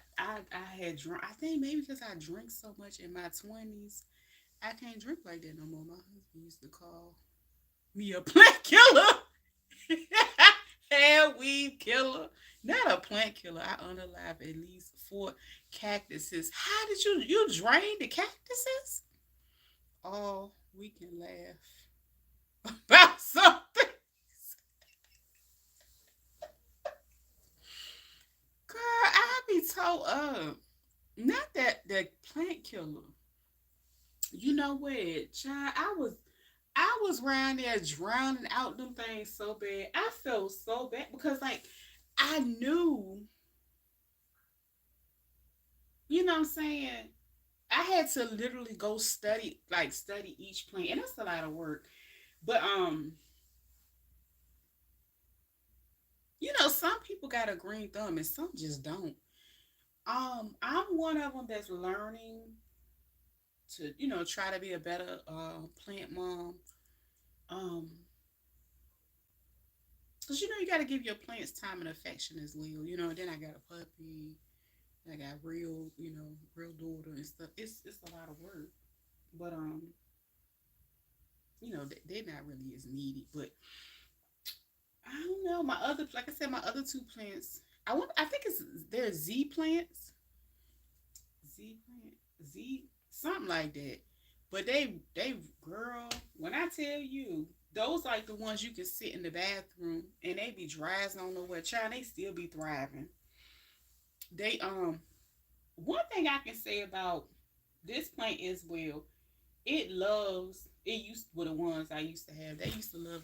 had drunk. I think maybe because I drank so much in my 20s, I can't drink like that no more. My husband used to call me a plant killer. Hair weed killer. Not a plant killer. I unalive at least 4 cactuses. How did you drain the cactuses? Oh, we can laugh about something. Girl, I be told up. Not that plant killer. You know what, child? I was around there drowning out them things so bad. I felt so bad because like I knew, you know what I'm saying? I had to literally go study, like study each plant, and that's a lot of work. But some people got a green thumb and some just don't. I'm one of them that's learning to, try to be a better plant mom. Um, cause you got to give your plants time and affection as well. Then I got a puppy. I got real daughter and stuff. It's a lot of work, but they're not really as needy. But I don't know. My other, like I said, my other two plants. I think they're Z plants. Z plant. Z something like that. But they girl, when I tell you, those like the ones you can sit in the bathroom and they be dry as on nowhere. Child, they still be thriving. They one thing I can say about this plant is, well, it used were the ones I used to have. They used to love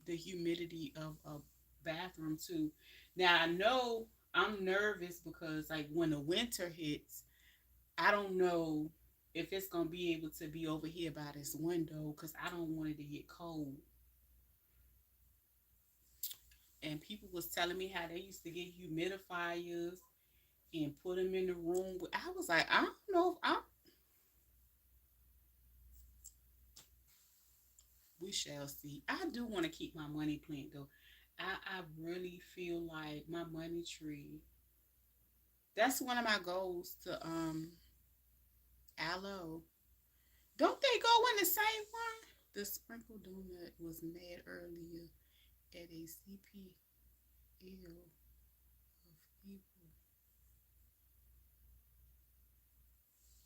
the humidity of a bathroom too. Now I know I'm nervous because like when the winter hits, I don't know if it's gonna be able to be over here by this window because I don't want it to get cold. And people was telling me how they used to get humidifiers and put them in the room. I was like, I don't know if I. We shall see. I do want to keep my money plant though. I really feel like my money tree. That's one of my goals to aloe. Don't they go in the same one? The sprinkle donut was made earlier at a CPL of people,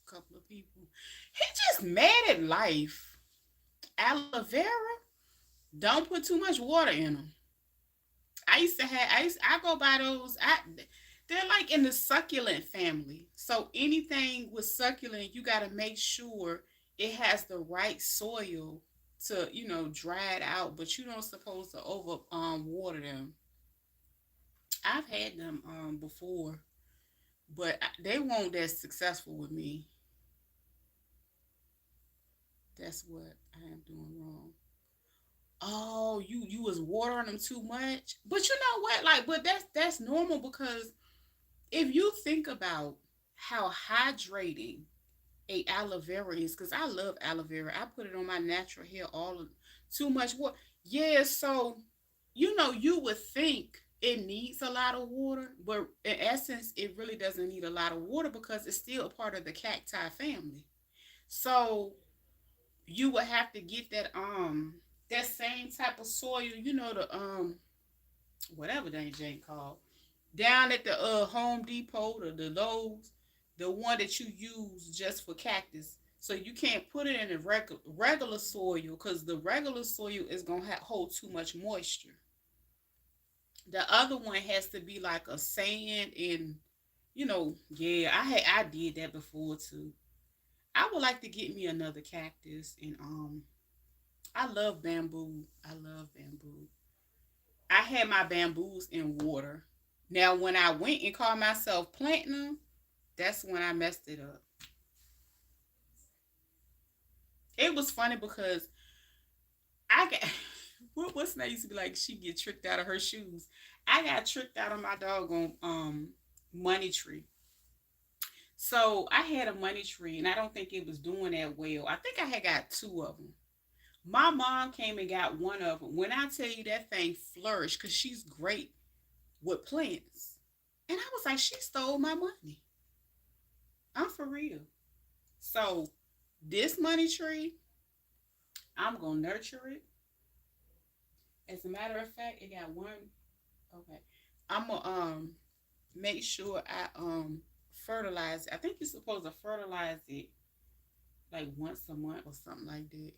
couple of people. He just mad at life. Aloe vera. Don't put too much water in them. I go by those. They're like in the succulent family. So anything with succulent, you got to make sure it has the right soil to dry it out. But you don't supposed to over water them. I've had them before, but they weren't that successful with me. That's what I am doing wrong. Oh, you was watering them too much. But you know what? Like, but that's normal because if you think about how hydrating a aloe vera is, because I love aloe vera. I put it on my natural hair all too much water. Yeah, so you would think it needs a lot of water, but in essence, it really doesn't need a lot of water because it's still a part of the cacti family. So you would have to get that same type of soil, the whatever they ain't called, down at the Home Depot or the Lowe's, the one that you use just for cactus. So you can't put it in the regular soil because the regular soil is gonna hold too much moisture. The other one has to be like a sand and yeah, I did that before too. I would like to get me another cactus and I love bamboo. I love bamboo. I had my bamboos in water. Now when I went and called myself planting them, that's when I messed it up. It was funny because I got what's that used to be like she get tricked out of her shoes. I got tricked out of my doggone money tree. So I had a money tree and I don't think it was doing that well. I think I had got two of them. My mom came and got one of them. When I tell you that thing flourished, because she's great with plants. And I was like, she stole my money. I'm for real. So this money tree, I'm gonna nurture it. As a matter of fact, it got one. Okay. I'm gonna make sure I fertilize it. I think you're supposed to fertilize it like once a month or something like that.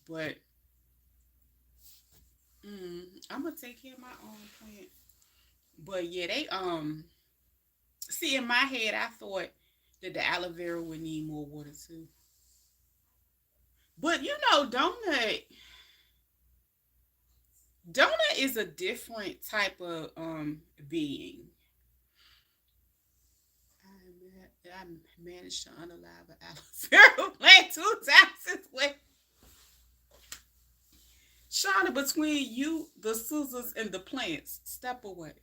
But I'm gonna take care of my own plant. But yeah, they see in my head I thought that the aloe vera would need more water too. But donut is a different type of being. I managed to unalive an aloe vera plant 2 times this way. Shauna, between you, the scissors, and the plants, step away.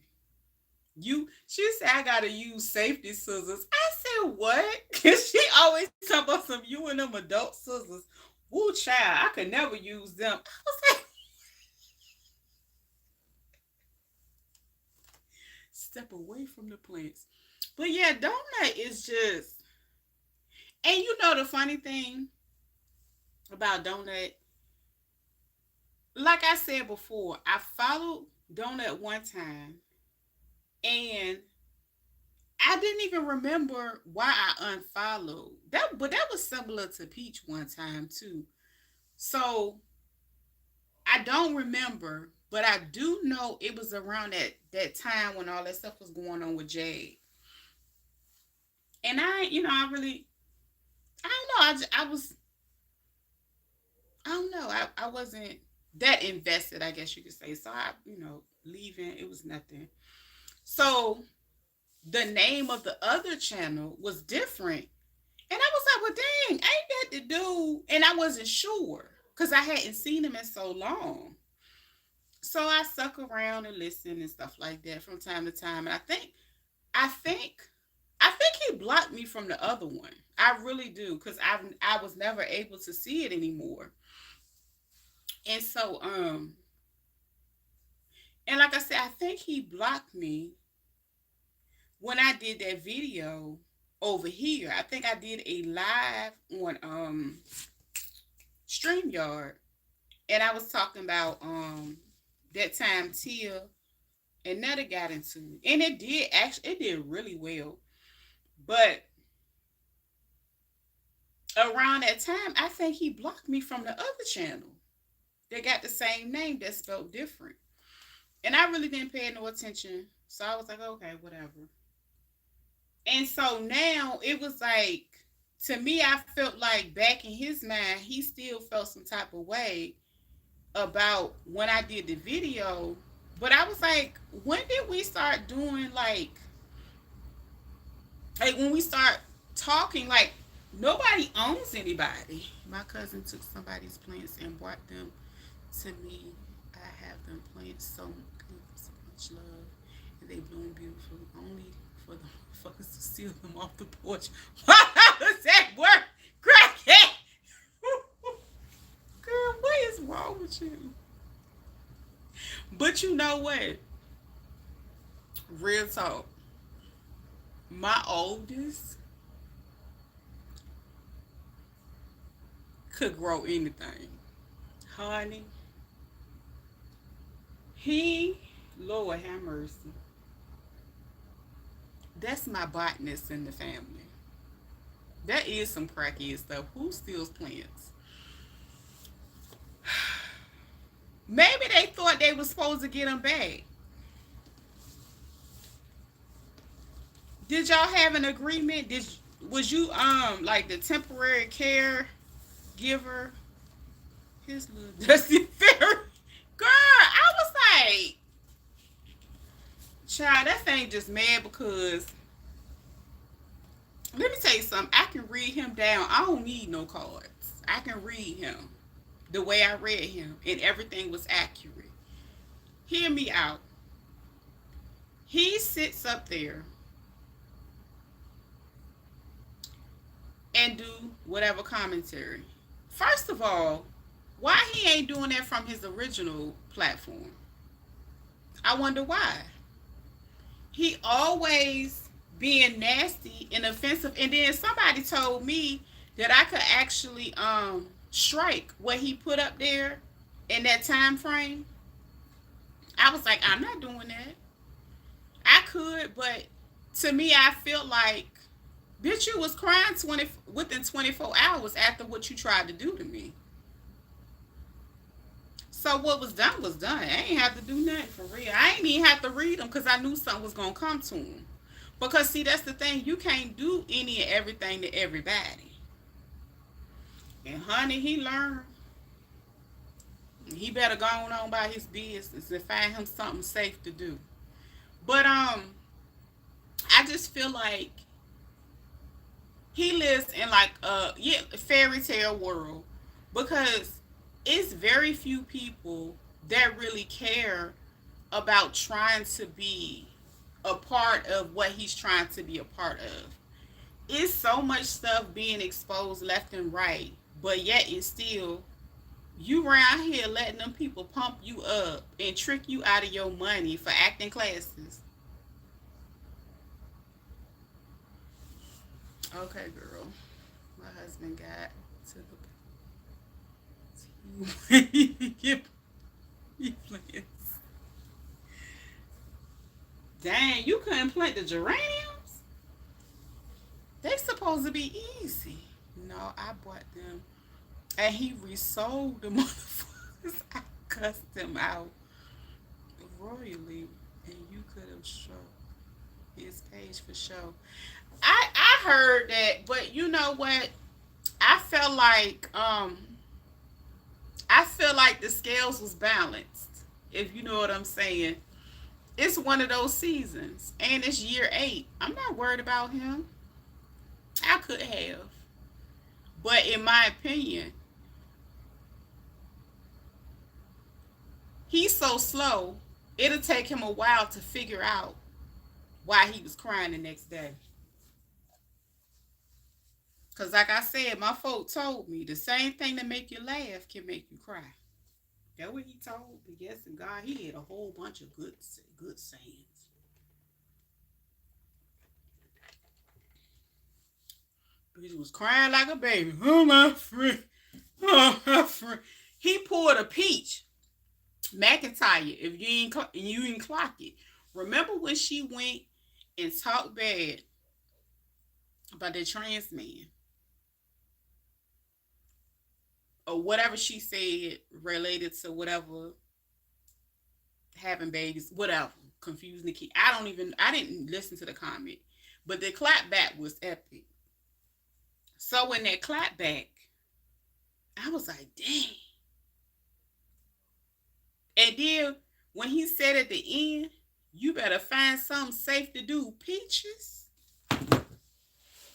She said I gotta use safety scissors. I said what? Cause she always talk about some you and them adult scissors. Woo, child, I could never use them. I was like, step away from the plants. But yeah, donut is just, and you know the funny thing about donut, like I said before, I followed donut one time, and I didn't even remember why I unfollowed that, but that was similar to Peach one time too. So I don't remember, but I do know it was around that time when all that stuff was going on with Jade. And I really, I don't know. I don't know. I wasn't that invested, I guess you could say. So leaving, it was nothing. So the name of the other channel was different. And I was like, well, dang, ain't that the dude? And I wasn't sure because I hadn't seen him in so long. So I stuck around and listened and stuff like that from time to time. And I think he blocked me from the other one. I really do, because I was never able to see it anymore. And so and like I said, I think he blocked me when I did that video over here. I think I did a live on StreamYard, and I was talking about that time Tia and Netta got into it. And it did really well. But around that time, I think he blocked me from the other channel. They got the same name that spelled different. And I really didn't pay no attention. So I was like, okay, whatever. And so now it was like, to me, I felt like back in his mind, he still felt some type of way about when I did the video. But I was like, when did we start doing like when we start talking, like nobody owns anybody. My cousin took somebody's plants and brought them to me. I have them planted so much love, and they bloom beautifully. Only for the motherfuckers to steal them off the porch. How does that work? Crackhead! Girl, what is wrong with you? But you know what? Real talk. My oldest could grow anything. Honey, Lord have mercy. That's my botanist in the family. That is some crackhead stuff. Who steals plants? Maybe they thought they were supposed to get them back. Did y'all have an agreement? Was you like the temporary care giver? His little dusty fairy. Girl, I was like, child, that thing just mad because let me tell you something. I can read him down. I don't need no cards. I can read him the way I read him, and everything was accurate. Hear me out. He sits up there and do whatever commentary. First of all, why he ain't doing that from his original platform? I wonder why. He always being nasty and offensive. And then somebody told me that I could actually strike what he put up there in that time frame. I was like, I'm not doing that. I could, but to me, I feel like, bitch, you was crying within 24 hours after what you tried to do to me. So what was done was done. I ain't have to do nothing for real. I ain't even have to read them because I knew something was going to come to him. Because, see, that's the thing. You can't do any and everything to everybody. And, honey, he learned. He better go on by his business and find him something safe to do. But I just feel like he lives in like a fairy tale world because it's very few people that really care about trying to be a part of what he's trying to be a part of. It's so much stuff being exposed left and right, but yet it's still you around here letting them people pump you up and trick you out of your money for acting classes. Okay, girl. My husband got to the he plants. Dang, you couldn't plant the geraniums? They supposed to be easy. No, I bought them and he resold the motherfuckers. I cussed them out royally, and you could have shown his page for show. I heard that, but you know what? I felt like I feel like the scales was balanced. If you know what I'm saying, it's one of those seasons, and it's year 8. I'm not worried about him. I could have, but in my opinion, he's so slow. It'll take him a while to figure out why he was crying the next day. Cause like I said, my folk told me the same thing that make you laugh can make you cry. That's what he told me. Yes, and God, he had a whole bunch of good sayings. He was crying like a baby. Oh my friend, oh my friend. He pulled a peach McIntyre. If you ain't clock it, remember when she went and talked bad about the trans man or whatever she said related to whatever having babies, whatever, confusing the kid. I didn't listen to the comment, but the clap back was epic. So when that clap back, I was like, dang. And then when he said at the end, you better find something safe to do, Peaches.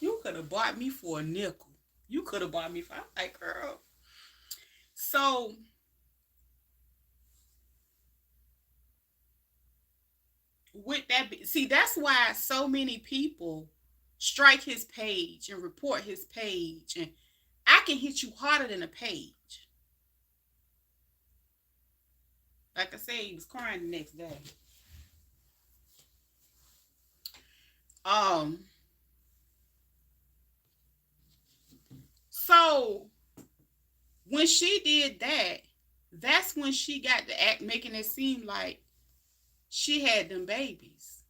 You could have bought me for a nickel. You could have bought me for, I'm like, girl. So with that, see, that's why so many people strike his page and report his page, and I can hit you harder than a page. Like I said, he was crying the next day. Um, so when she did that, that's when she got to act making it seem like she had them babies.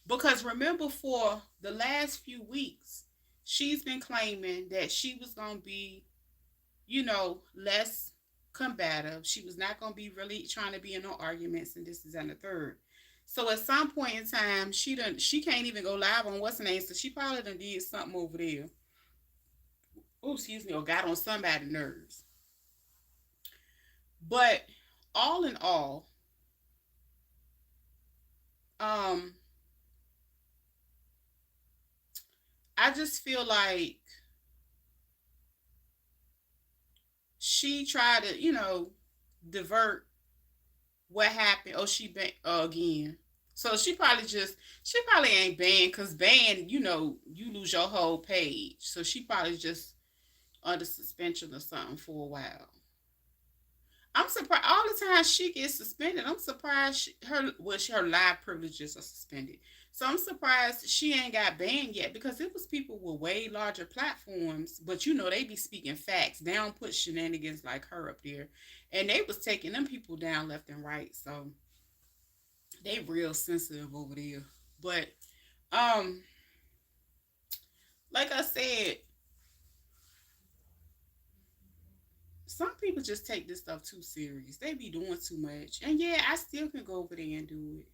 Because remember, for the last few weeks, she's been claiming that she was going to be, less combative. She was not going to be really trying to be in no arguments, and this is and the third. So at some point in time, she can't even go live on what's her name, so she probably done did something over there. Oh, excuse me, or got on somebody's nerves. But all in all, um, I just feel like she tried to, divert what happened. Oh, she banned again. So she probably ain't banned because banned, you lose your whole page. So she probably just under suspension or something for a while. I'm surprised all the time she gets suspended. I'm surprised her live privileges are suspended. So I'm surprised she ain't got banned yet because it was people with way larger platforms, but they be speaking facts. They don't put shenanigans like her up there, and they was taking them people down left and right. So they real sensitive over there. But um, like I said, some people just take this stuff too serious. They be doing too much. And yeah, I still can go over there and do it.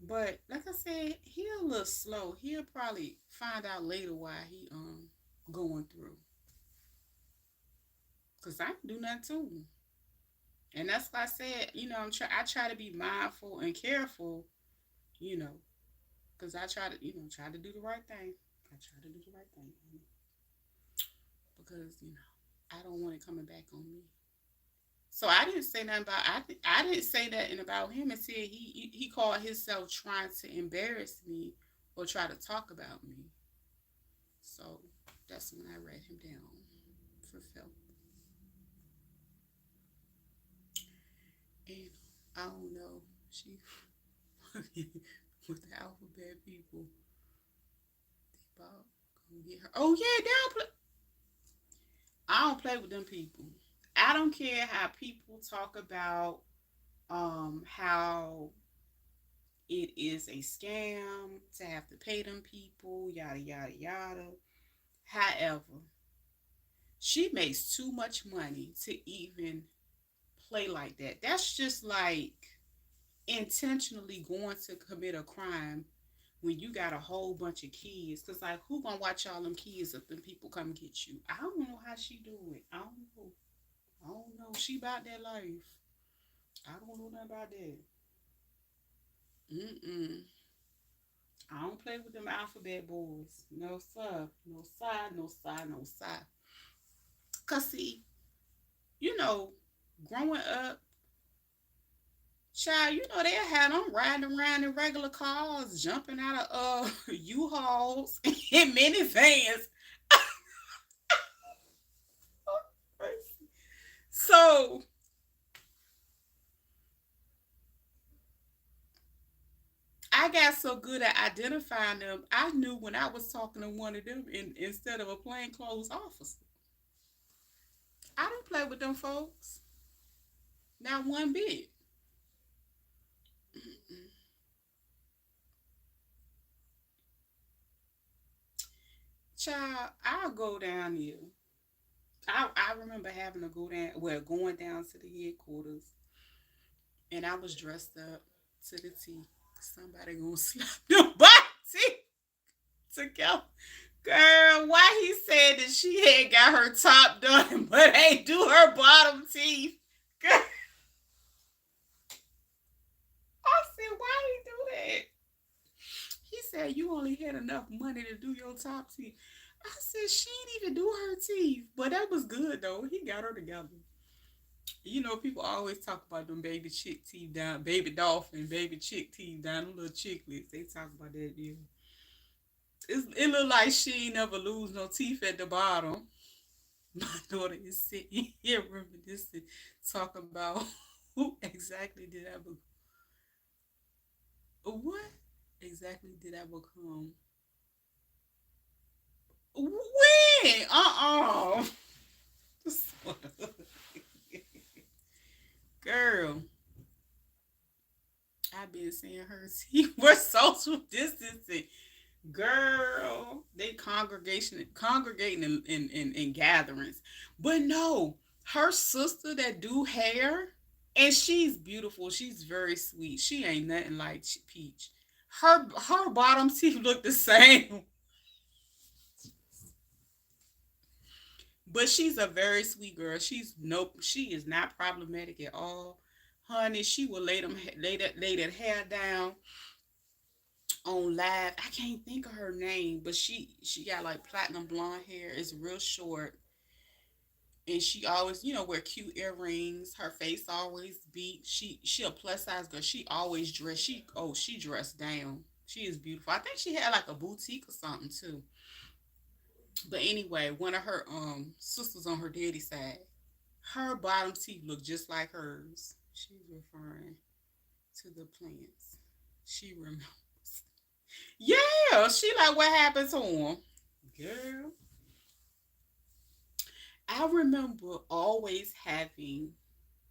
But like I said, he a little slow. He'll probably find out later why he going through. Cause I can do nothing too. And that's why I said, I try to be mindful and careful, you know, because I try to, try to do the right thing. I try to do the right thing, because I don't want it coming back on me. So I didn't say nothing about. I didn't say that and about him. And said he called himself trying to embarrass me or try to talk about me. So that's when I read him down for Phil. And I don't know. She with the alphabet people. They about gonna get her. Oh yeah, they don't play. I don't play with them people. I don't care how people talk about how it is a scam to have to pay them people, yada yada yada. However, she makes too much money to even play like that. That's just like intentionally going to commit a crime when you got a whole bunch of kids. Cause like who gonna watch all them kids if them people come get you? I don't know how she do it. I don't know. I don't know. She about that life. I don't know nothing about that. Mm-mm. I don't play with them alphabet boys. No sir. No side. No side. No side. Cause see, you know, growing up, child, they had them riding around in regular cars, jumping out of U-Hauls and minivans. So I got so good at identifying them. I knew when I was talking to one of them instead of a plainclothes officer. I don't play with them folks. Not one bit. Child, I'll go down here. I remember having to go down, well, going down to the headquarters, and I was dressed up to the T. Somebody gonna slap your body together. Girl, why he said that she had got her top done, but ain't do her bottom teeth? Girl, I said, why he do that? He said you only had enough money to do your top teeth. I said she didn't even do her teeth, but that was good though. He got her together. People always talk about them baby chick teeth down, baby dolphin, baby chick teeth down, them little chicklets. They talk about that. Yeah, it look like she ain't never lose no teeth at the bottom. My daughter is sitting here reminiscing, talking about who exactly did I become? What exactly did I become? When? Girl, I've been seeing her see we're social distancing. Girl, they congregating in gatherings. But no, her sister that do hair, and she's beautiful. She's very sweet. She ain't nothing like Peach. Her bottom teeth look the same. But she's a very sweet girl. She is not problematic at all. Honey, she will lay that hair down on live. I can't think of her name, but she got like platinum blonde hair. It's real short, and she always wear cute earrings. Her face always beat. She a plus size girl. She always dress. She dressed down. She is beautiful. I think she had like a boutique or something too. But anyway, one of her sisters on her daddy side, her bottom teeth look just like hers. She's referring to the plants. She remembers. Yeah, she like what happened to him. Girl, I remember always having,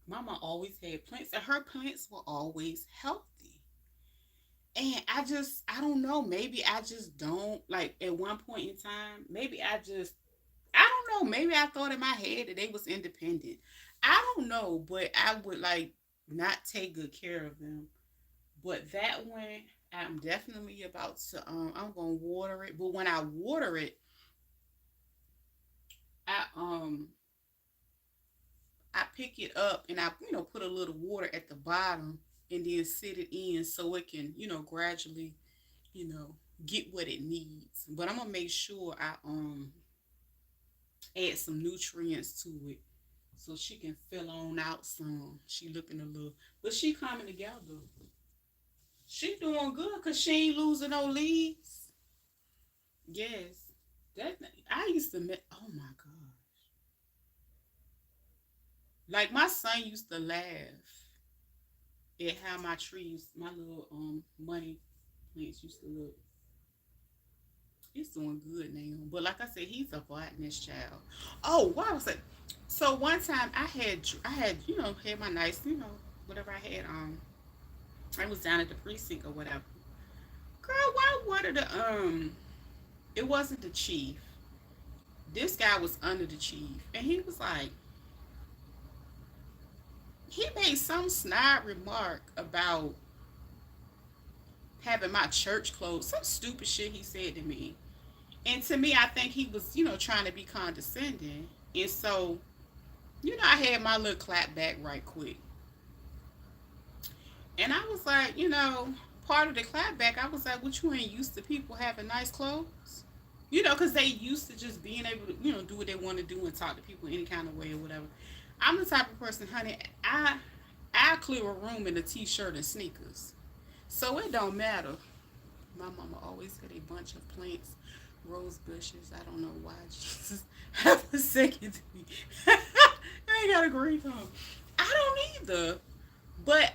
Mama always had plants, and her plants were always healthy. And I don't know, maybe I just don't, like at one point in time, I don't know, maybe I thought in my head that they was independent. I don't know, but I would like not take good care of them. But that one, I'm definitely about to, I'm gonna water it. But when I water it, I I pick it up and I, put a little water at the bottom and then sit it in so it can, gradually, you know, get what it needs. But I'm gonna make sure I add some nutrients to it so she can fill on out some. She looking a little, but she coming together. She doing good because she ain't losing no leaves. Yes, that I used to. Oh my god! Like my son used to laugh at how my trees, my little money plants used to look. He's doing good now. But like I said, he's a botanist child. Oh, why was it? So one time I had had my nice whatever I had I was down at the precinct or whatever. Girl, why wanted the it wasn't the chief. This guy was under the chief, and he was like, he made some snide remark about having my church closed. Some stupid shit he said to me. And to me, I think he was, trying to be condescending. And so, I had my little clap back right quick. And I was like, part of the clap back, I was like, what, you ain't used to people having nice clothes? Because they used to just being able to, do what they want to do and talk to people any kind of way or whatever. I'm the type of person, honey, I clear a room in a t-shirt and sneakers. So it don't matter. My mama always had a bunch of plants, rose bushes. I don't know why. Jesus, have a second to me. I ain't got a green thumb. I don't either. But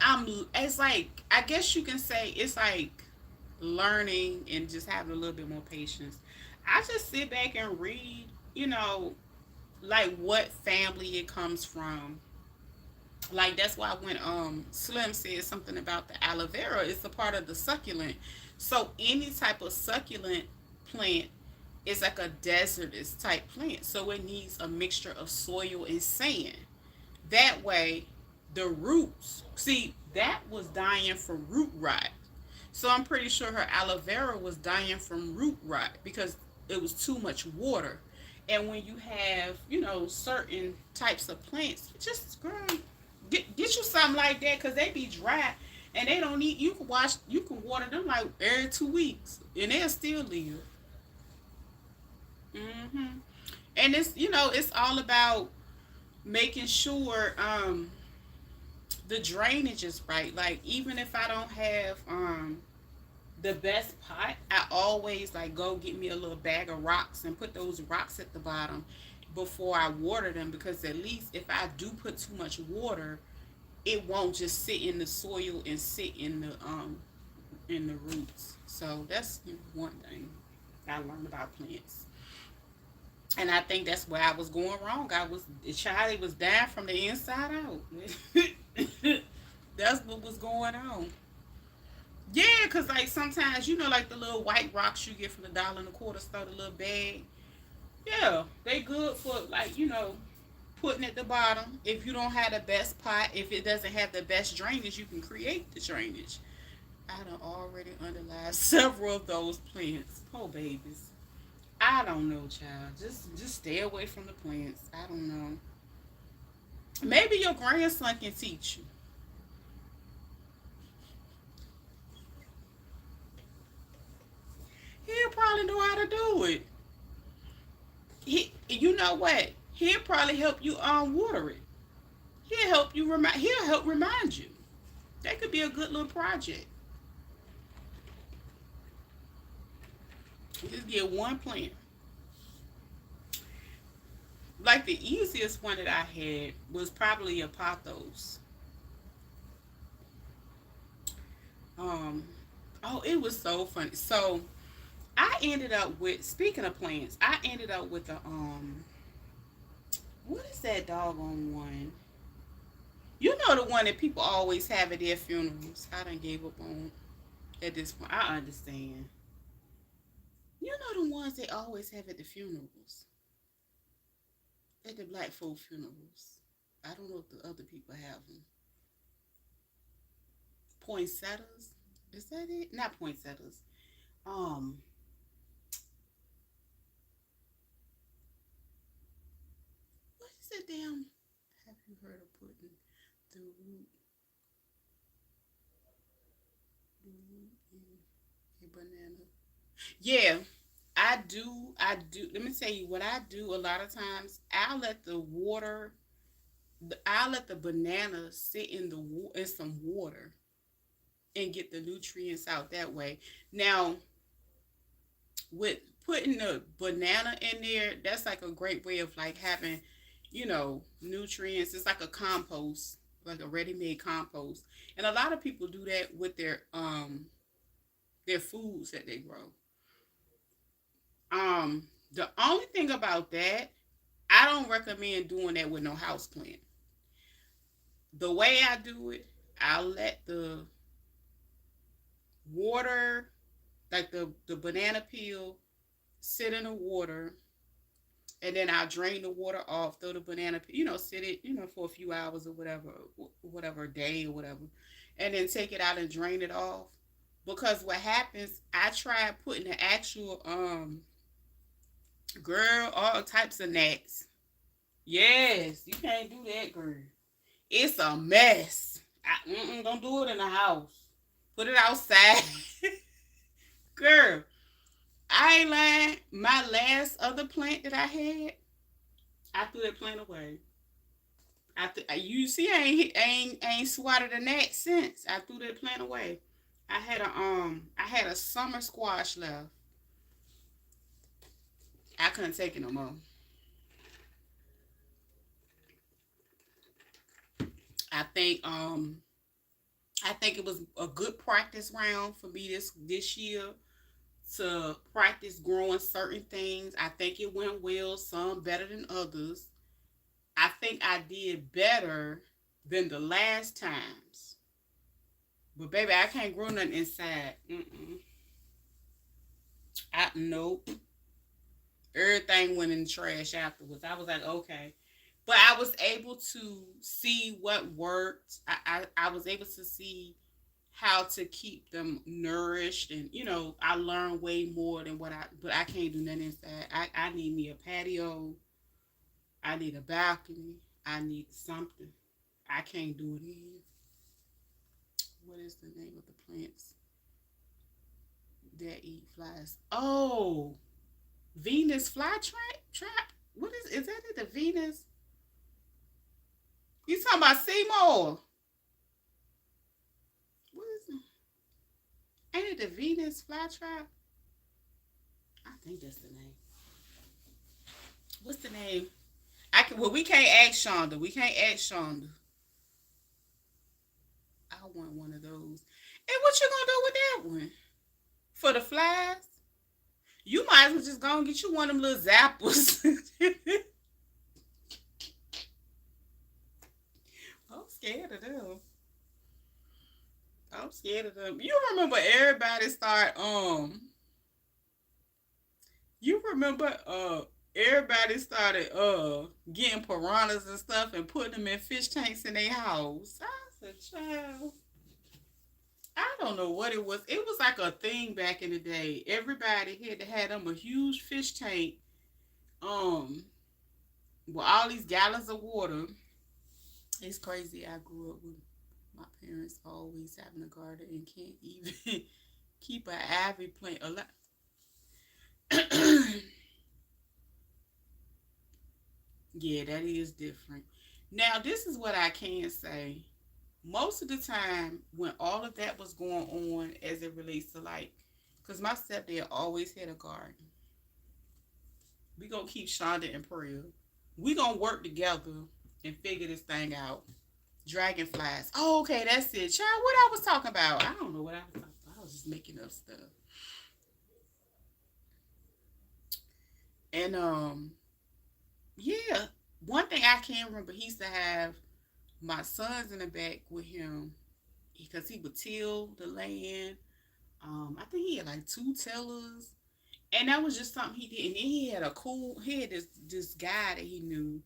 it's like, I guess you can say it's like learning and just having a little bit more patience. I just sit back and read, like what family it comes from. Like that's why when Slim said something about the aloe vera, it's a part of the succulent. So any type of succulent plant is like a desertous type plant. So it needs a mixture of soil and sand. That way the roots, see, that was dying from root rot. So I'm pretty sure her aloe vera was dying from root rot because it was too much water. And when you have, certain types of plants, just girl, get you something like that because they be dry and they don't need. You can water them like every 2 weeks and they'll still live. Hmm. And it's all about making sure the drainage is right. Like even if I don't have the best pot, I always like go get me a little bag of rocks and put those rocks at the bottom before I water them because at least if I do put too much water, it won't just sit in the soil and sit in the roots. So that's one thing I learned about plants. And I think that's where I was going wrong. Charlie was dying from the inside out. That's what was going on. Yeah, cause like sometimes like the little white rocks you get from the dollar and a quarter store, the little bag. Yeah, they good for like putting at the bottom. If you don't have the best pot, if it doesn't have the best drainage, you can create the drainage. I done already underlined several of those plants. Oh babies, I don't know, child. Just stay away from the plants. I don't know. Maybe your grandson can teach you. He'll probably know how to do it. You know what? He'll probably help you water it. He'll help you remind. He'll help remind you. That could be a good little project. Just get one plant. Like the easiest one that I had was probably a pothos. Um, oh, it was so funny. So I ended up with, speaking of plants, I ended up with a what is that doggone one? You know the one that people always have at their funerals. I done gave up on at this point. I understand. You know the ones they always have at the funerals, at the black folk funerals. I don't know if the other people have them. Poinsettias, is that it? Not poinsettias. Um, what is that damn? heard of putting the root, in a banana. Yeah, I do. I do. Let me tell you what I do. A lot of times, I'll let the banana sit in some water and get the nutrients out that way. Now, with putting the banana in there, that's like a great way of like having, nutrients. It's like a compost, like a ready-made compost. And a lot of people do that with their foods that they grow. The only thing about that, I don't recommend doing that with no house plant. The way I do it, I'll let the water, like the banana peel, sit in the water, and then I'll drain the water off, throw the banana, sit it, for a few hours or whatever day or whatever, and then take it out and drain it off. Because what happens, I tried putting the actual girl, all types of gnats. Yes, you can't do that, girl. It's a mess. Don't do it in the house. Put it outside, girl. I ain't lying. My last other plant that I had, I threw that plant away. You see, I ain't swatted a gnat since. I threw that plant away. I had a summer squash left. I couldn't take it no more. I think I think it was a good practice round for me this year to practice growing certain things. I think it went well, some better than others. I think I did better than the last times. But baby, I can't grow nothing inside. Nope. Everything went in the trash afterwards. I was like, okay. But I was able to see what worked. I was able to see how to keep them nourished, and I learned way more than but I can't do nothing inside. I need me a patio. I need a balcony. I need something. I can't do it in. What is the name of the plants that eat flies? Oh, Venus fly trap. What is that? The Venus? You talking about Seymour? What is it? Ain't it the Venus flytrap? I think that's the name. What's the name? We can't ask Shonda. We can't ask Shonda. I want one of those. And what you gonna do with that one? For the flies? You might as well just go and get you one of them little zappers. I'm scared of them. I'm scared of them. You remember everybody started getting piranhas and stuff and putting them in fish tanks in their house. I said, child, I don't know what it was. It was like a thing back in the day. Everybody had to have them a huge fish tank, um, with all these gallons of water. It's crazy. I grew up with my parents always having a garden and can't even keep an ivy plant alive. Yeah, that is different. Now, this is what I can say. Most of the time, when all of that was going on as it relates to like, because my stepdad always had a garden. We gonna keep Shonda in prayer. We gonna work together and figure this thing out. Dragonflies. Oh, okay, that's it. Child, what I was talking about? I don't know what I was talking about. I was just making up stuff. And yeah. One thing I can remember, he used to have my sons in the back with him because he would till the land. I think he had like two tillers, and that was just something he did. And then he had this guy that he knew.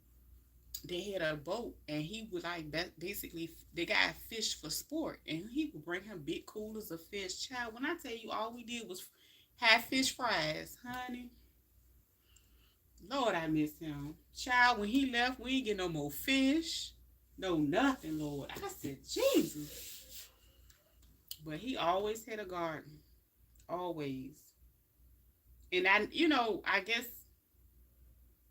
They had a boat, and he would like basically the guy fished for sport, and he would bring him big coolers of fish. Child, when I tell you, all we did was have fish fries, honey. Lord, I miss him. Child, when he left, we ain't get no more fish. know nothing, Lord. I said, Jesus. But he always had a garden. Always. And I guess,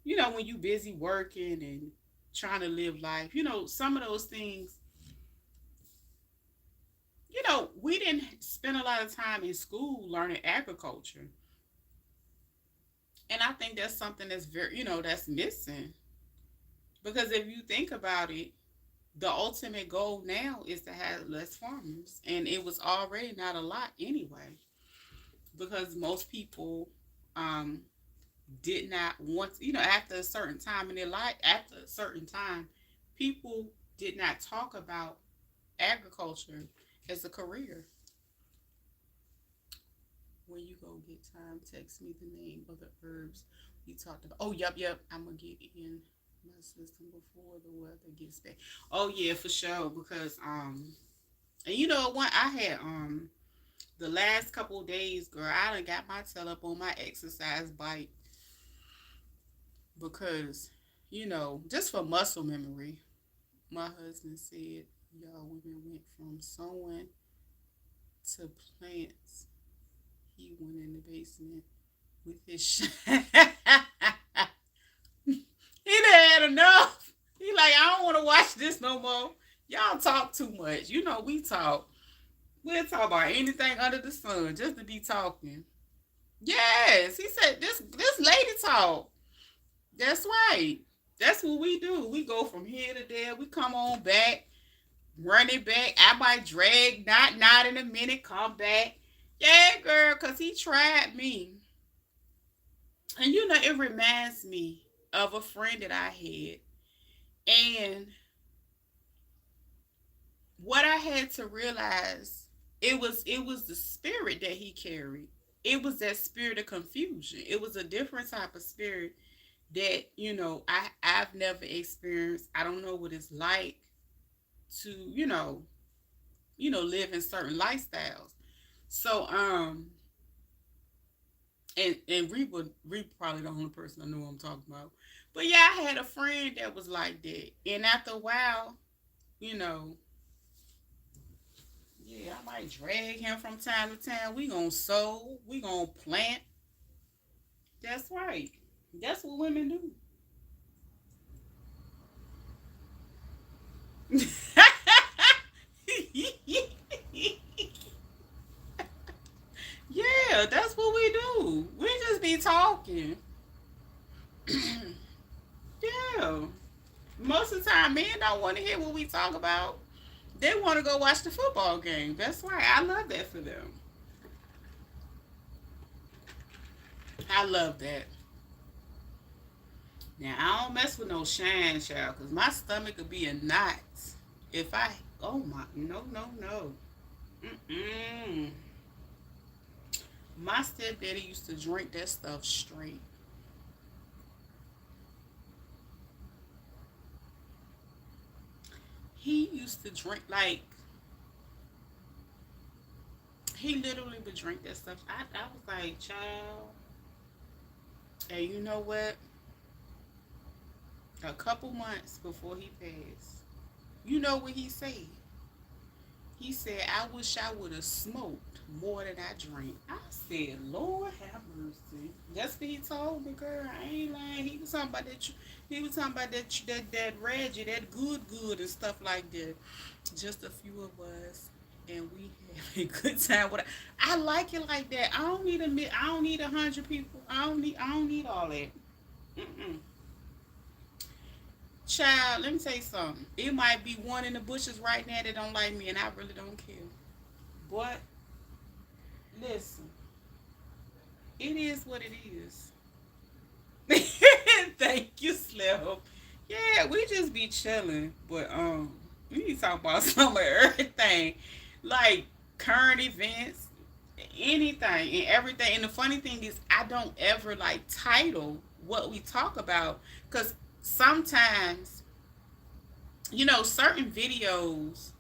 when you busy working and trying to live life, some of those things, we didn't spend a lot of time in school learning agriculture. And I think that's something that's very, that's missing. Because if you think about it, the ultimate goal now is to have less farmers. And it was already not a lot anyway. Because most people um, did not want, after a certain time in their life, after a certain time, people did not talk about agriculture as a career. When you go get time, text me the name of the herbs we talked about. Oh, yep. I'm gonna get in my system before the weather gets bad. Oh yeah, for sure. Because and what I had the last couple of days, girl, I done got my tail up on my exercise bike because just for muscle memory. My husband said, y'all women went from sewing to plants. He went in the basement with his he done had enough. He like, I don't want to watch this no more. Y'all talk too much. We talk. We'll talk about anything under the sun just to be talking. Yes, he said this lady talk. That's right. That's what we do. We go from here to there. We come on back, run it back. I might drag, not in a minute, come back. Yeah, girl, because he tried me. And it reminds me of a friend that I had. And what I had to realize, it was the spirit that he carried. It was that spirit of confusion. It was a different type of spirit that, I've never experienced. I don't know what it's like to, live in certain lifestyles. So, and Ree probably the only person I know what I'm talking about. But yeah, I had a friend that was like that. And after a while, you know, yeah, I might drag him from time to time. We gonna sow, we gonna plant. That's right. That's what women do. Yeah, that's what we do. We just be talking. Yeah. Most of the time, men don't want to hear what we talk about. They want to go watch the football game. That's right. I love that for them. I love that. Now, I don't mess with no shine, child, because my stomach could be in knots. If I, oh my, no, no, no. Mm-mm. My stepdaddy used to drink that stuff straight. He used to drink, like, he literally would drink that stuff. I was like, child, and you know what? A couple months before he passed, you know what he said? He said, I wish I would have smoked more than I drank. I said, Lord have mercy. That's what he told me, girl. I ain't lying. He was talking about that. He was talking about that Reggie, that good and stuff like that. Just a few of us, and we had a good time with it. I like it like that. I don't need 100 people. I don't need all that. Mm-mm. Child, let me tell you something. It might be one in the bushes right now that don't like me, and I really don't care. But listen, it is what it is. Thank you, Slim. Yeah, we just be chilling, but we need to talk about some of everything, like current events, anything and everything. And the funny thing is, I don't ever like title what we talk about because sometimes, certain videos,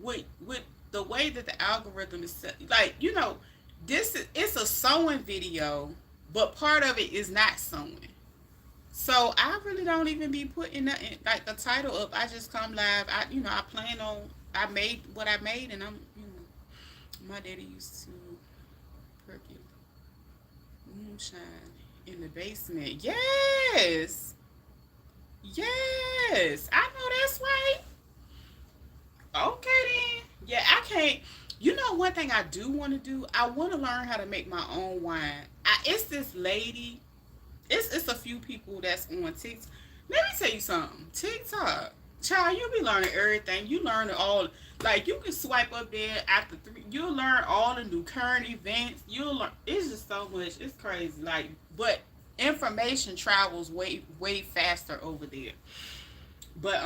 with the way that the algorithm is set, like, it's a sewing video, but part of it is not sewing. So I really don't even be putting that in, like the title up. I just come live. I plan on. I made what I made, and my daddy used to perky moonshine in the basement. Yes, yes, I know that's right. Okay then. Yeah, I can't. You know, one thing I do want to do. I want to learn how to make my own wine. It's this lady. It's a few people that's on TikTok. Let me tell you something. TikTok, child, you be learning everything. You learn all. Like you can swipe up there after three. You'll learn all the new current events. You'll learn. It's just so much. It's crazy. Like, but information travels way faster over there. But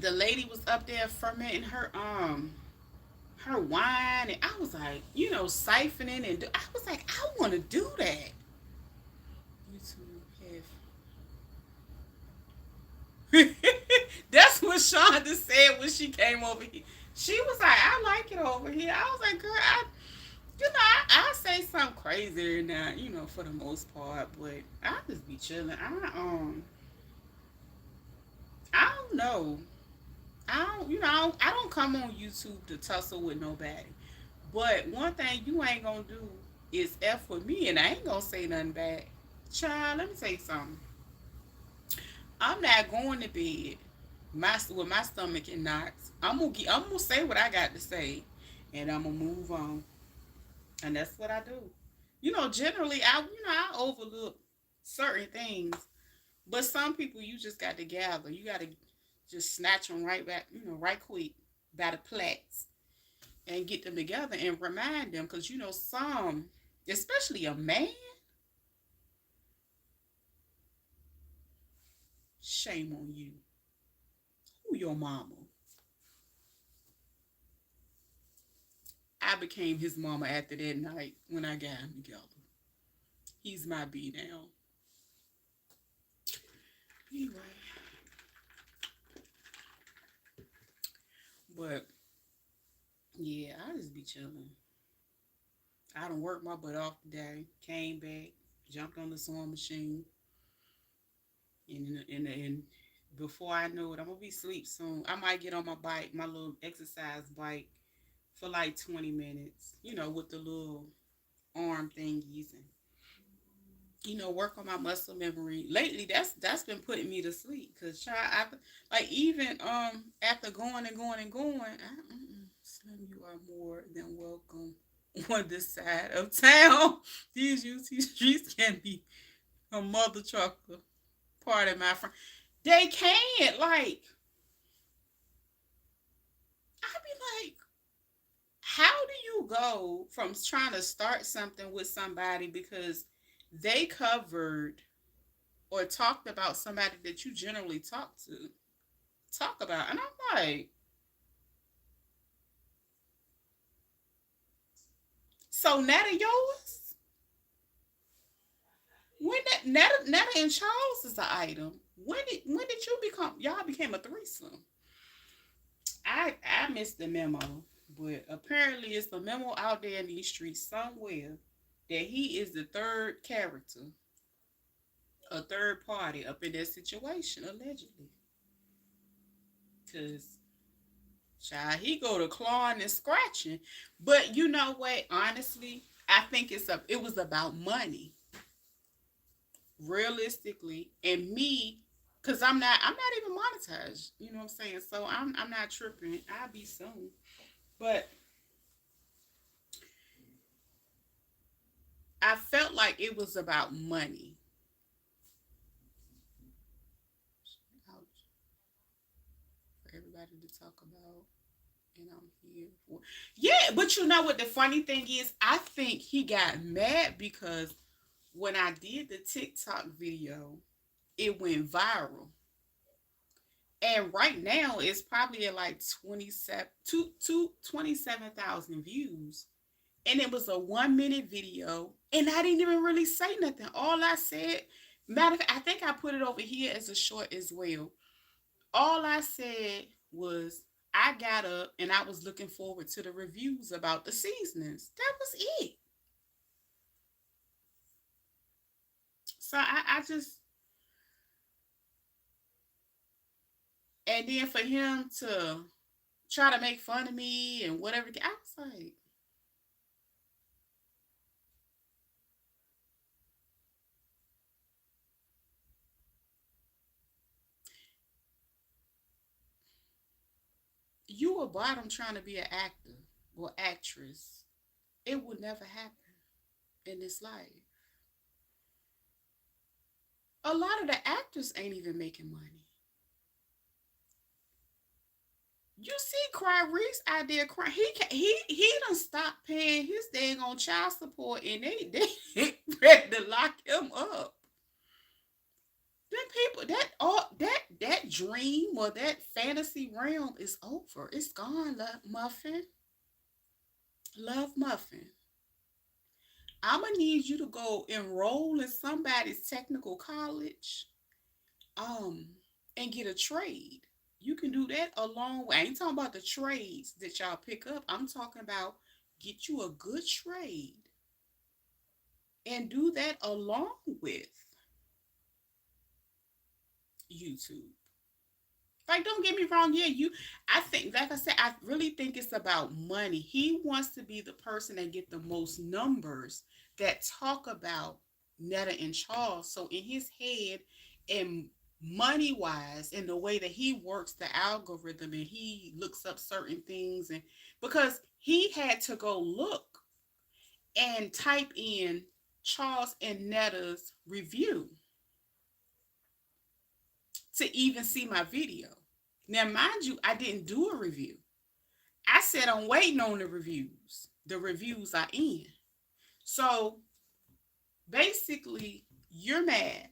the lady was up there fermenting her wine, and I was like, siphoning, and I was like, I want to do that. YouTube have. That's what Shonda said when she came over here. She was like, I like it over here. I was like, girl, I say something crazy now, for the most part, but I just be chilling. I don't know. I don't come on YouTube to tussle with nobody. But one thing you ain't gonna do is F with me, and I ain't gonna say nothing back. Child, let me tell you something. I'm not going to bed with my stomach in knots. I'm gonna say what I got to say, and I'm gonna move on. And that's what I do. Generally, I overlook certain things, but some people you just got to gather. You got to just snatch them right back, right quick by the plaques and get them together and remind them, because some, especially a man, shame on you. Who your mama? I became his mama after that night when I got him together. He's my B now. Anyway, but yeah, I just be chilling. I done worked my butt off today. Came back, jumped on the sewing machine, and before I know it, I'm gonna be asleep soon. I might get on my bike, my little exercise bike, for like 20 minutes. With the little arm thingies, and work on my muscle memory. Lately, that's been putting me to sleep. Cause child, like even after going and going and going, Slim, you are more than welcome on this side of town. These UT streets can be a mother trucker. Pardon my friend. They can't, like, I be like, how do you go from trying to start something with somebody because they covered or talked about somebody that you generally talk about? And I'm like, so Netta yours? When Netta and Charles is an item. When did you become, y'all became a threesome? I missed the memo, but apparently it's a memo out there in these streets somewhere that he is the third character, a third party up in that situation, allegedly. Cause child, he go to clawing and scratching. But you know what? Honestly, I think it was about money, realistically, and me, cause I'm not even monetized. You know what I'm saying? So I'm not tripping. I'll be soon. But I felt like it was about money. Ouch. For everybody to talk about, and I'm here for. Yeah, but you know what the funny thing is? I think he got mad because when I did the TikTok video, it went viral. And right now it's probably at like 27,000 views. And it was a 1 minute video. And I didn't even really say nothing. All I said, matter of fact, I think I put it over here as a short as well. All I said was I got up and I was looking forward to the reviews about the seasonings. That was it. So I just, and then for him to try to make fun of me and whatever, I was like, you a bottom trying to be an actor or actress. It would never happen in this life. A lot of the actors ain't even making money. You see Clarice out there crying. He done stopped paying his dang on child support, and they ready to lock him up. Them people, that dream or that fantasy realm is over. It's gone, Love Muffin. Love Muffin. I'ma need you to go enroll in somebody's technical college, um, and get a trade. You can do that along with, I ain't talking about the trades that y'all pick up. I'm talking about get you a good trade and do that along with YouTube. Like, don't get me wrong. Yeah, I think, like I said, I really think it's about money. He wants to be the person that get the most numbers that talk about Netta and Charles. So in his head, and money wise, in the way that he works the algorithm and he looks up certain things, and because he had to go look and type in Charles and Netta's review to even see my video. Now, mind you, I didn't do a review. I said I'm waiting on the reviews. The reviews are in. So basically, you're mad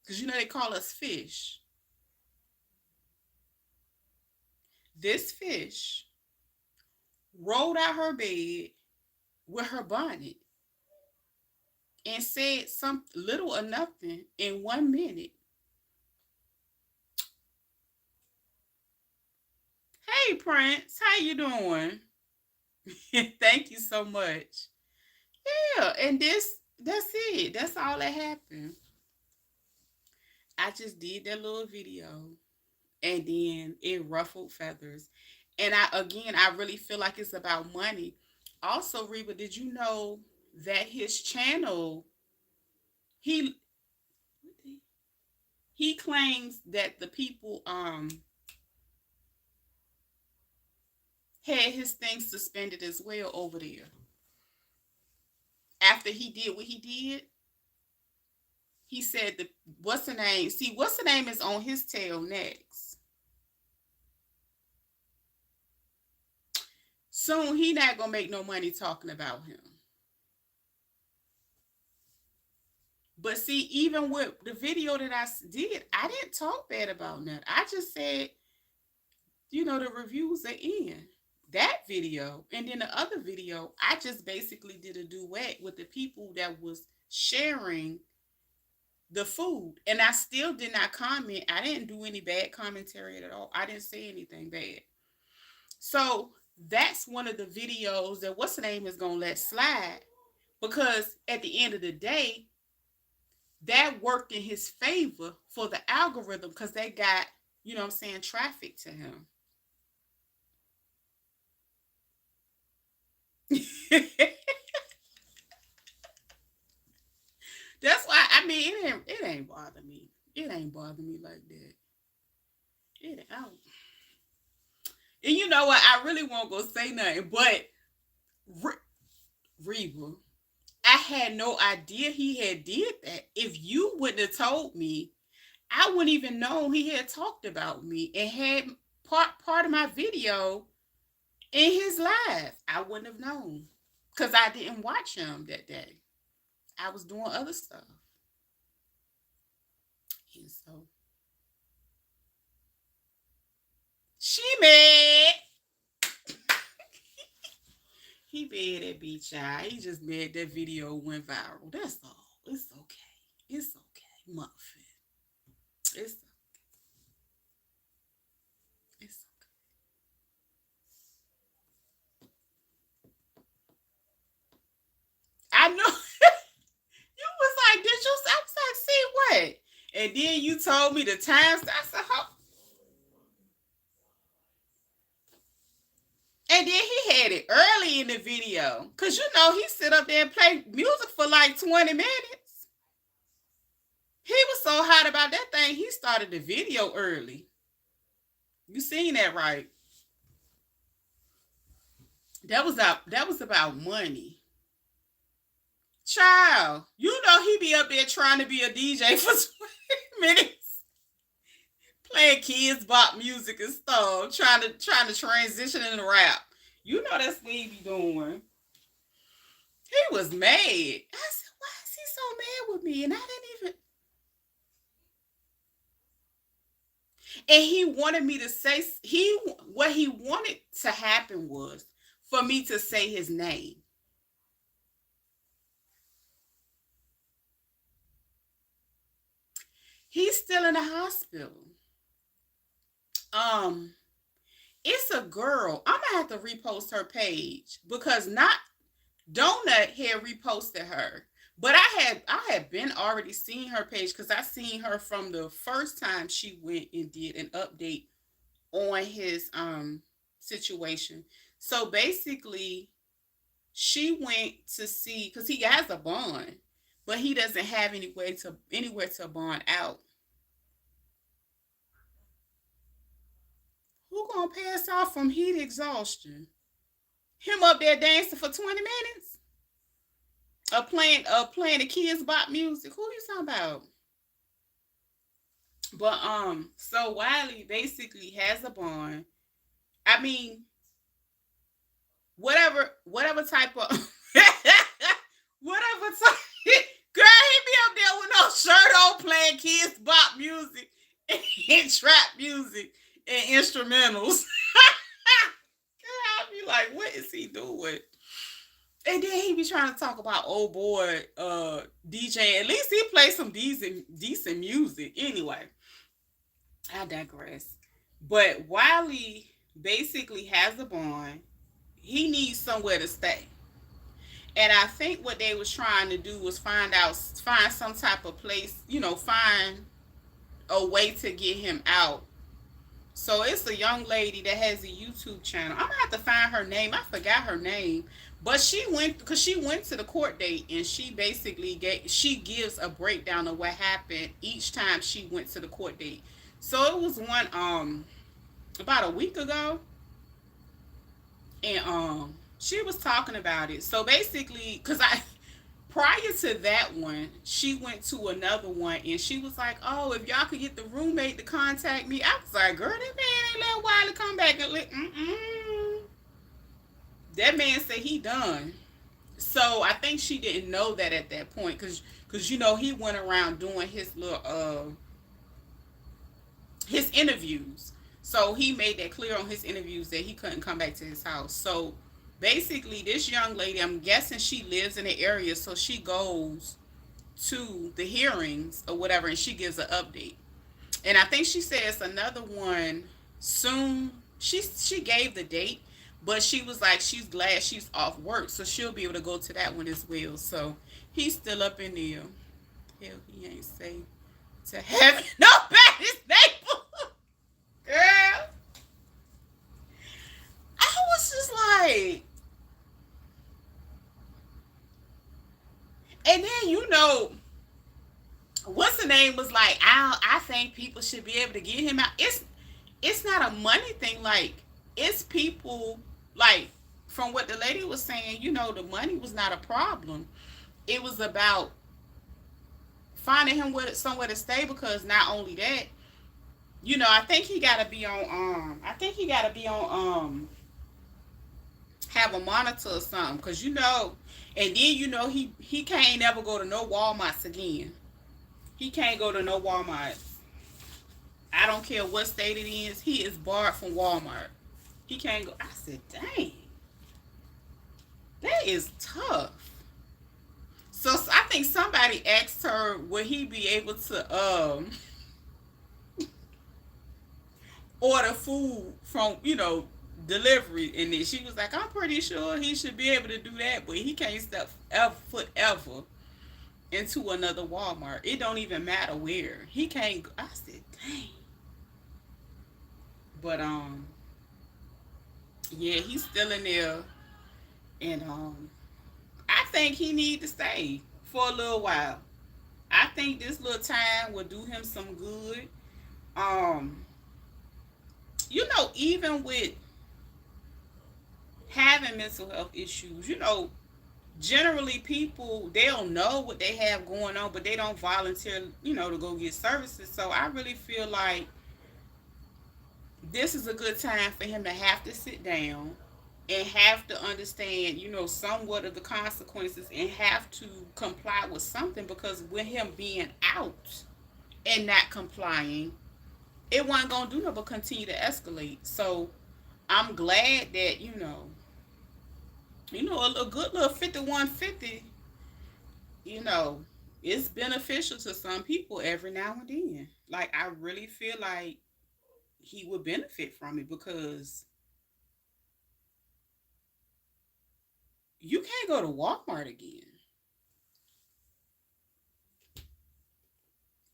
because you know they call us fish. This fish rolled out her bed with her bonnet and said some little or nothing in 1 minute. Hey Prince, how you doing? Thank you so much. Yeah, and that's it. That's all that happened. I just did that little video and then it ruffled feathers. And I really feel like it's about money. Also, Reba, did you know that his channel, he he claims that the people had his things suspended as well over there. After he did what he did, he said the what's the name? See, what's the name is on his tail next. Soon he not gonna make no money talking about him. But see, even with the video that I did, I didn't talk bad about that. I just said, the reviews are in that video. And then the other video, I just basically did a duet with the people that was sharing the food. And I still did not comment. I didn't do any bad commentary at all. I didn't say anything bad. So that's one of the videos that what's the name is going to let slide. Because at the end of the day, that worked in his favor for the algorithm because they got, traffic to him. That's why, I mean, it ain't bother me. It ain't bother me like that. It out. And you know what? I really won't go say nothing, but Reba, I had no idea he had did that. If you wouldn't have told me, I wouldn't even know he had talked about me and had part of my video in his live. I wouldn't have known because I didn't watch him that day. I was doing other stuff. And so she mad. He mad at B-Child. He just mad that video went viral. That's all. It's okay. It's okay, Muffin. It's it's okay. I know. And then you told me the times. I said, "Huh?" And then he had it early in the video. Cause you know he sit up there and play music for like 20 minutes. He was so hot about that thing, he started the video early. You seen that, right? That was about money. Child, you know he be up there trying to be a DJ for 20 minutes, playing kids bop music and stuff, trying to transition into rap. You know that's what he be doing. He was mad. I said, why is he so mad with me? And I didn't even. And he wanted me to say what he wanted to happen was for me to say his name. He's still in the hospital. Um, it's a girl. I'm gonna have to repost her page because not Donut had reposted her. But I had been already seeing her page because I seen her from the first time she went and did an update on his situation. So basically, she went to see because he has a bond, but he doesn't have anywhere to bond out. Who gonna pass out from heat exhaustion? Him up there dancing for 20 minutes? Playing the kids bop music. Who you talking about? But so Wiley basically has a bond. I mean, whatever type of whatever type girl, he be up there with no shirt on playing kids bop music and trap music and instrumentals. Girl, I be like, what is he doing? And then he be trying to talk about old boy DJ. At least he plays some decent music. Anyway, I digress. But Wiley basically has a bond. He needs somewhere to stay. And I think what they was trying to do was find some type of place, find a way to get him out. So it's a young lady that has a YouTube channel. I'm gonna have to find her name. I forgot her name, but she went to the court date and she gives a breakdown of what happened each time she went to the court date. So it was one about a week ago, and she was talking about it. So basically, because I prior to that one, she went to another one and she was like, "Oh, if y'all could get the roommate to contact me." I was like, "Girl, that man ain't let Wiley come back and that man said he done." So I think she didn't know that at that point, because he went around doing his little his interviews. So he made that clear on his interviews that he couldn't come back to his house. So basically, this young lady, I'm guessing she lives in the area, so she goes to the hearings or whatever, and she gives an update. And I think she says another one soon. She gave the date, but she was like she's glad she's off work, so she'll be able to go to that one as well. So he's still up in there. Hell, he ain't safe to heaven. Nobody's neighbor. Girl, I was just like, and then what's the name was like, I think people should be able to get him out. It's not a money thing. Like, it's people, like, from what the lady was saying, the money was not a problem. It was about finding him somewhere to stay, because not only that, I think he gotta be on have a monitor or something, because and then he can't never go to no Walmarts again. He can't go to no Walmart. I don't care what state it is. He is barred from Walmart. He can't go. I said, dang, that is tough. So I think somebody asked her, would he be able to order food from delivery, and then she was like, I'm pretty sure he should be able to do that, but he can't step foot ever into another Walmart. It don't even matter where. He can't. I said, dang. But yeah, he's still in there, and I think he need to stay for a little while. I think this little time will do him some good. Um, even with having mental health issues, generally people they'll know what they have going on, but they don't volunteer, to go get services. So I really feel like this is a good time for him to have to sit down and have to understand, somewhat of the consequences and have to comply with something, because with him being out and not complying, it wasn't gonna do nothing but continue to escalate. So I'm glad that, a good little 5150, you know, it's beneficial to some people every now and then. Like I really feel like he would benefit from it, because you can't go to Walmart again.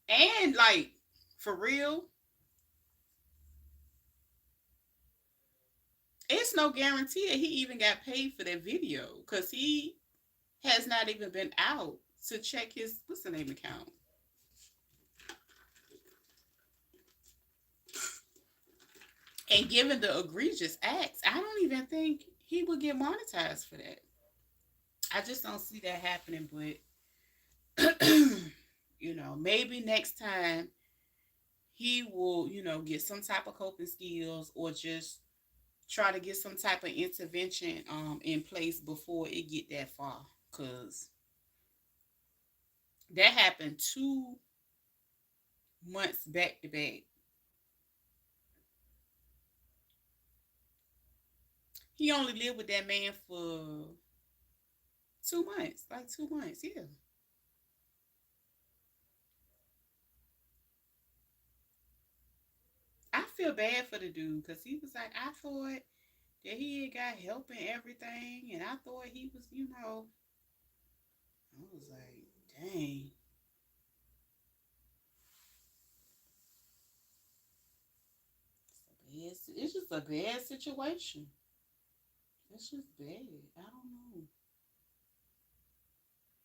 And like for real, it's no guarantee that he even got paid for that video, because he has not even been out to check his what's the name account. And given the egregious acts, I don't even think he would get monetized for that. I just don't see that happening. But maybe next time he will, get some type of coping skills, or just try to get some type of intervention in place before it get that far. Cause that happened 2 months back to back. He only lived with that man for 2 months, like 2 months, yeah. I feel bad for the dude, because he was like, I thought that he had got help and everything, and I thought he was, I was like, dang, it's just a bad situation. It's just bad. I don't know.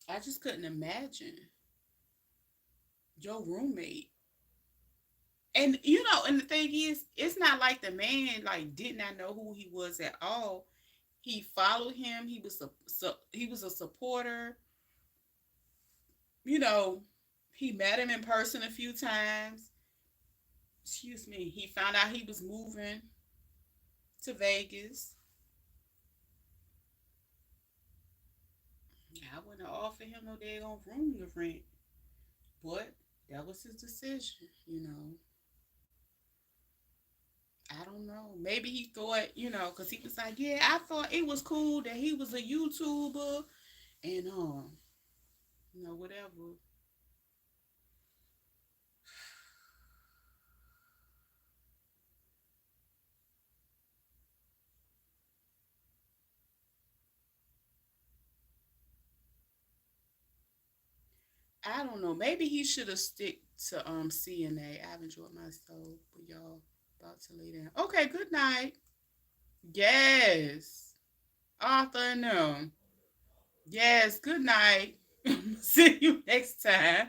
I just couldn't imagine your roommate. And and the thing is, it's not like the man like did not know who he was at all. He followed him. He was a supporter. You know, he met him in person a few times. Excuse me. He found out he was moving to Vegas. I wouldn't have offered him no daggone room to rent, but that was his decision. I don't know. Maybe he thought, because he was like, yeah, I thought it was cool that he was a YouTuber and whatever. I don't know. Maybe he should have stick to CNA. I've enjoyed myself, but y'all about to lay down. Okay, good night. Yes. Arthur and them. Yes, good night. See you next time.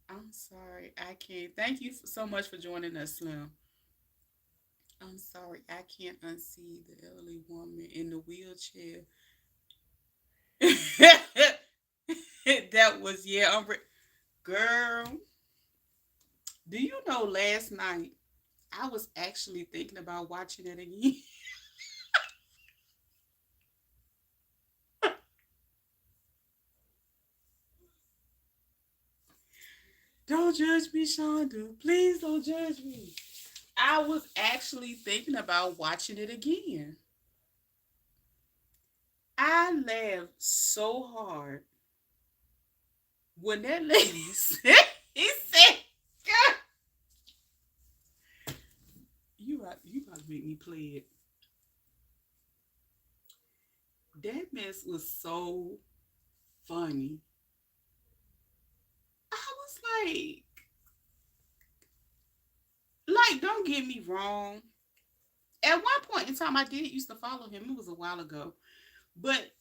I'm sorry, I can't. Thank you so much for joining us, Slim. I'm sorry, I can't unsee the elderly woman in the wheelchair. That was, yeah, girl. Do you know last night I was actually thinking about watching it again? Don't judge me, Shonda. Please don't judge me. I was actually thinking about watching it again. I laughed so hard when that lady said, he said, God, you about to make me play it. That mess was so funny. like, don't get me wrong. At one point in time, I did used to follow him. It was a while ago. But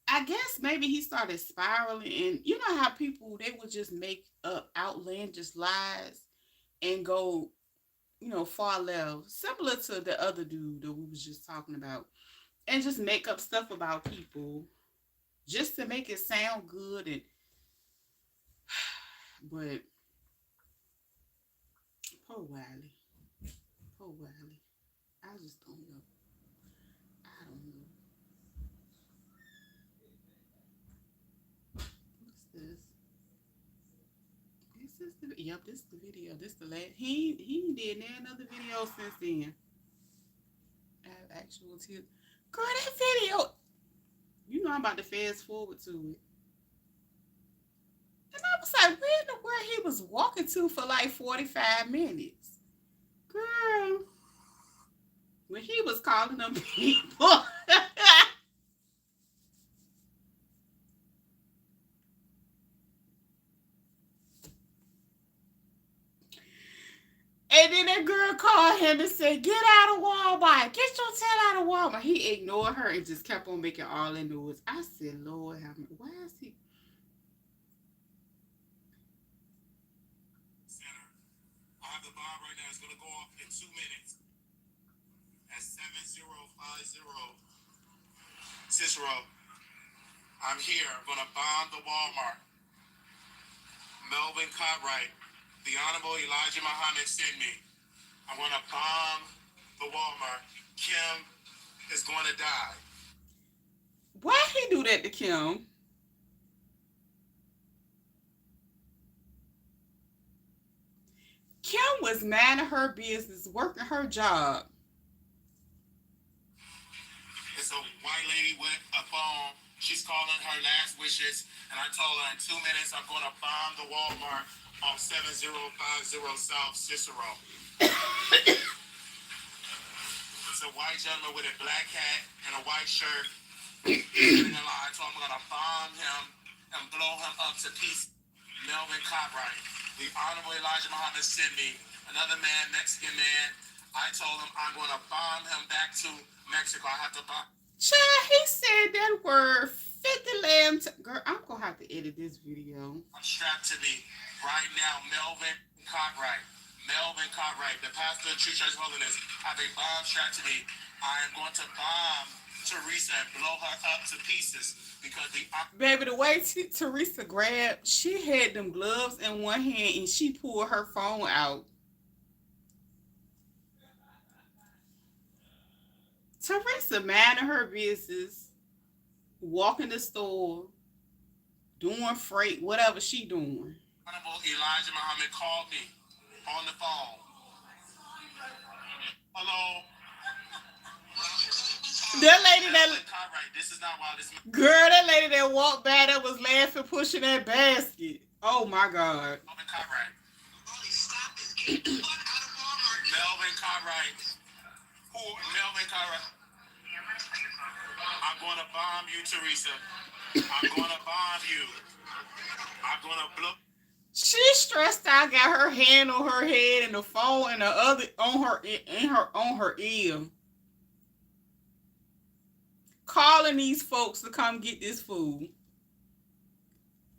I guess maybe he started spiraling. And you know how people, they would just make up outlandish lies and go, far left. Similar to the other dude that we was just talking about. And just make up stuff about people just to make it sound good. But poor Wiley. Poor Wiley. I just don't know. I don't know. What's this? Is this the? Yep, this is the video. This the last. He did another video since then. I have actual tears. Girl, that video. You know I'm about to fast forward to it. And I was like, where in the world he was walking to for like 45 minutes? Girl. When he was calling them people. And then that girl called him and said, get out of Walmart. Get your tail out of Walmart. He ignored her and just kept on making all that noise. I said, Lord, why is he? Center. I have the bomb right now. It's going to go off in 2 minutes. At 7050. Cicero, I'm here. I'm going to bomb the Walmart. Melvin Cartwright, the Honorable Elijah Muhammad sent me. I'm going to bomb the Walmart. Kim is going to die. Why he do that to Kim? Kim was minding her business, working her job. It's a white lady with a phone. She's calling her last wishes. And I told her in 2 minutes I'm going to bomb the Walmart off 7050 South Cicero. It's a white gentleman with a black hat and a white shirt. I told him I'm going to bomb him and blow him up to pieces. Melvin Cartwright, the Honorable Elijah Muhammad sent me, another man, Mexican man. I told him I'm going to bomb him back to Mexico. I have to bomb. Child, he said that word 50 lamb. Girl, I'm going to have to edit this video. I'm strapped to me right now, Melvin Cartwright. Melvin Cartwright, the pastor of True Church Holiness, have a bomb strapped to me. I am going to bomb Teresa and blow her up to pieces because the... Baby, the way Teresa grabbed, she had them gloves in one hand and she pulled her phone out. Teresa minding her business, walking the store, doing freight, whatever she doing. Honorable Elijah Muhammad called me on the phone. Hello. That lady that this is not why this girl, that lady that walked by that was laughing, pushing that basket. Oh my God. Melvin Cartwright. Melvin Cartwright. Who? Melvin Cartwright. I'm going to bomb you, Teresa. I'm going to bomb you. I'm going to blow. She stressed out, got her hand on her head and the phone and the other on her ear. Calling these folks to come get this food.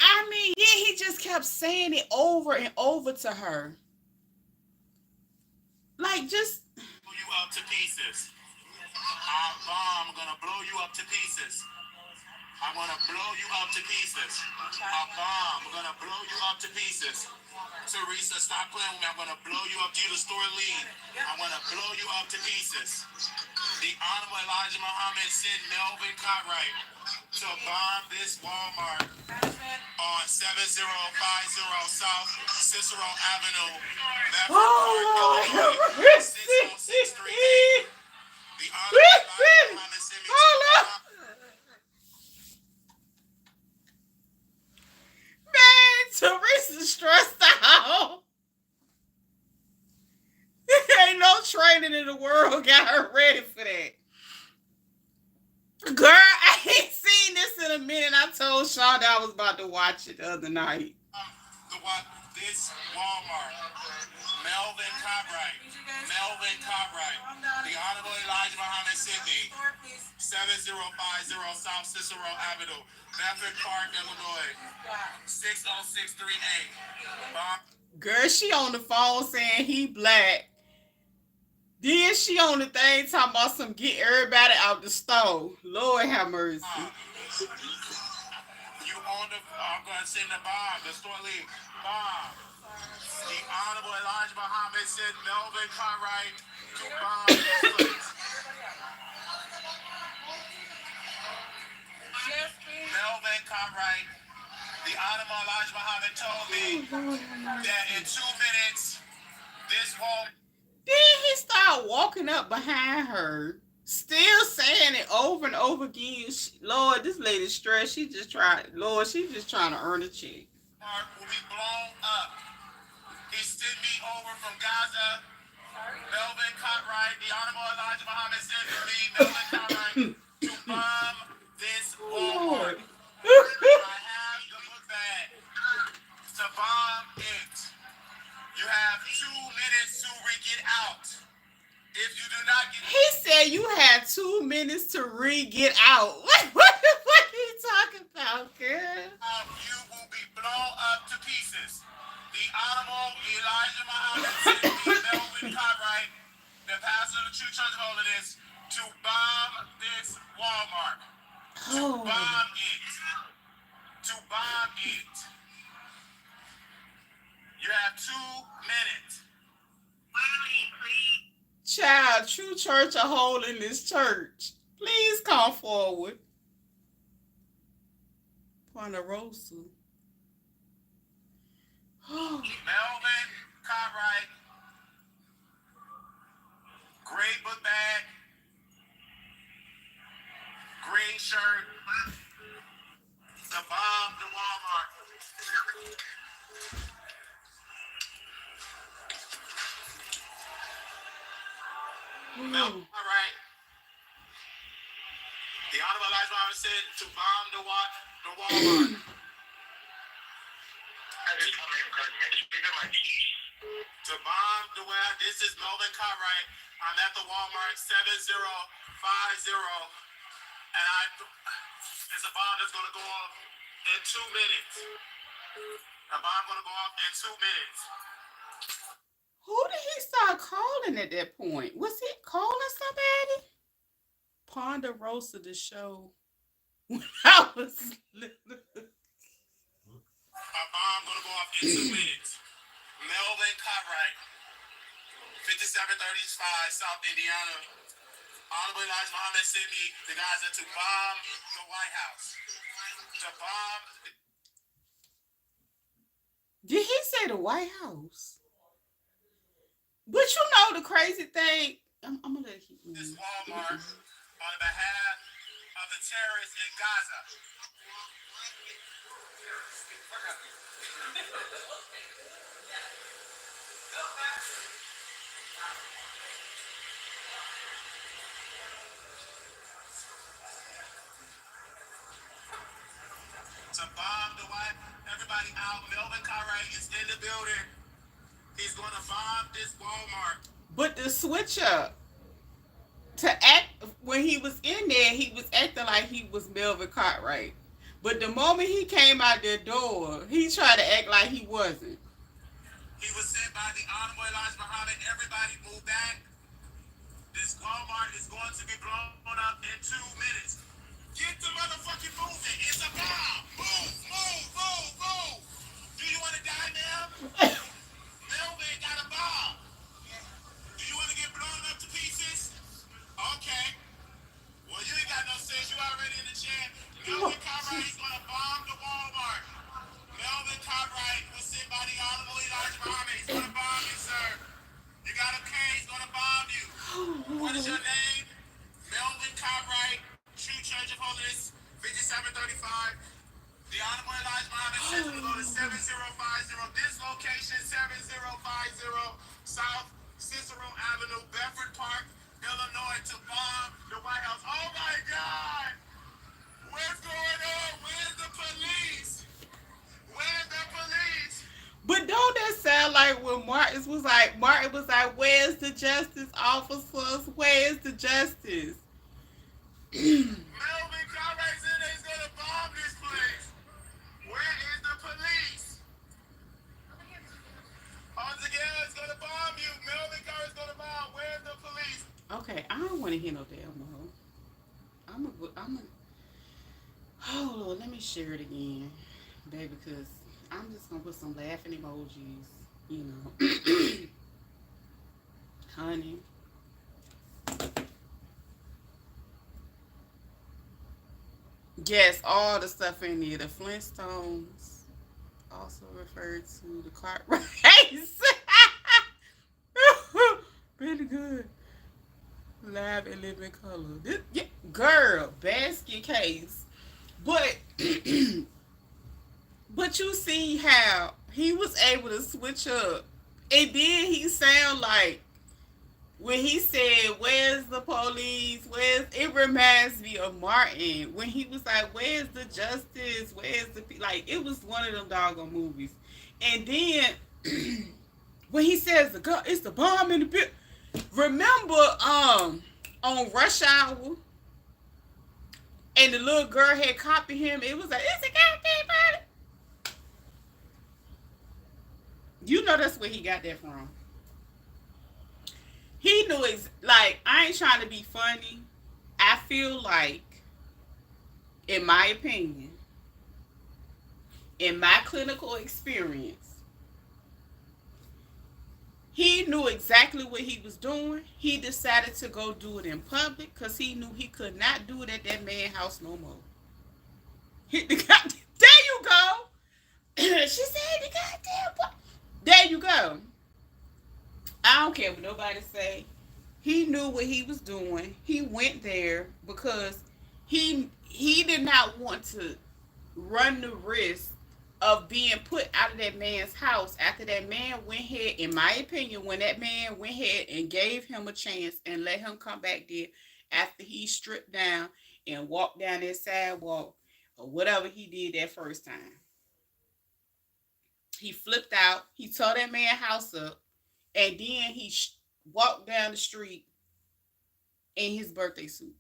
I mean, yeah, he just kept saying it over and over to her. Like, just... Blow you up to pieces. I'm going to blow you up to pieces. I'm going to blow you up to pieces. I'm going to blow you up to pieces. Teresa, stop playing with me. I'm going to blow you up. Do you the store lead? I'm going to blow you up to pieces. The Honorable Elijah Muhammad sent Melvin Cartwright to bomb this Walmart on 7050 South Cicero Avenue. Oh, Lord. 6063. The Honorable Elijah Muhammad sent me to bomb. Man, Teresa stressed out. Ain't no training in the world got her ready for that. Girl, I ain't seen this in a minute. I told Shaw that I was about to watch it the other night. The this Walmart. Melvin Cartwright. Melvin Cartwright. The Honorable Elijah Muhammad Sidney. 7050 South Cicero Avenue, Bedford Park, Illinois. 60638. Girl, she on the phone saying he black. Then she on the thing talking about some get everybody out the store. Lord have mercy. You on the, I'm going to send the bomb, the store lead. Bomb. The Honorable Elijah Muhammad said Melvin Cartwright to bomb this place. Melvin Cartwright. The Honorable Elijah Muhammad told me that in 2 minutes, this won't. Then he started walking up behind her, still saying it over and over again. Lord, this lady's stressed. She's just trying to earn a check. Will be blown up. He sent me over from Gaza. Melvin Cartwright, the Honorable Elijah Muhammad said to me, Melvin Cartwright, to bomb this Walmart. I have the book bag to bomb it. You have 2 minutes to get out. If you do not get, he said you had 2 minutes to get out. What the fuck are you talking about, girl? You will be blown up to pieces. The Honorable Elijah Muhammad said to me, Melvin Cartwright, the pastor of the True Church of Holiness, to bomb this Walmart. To bomb it. To bomb it. You have 2 minutes. Child, True Church of Holiness Church. Please come forward. Ponderosa. Melvin Cartwright. Gray book bag. Green shirt. The bomb to Walmart. Melvin Cartwright. The Honorable Elijah Muhammad said to bomb the Walmart. To bomb the web. This is Melvin Cartwright. I'm at the Walmart 7050. And there's a bomb that's going to go off in 2 minutes. A bomb going to go off in 2 minutes. Who did he start calling at that point? Was he calling somebody? Ponderosa the show. When I was little. A bomb going to go off in 2 minutes. Melvin Cartwright, 5735 South Indiana. Honorable Elijah Muhammad sent me the guys to bomb the White House. To bomb. Did he say the White House? But you know the crazy thing. I'm gonna let you. This Walmart on behalf of the terrorists in Gaza. To bomb the White, everybody out. Melvin Cartwright is in the building. He's going to bomb this Walmart. But the switch up to act when he was in there, he was acting like he was Melvin Cartwright. But the moment he came out the door, he tried to act like he wasn't. He was sent by the Honorable Elijah Muhammad. Everybody move back. This Walmart is going to be blown up in 2 minutes. Get the motherfucking moving. It's a bomb. Move, move, move, move. Do you want to die now? Melvin got a bomb. Do you want to get blown up to pieces? Okay. Well, you ain't got no sense. You already in the chair. Melvin Cartwright is going to bomb the Walmart. Melvin Cartwright was sent by the Honorable Elijah Muhammad. He's going to bomb you, sir. You got a K. He's going to bomb you. What is your name? Melvin Cartwright, True Church of Holiness, 5735. The Honorable Elijah Muhammad says to go to 7050. This location, 7050 South Cicero Avenue, Bedford Park, Illinois, to bomb the White House. Oh my God! What's going on? Where's the police? Where's the police? like, where's the justice, officers? Where's the justice? Melvin Conrad said he's gonna bomb this place. Where is the police? Hunter is gonna bomb you. Melvin Conrad's gonna bomb. Where's the police? Okay, I don't want to hear no damn more. I'm a, oh Lord, let me share it again, baby, because I'm just gonna put some laughing emojis, you know. Honey. Yes, all the stuff in there. The Flintstones, also referred to the cart race. Really good. Live and living color. This, yeah, girl, basket case. But but you see how he was able to switch up. And then he sound like when he said, "Where's the police? Where's?" It reminds me of Martin when he was like, "Where's the justice? Where's the like?" It was one of them doggone movies. And then when he says the gun, it's the bomb in the bit. Remember, on Rush Hour, and the little girl had copied him. It was like, "It's a goddamn body." You know that's where he got that from. He knew it's like I ain't trying to be funny. I feel like, in my opinion, in my clinical experience, he knew exactly what he was doing. He decided to go do it in public because he knew he could not do it at that man's house no more. Hit the goddamn. There you go. She said the goddamn. There you go. I don't care what nobody say. He knew what he was doing. He went there because he did not want to run the risk of being put out of that man's house after that man went ahead, in my opinion, when that man went ahead and gave him a chance and let him come back there after he stripped down and walked down that sidewalk or whatever he did that first time. He flipped out. He tore that man's house up, and then he walked down the street in his birthday suit,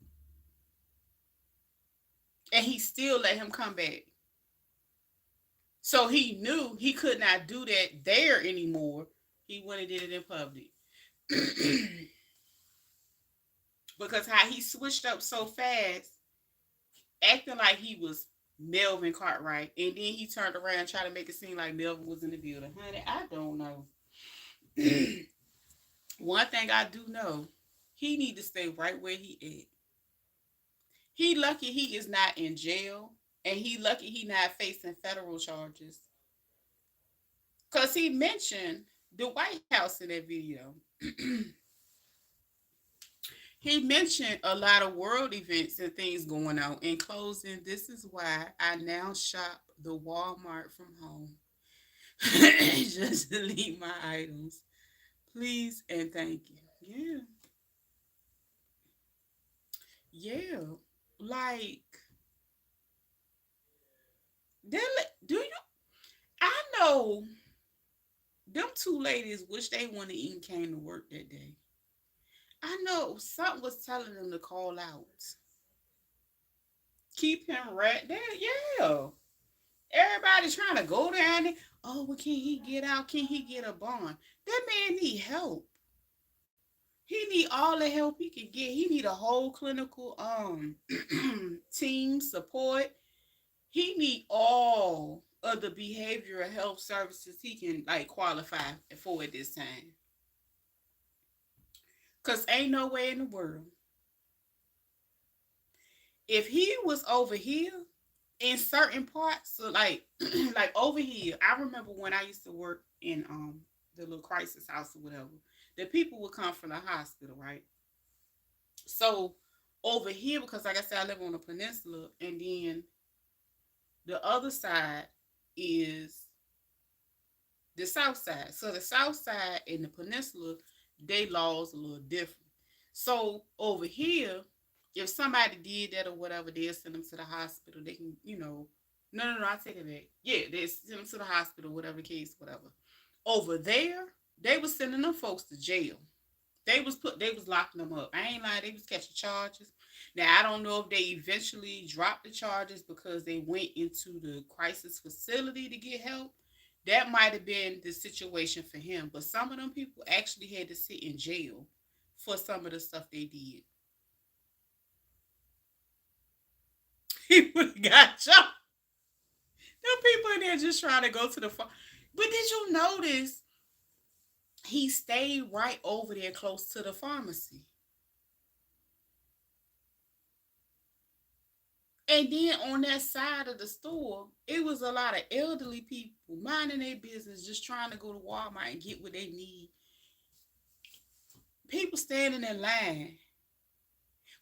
and he still let him come back. So he knew he could not do that there anymore. He went and did it in public. Because how he switched up so fast, acting like he was Melvin Cartwright, and then he turned around and tried to make it seem like Melvin was in the building. Honey, I don't know. One thing I do know, he need to stay right where he is. He lucky he is not in jail, and he lucky he not facing federal charges. Cause he mentioned the White House in that video. He mentioned a lot of world events and things going on. In closing, this is why I now shop the Walmart from home. Just delete my items. Please and thank you. Yeah. Yeah. Like, do you? I know them two ladies wish they wouldn't even came to work that day. I know something was telling them to call out. Keep him right there. Yeah. Everybody trying to go down there. Oh, well, can he get out? Can he get a bond? That man need help. He need all the help he can get. He need a whole clinical team support. He need all of the behavioral health services he can like qualify for at this time. Cause ain't no way in the world. If he was over here in certain parts, so like like over here, I remember when I used to work in the little crisis house or whatever, the people would come from the hospital, right? So over here, because like I said, I live on a peninsula, and then the other side is the south side. So the south side and the peninsula, they laws a little different. So over here, if somebody did that or whatever, they'll send them to the hospital. They can, no, I take it back. Yeah, they send them to the hospital, whatever case, whatever. Over there, They was sending them folks to jail. They was locking them up. I ain't lying, they was catching charges. Now I don't know if they eventually dropped the charges because they went into the crisis facility to get help. That might have been the situation for him. But some of them people actually had to sit in jail for some of the stuff they did. He would have got jumped. Them people in there just trying to go to the farm. But did you notice he stayed right over there close to the pharmacy? And then on that side of the store, it was a lot of elderly people minding their business, just trying to go to Walmart and get what they need. People standing in line.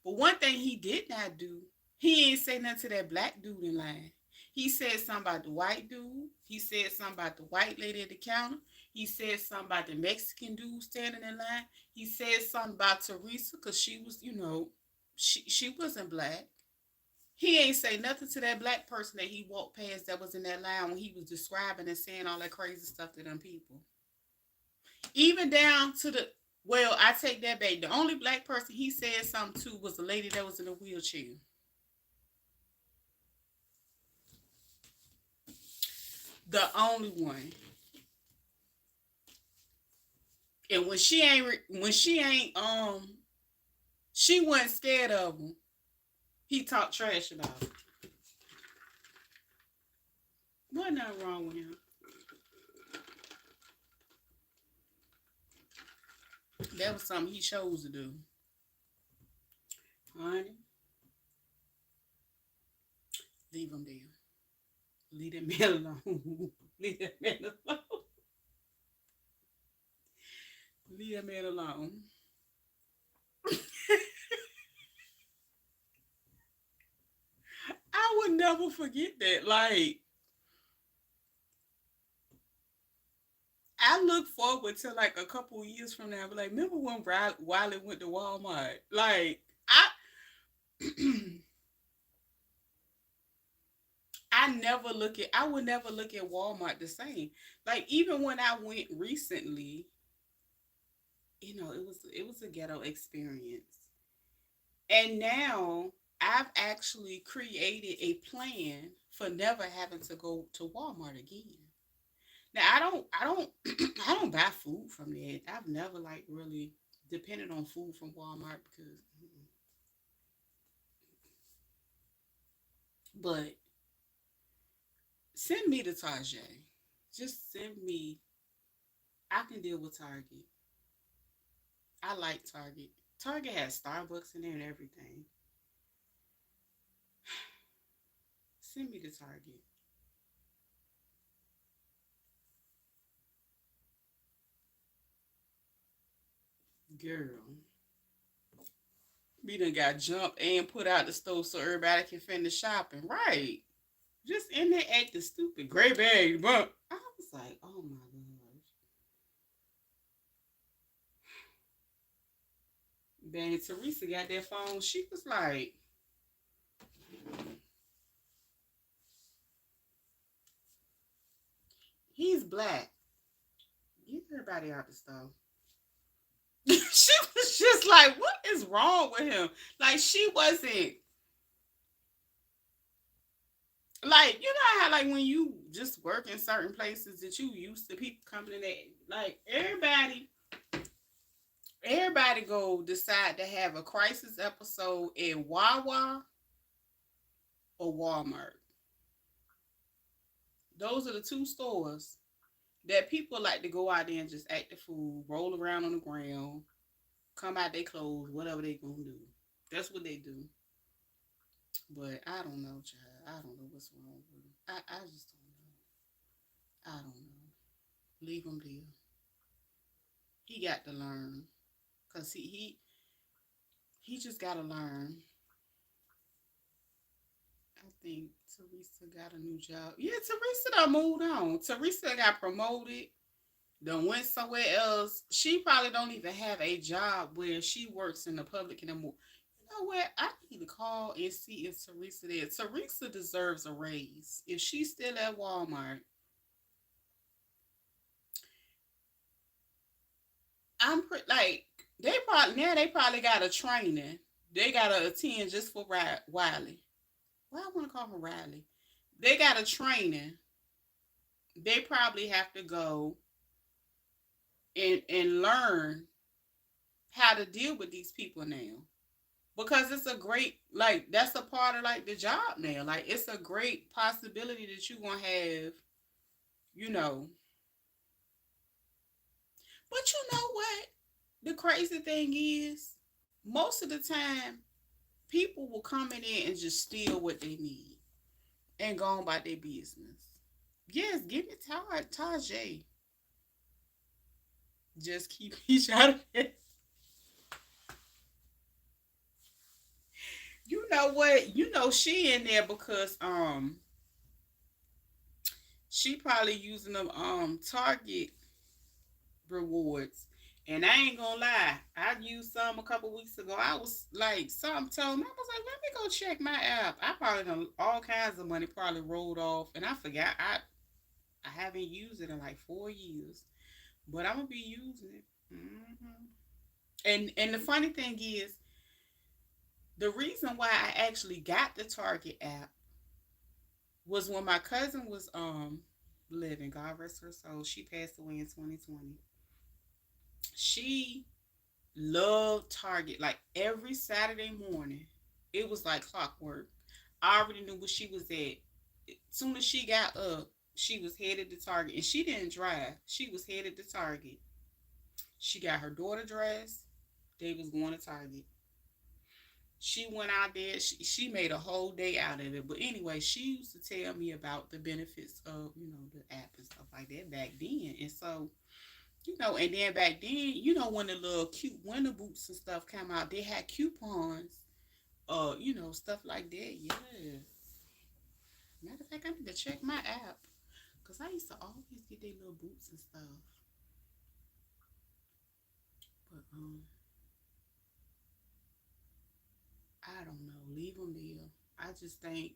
But one thing he did not do, he ain't say nothing to that black dude in line. He said something about the white dude. He said something about the white lady at the counter. He said something about the Mexican dude standing in line. He said something about Teresa because she was, she wasn't black. He ain't say nothing to that black person that he walked past that was in that line when he was describing and saying all that crazy stuff to them people. Even down to the, well, I take that back. The only black person he said something to was the lady that was in a wheelchair. The only one. And she wasn't scared of him. He talked trash about her. Wasn't nothing wrong with him. That was something he chose to do. Honey, leave him there. Leave that man alone. Leave that man alone. Leave that man alone. I would never forget that. Like, I look forward to like a couple years from now. But like, remember when Wiley went to Walmart? Like, I would never look at Walmart the same. Like, even when I went recently, it was a ghetto experience. And now I've actually created a plan for never having to go to Walmart again. Now I don't buy food from there. I've never like really depended on food from Walmart because but send me to Target. Just send me. I can deal with Target. I like Target. Target has Starbucks in there and everything. Send me to Target. Girl. We done got jumped and put out the stove so everybody can finish shopping. Right. Just in there acting stupid. Great bag, but I was like, oh my gosh. Then Teresa got that phone. She was like, he's black. Get everybody out the stove. She was just like, what is wrong with him? Like, she wasn't like, you know how like when you just work in certain places that you used to people coming in there, like everybody go decide to have a crisis episode in Wawa or Walmart. Those are the two stores that people like to go out there and just act the fool, roll around on the ground, come out their clothes, whatever they gonna do. That's what they do. But I don't know, child. I don't know what's wrong with him. I just don't know. I don't know. Leave him there. He got to learn. Cause he just gotta learn. I think Teresa got a new job. Yeah, Teresa done moved on. Teresa got promoted. Done went somewhere else. She probably don't even have a job where she works in the public anymore. You know what? I need to call and see if Teresa there. Teresa deserves a raise. If she's still at Walmart, like they probably got a training. They gotta attend just for Wiley. Why I want to call her Riley? They got a training. They probably have to go and learn how to deal with these people now, because it's a great, like, that's a part of like the job now. Like, it's a great possibility that you're gonna have, you know. But you know what? The crazy thing is, most of the time, people will come in there and just steal what they need and go on about their business. Yes, give me Tajay. Just keep each out of it. You know what? You know she in there because she probably using them Target rewards. And I ain't gonna lie, I used some a couple weeks ago. I was like, something told me, I was like, let me go check my app. I probably done all kinds of money probably rolled off, and I forgot. I haven't used it in like 4 years, but I'm gonna be using it. And the funny thing is, the reason why I actually got the Target app was when my cousin was living. God rest her soul. She passed away in 2020. She loved Target. Like, every Saturday morning, it was like clockwork. I already knew where she was at. As soon as she got up, she was headed to Target. And she didn't drive. She was headed to Target. She got her daughter dressed. They was going to Target. She went out there. She made a whole day out of it. But anyway, she used to tell me about the benefits of, the app and stuff like that back then. And so, and then back then, when the little cute winter boots and stuff came out, they had coupons, stuff like that. Yes. Matter of fact, I need to check my app, because I used to always get their little boots and stuff. But, I don't know. Leave them there. I just think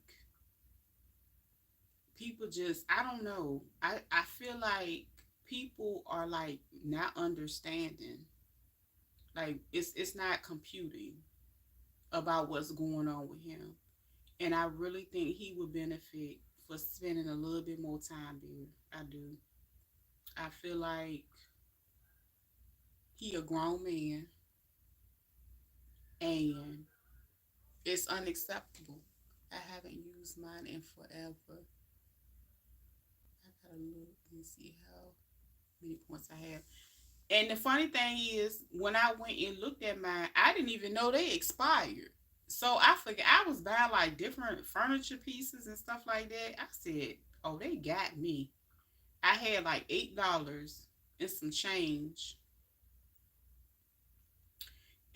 people just, I don't know. I feel like people are like not understanding. Like, it's not computing about what's going on with him. And I really think he would benefit for spending a little bit more time there. I do. I feel like he a grown man, and it's unacceptable. I haven't used mine in forever. I gotta look and see how many points I have. And the funny thing is, when I went and looked at mine, I didn't even know they expired. So I forgot, I was buying like different furniture pieces and stuff like that. I said, "Oh, they got me." I had like $8 and some change,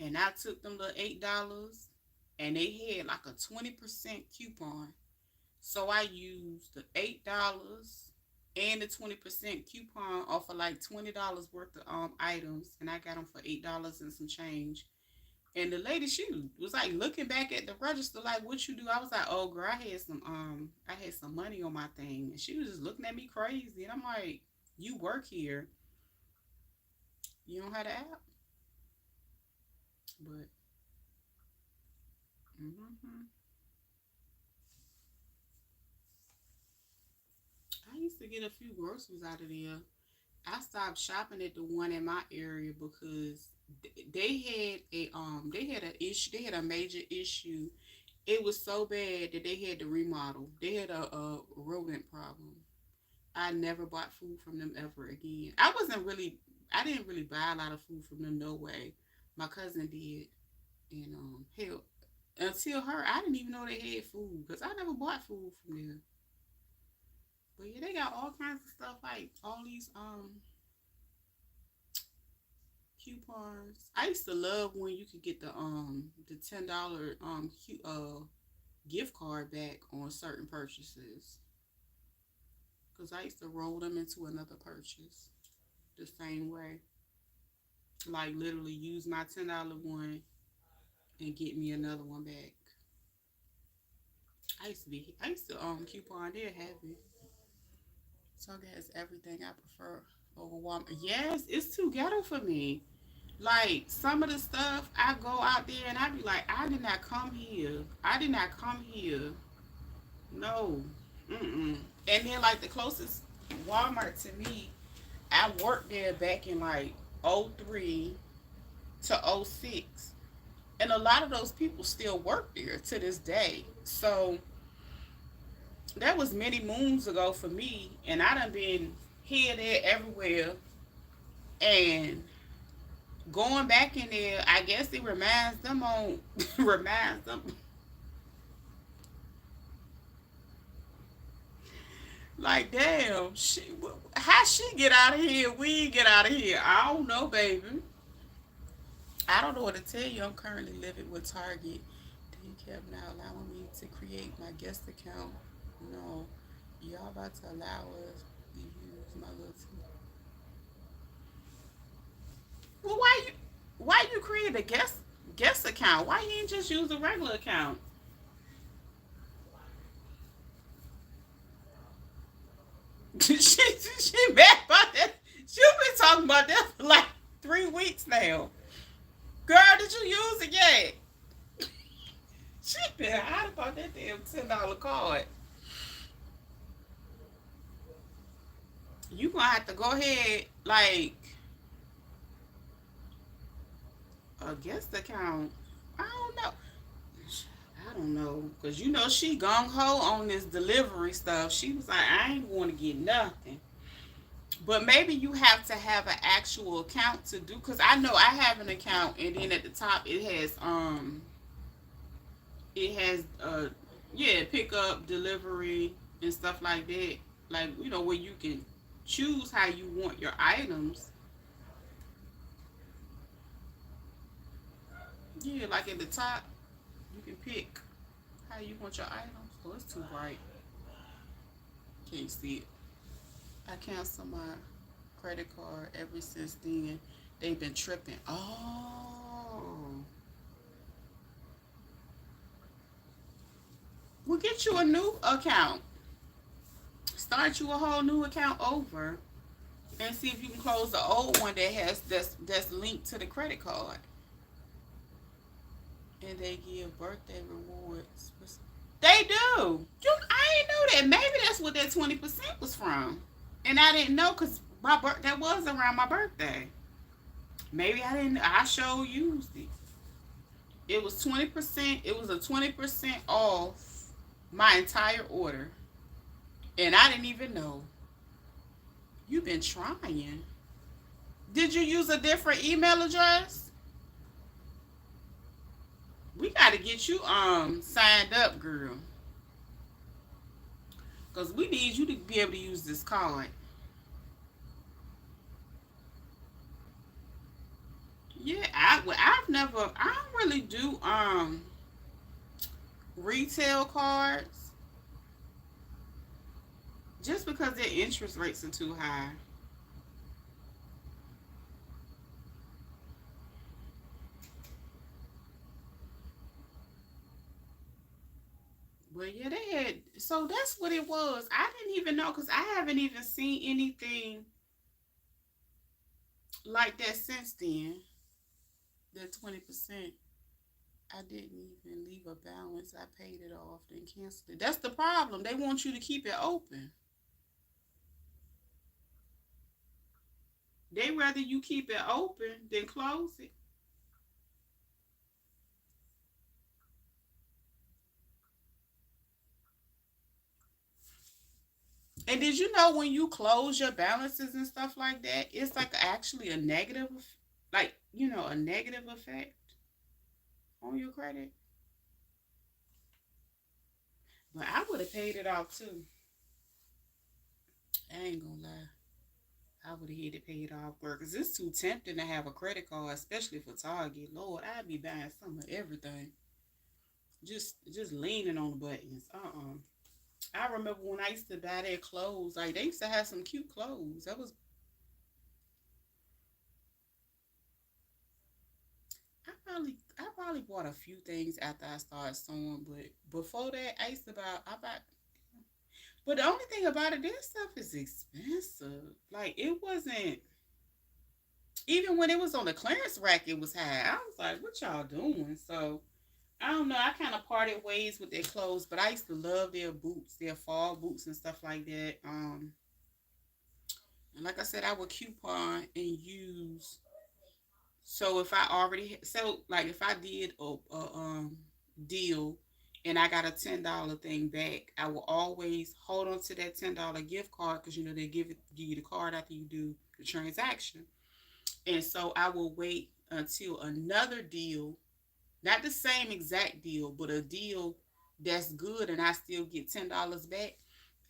and I took them little $8, and they had like a 20% coupon. So I used the $8 and the 20% coupon off of like $20 worth of items, and I got them for $8 and some change. And the lady, she was like looking back at the register, like, "What you do?" I was like, "Oh, girl, I had some money on my thing." And she was just looking at me crazy, and I'm like, "You work here, you don't have the app?" But hmm I used to get a few groceries out of there. I stopped shopping at the one in my area because they had a issue. They had a major issue. It was so bad that they had to remodel. They had a rodent problem. I never bought food from them ever again. I didn't really buy a lot of food from them, no way. My cousin did, and hell, until her, I didn't even know they had food because I never bought food from them. But yeah, they got all kinds of stuff, like all these coupons. I used to love when you could get the $10 gift card back on certain purchases, because I used to roll them into another purchase the same way. Like, literally use my $10 one and get me another one back. I used to coupon there heavy. Target has everything I prefer over Walmart. Yes, it's too ghetto for me. Like some of the stuff I go out there and I be like, I did not come here. I did not come here. No. Mm-mm. And then like the closest Walmart to me, I worked there back in like '03 to '06. And a lot of those people still work there to this day. So that was many moons ago for me, and I done been here, there, everywhere, and going back in there, I guess it reminds them on reminds them like, damn, how she get out of here? We get out of here. I don't know, baby. I don't know what to tell you. I'm currently living with Target. They kept now allowing me to create my guest account. No, y'all about to allow us to use my little. Well, why you create a guest account? Why you ain't just use a regular account? She mad about that. She been talking about that for like 3 weeks now. Girl, did you use it yet? She been hot about that damn $10 card. You gonna have to go ahead, like a guest account. I don't know. I don't know, cause you know she gung ho on this delivery stuff. She was like, I ain't going to get nothing. But maybe you have to have an actual account to do. Cause I know I have an account, and then at the top it has yeah, pick up, delivery, and stuff like that. Like, where you can choose how you want your items. Yeah, like at the top, you can pick how you want your items. Oh, it's too bright. Can't see it. I cancel my credit card ever since then. They've been tripping. Oh. We'll get you a new account. Start you a whole new account over and see if you can close the old one that's linked to the credit card. And they give birthday rewards. They do. I didn't know that. Maybe that's what that 20% was from. And I didn't know because that was around my birthday. Maybe I didn't. I sure used it. It was 20%. It was a 20% off my entire order. And I didn't even know. You've been trying. Did you use a different email address? We got to get you signed up, girl. Because we need you to be able to use this card. Yeah, I don't really do retail cards just because their interest rates are too high. But yeah, they had, so that's what it was. I didn't even know because I haven't even seen anything like that since then. That 20%. I didn't even leave a balance. I paid it off, then canceled it. That's the problem. They want you to keep it open. They rather you keep it open than close it. And did you know when you close your balances and stuff like that, it's like actually a negative, like, a negative effect on your credit? But I would have paid it off too. I ain't gonna lie. I would have had to pay it off, girl, because it's too tempting to have a credit card, especially for Target. Lord, I'd be buying some of everything. Just leaning on the buttons. I remember when I used to buy their clothes, like they used to have some cute clothes. I probably bought a few things after I started sewing, but before that I used to buy. But the only thing about it, this stuff is expensive. Like it wasn't. Even when it was on the clearance rack, it was high. I was like, what y'all doing? So I don't know. I kind of parted ways with their clothes, but I used to love their boots, their fall boots and stuff like that. And like I said, I would coupon and use. So if I already, so like if I did a deal and I got a $10 thing back, I will always hold on to that $10 gift card because you know they give you the card after you do the transaction. And so I will wait until another deal, not the same exact deal, but a deal that's good and I still get $10 back.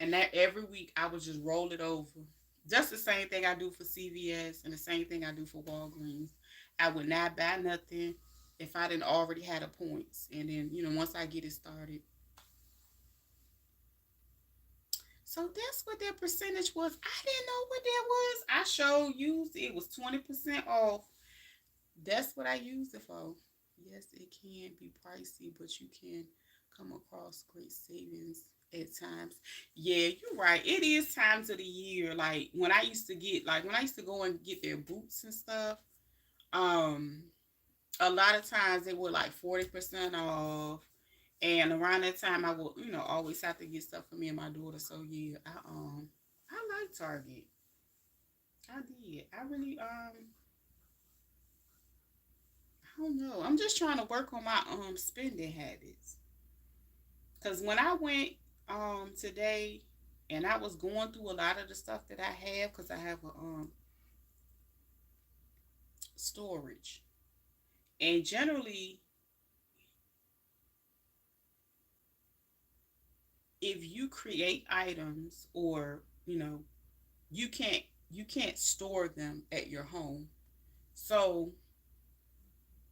And that every week I would just roll it over. Just the same thing I do for CVS and the same thing I do for Walgreens. I would not buy nothing if I didn't already had the points. And then, once I get it started. So that's what that percentage was. I didn't know what that was. I sure used it. It was 20% off. That's what I used it for. Yes, it can be pricey, but you can come across great savings at times. Yeah, you're right. It is times of the year. Like when I used to go and get their boots and stuff, um, a lot of times they were like 40% off. And around that time I will, always have to get stuff for me and my daughter. So yeah, I like Target. I did. I really I don't know. I'm just trying to work on my spending habits. Cause when I went today and I was going through a lot of the stuff that I have, cause I have a storage, and generally, if you create items or you can't you can't store them at your home. So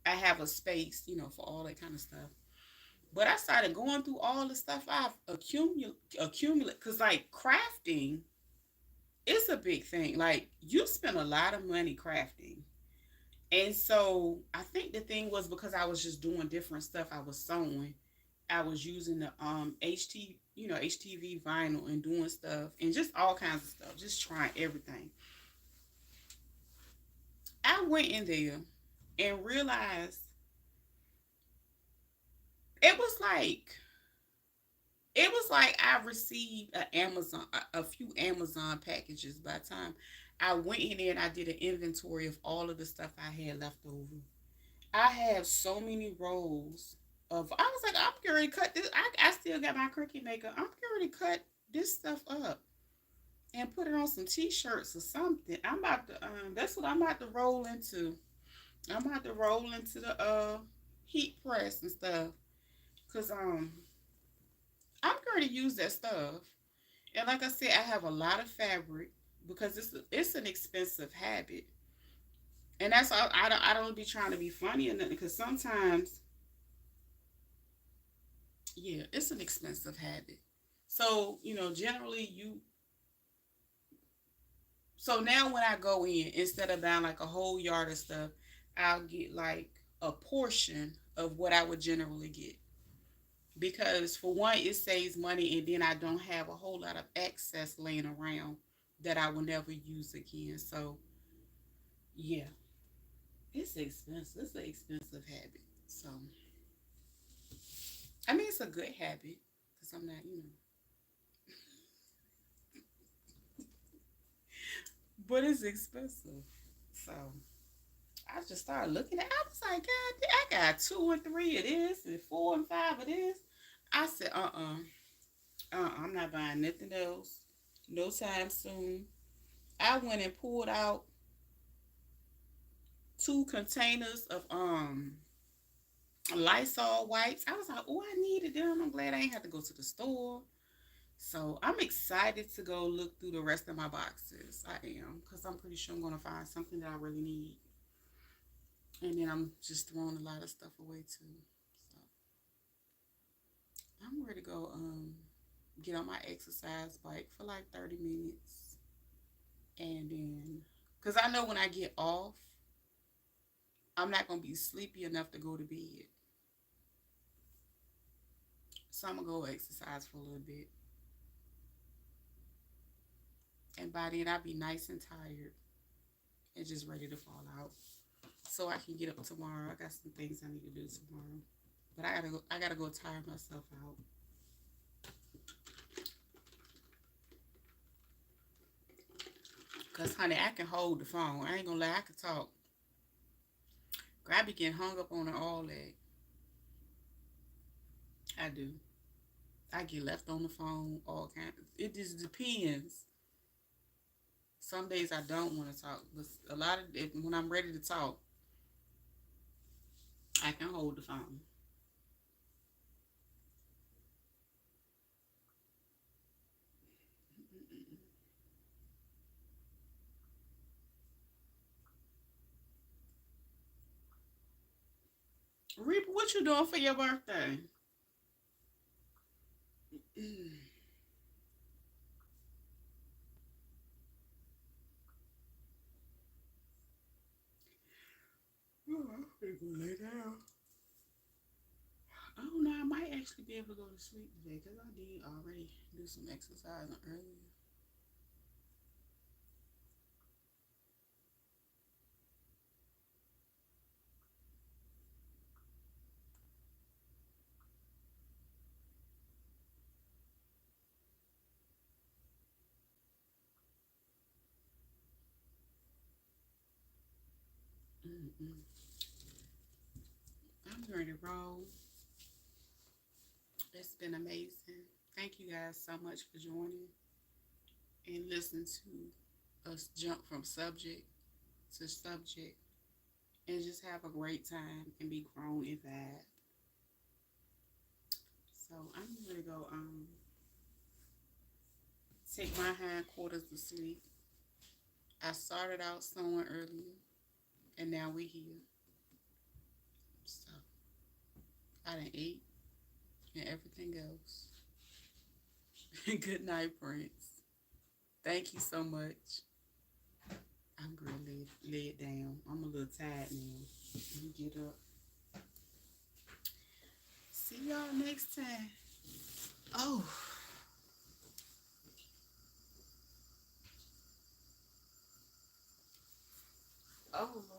I have a space, for all that kind of stuff. But I started going through all the stuff I've accumulate, cause like crafting, it's a big thing. Like you spend a lot of money crafting. And so I think the thing was because I was just doing different stuff. I was sewing. I was using the HTV vinyl and doing stuff and just all kinds of stuff, just trying everything. I went in there and realized it was like it was like I received a few Amazon packages by the time I went in there and I did an inventory of all of the stuff I had left over. I have so many rolls of. I was like, I'm going to cut this. I still got my Cricut maker. I'm going to cut this stuff up and put it on some T-shirts or something. I'm about to. That's what I'm about to roll into. I'm about to roll into the heat press and stuff, cause I'm going to use that stuff. And like I said, I have a lot of fabric because it's an expensive habit. And that's all. I don't be trying to be funny or nothing because sometimes, yeah, it's an expensive habit. So generally you. So now when I go in, instead of buying like a whole yard of stuff, I'll get like a portion of what I would generally get because for one, it saves money, and then I don't have a whole lot of excess laying around that I will never use again. So yeah, it's expensive. It's an expensive habit. So I mean, it's a good habit because I'm not, but it's expensive. So I just started looking at. I was like, God, I got two and three of this and four and five of this. I said, I'm not buying nothing else, no time soon. I went and pulled out two containers of Lysol wipes. I was like, oh, I needed them. I'm glad I ain't have to go to the store. So I'm excited to go look through the rest of my boxes. I am, because I'm pretty sure I'm gonna find something that I really need. And then I'm just throwing a lot of stuff away too. So I'm ready to go get on my exercise bike for like 30 minutes. And then, because I know when I get off, I'm not gonna be sleepy enough to go to bed. So I'm gonna go exercise for a little bit. And by then I'll be nice and tired. It's just ready to fall out. So I can get up tomorrow. I got some things I need to do tomorrow. But I gotta go tire myself out. Cause honey, I can hold the phone. I ain't gonna lie, I can talk. I be getting hung up on all that. I do. I get left on the phone, all kinds. It just depends. Some days I don't want to talk, but a lot of it, when I'm ready to talk, I can hold the phone. Reaper, what you doing for your birthday? Oh, I'm gonna lay down. Oh no, I might actually be able to go to sleep today because I did already do some exercising earlier. Mm-mm. I'm ready to roll. It's been amazing. Thank you guys so much for joining and listening to us jump from subject to subject and just have a great time and be grown and vibe. So I'm gonna go take my hindquarters to sleep. I started out sewing earlier and now we here. So I done ate and everything else. Good night, Prince. Thank you so much. I'm really laid down. I'm a little tired now. Let me get up. See y'all next time. Oh, oh Lord.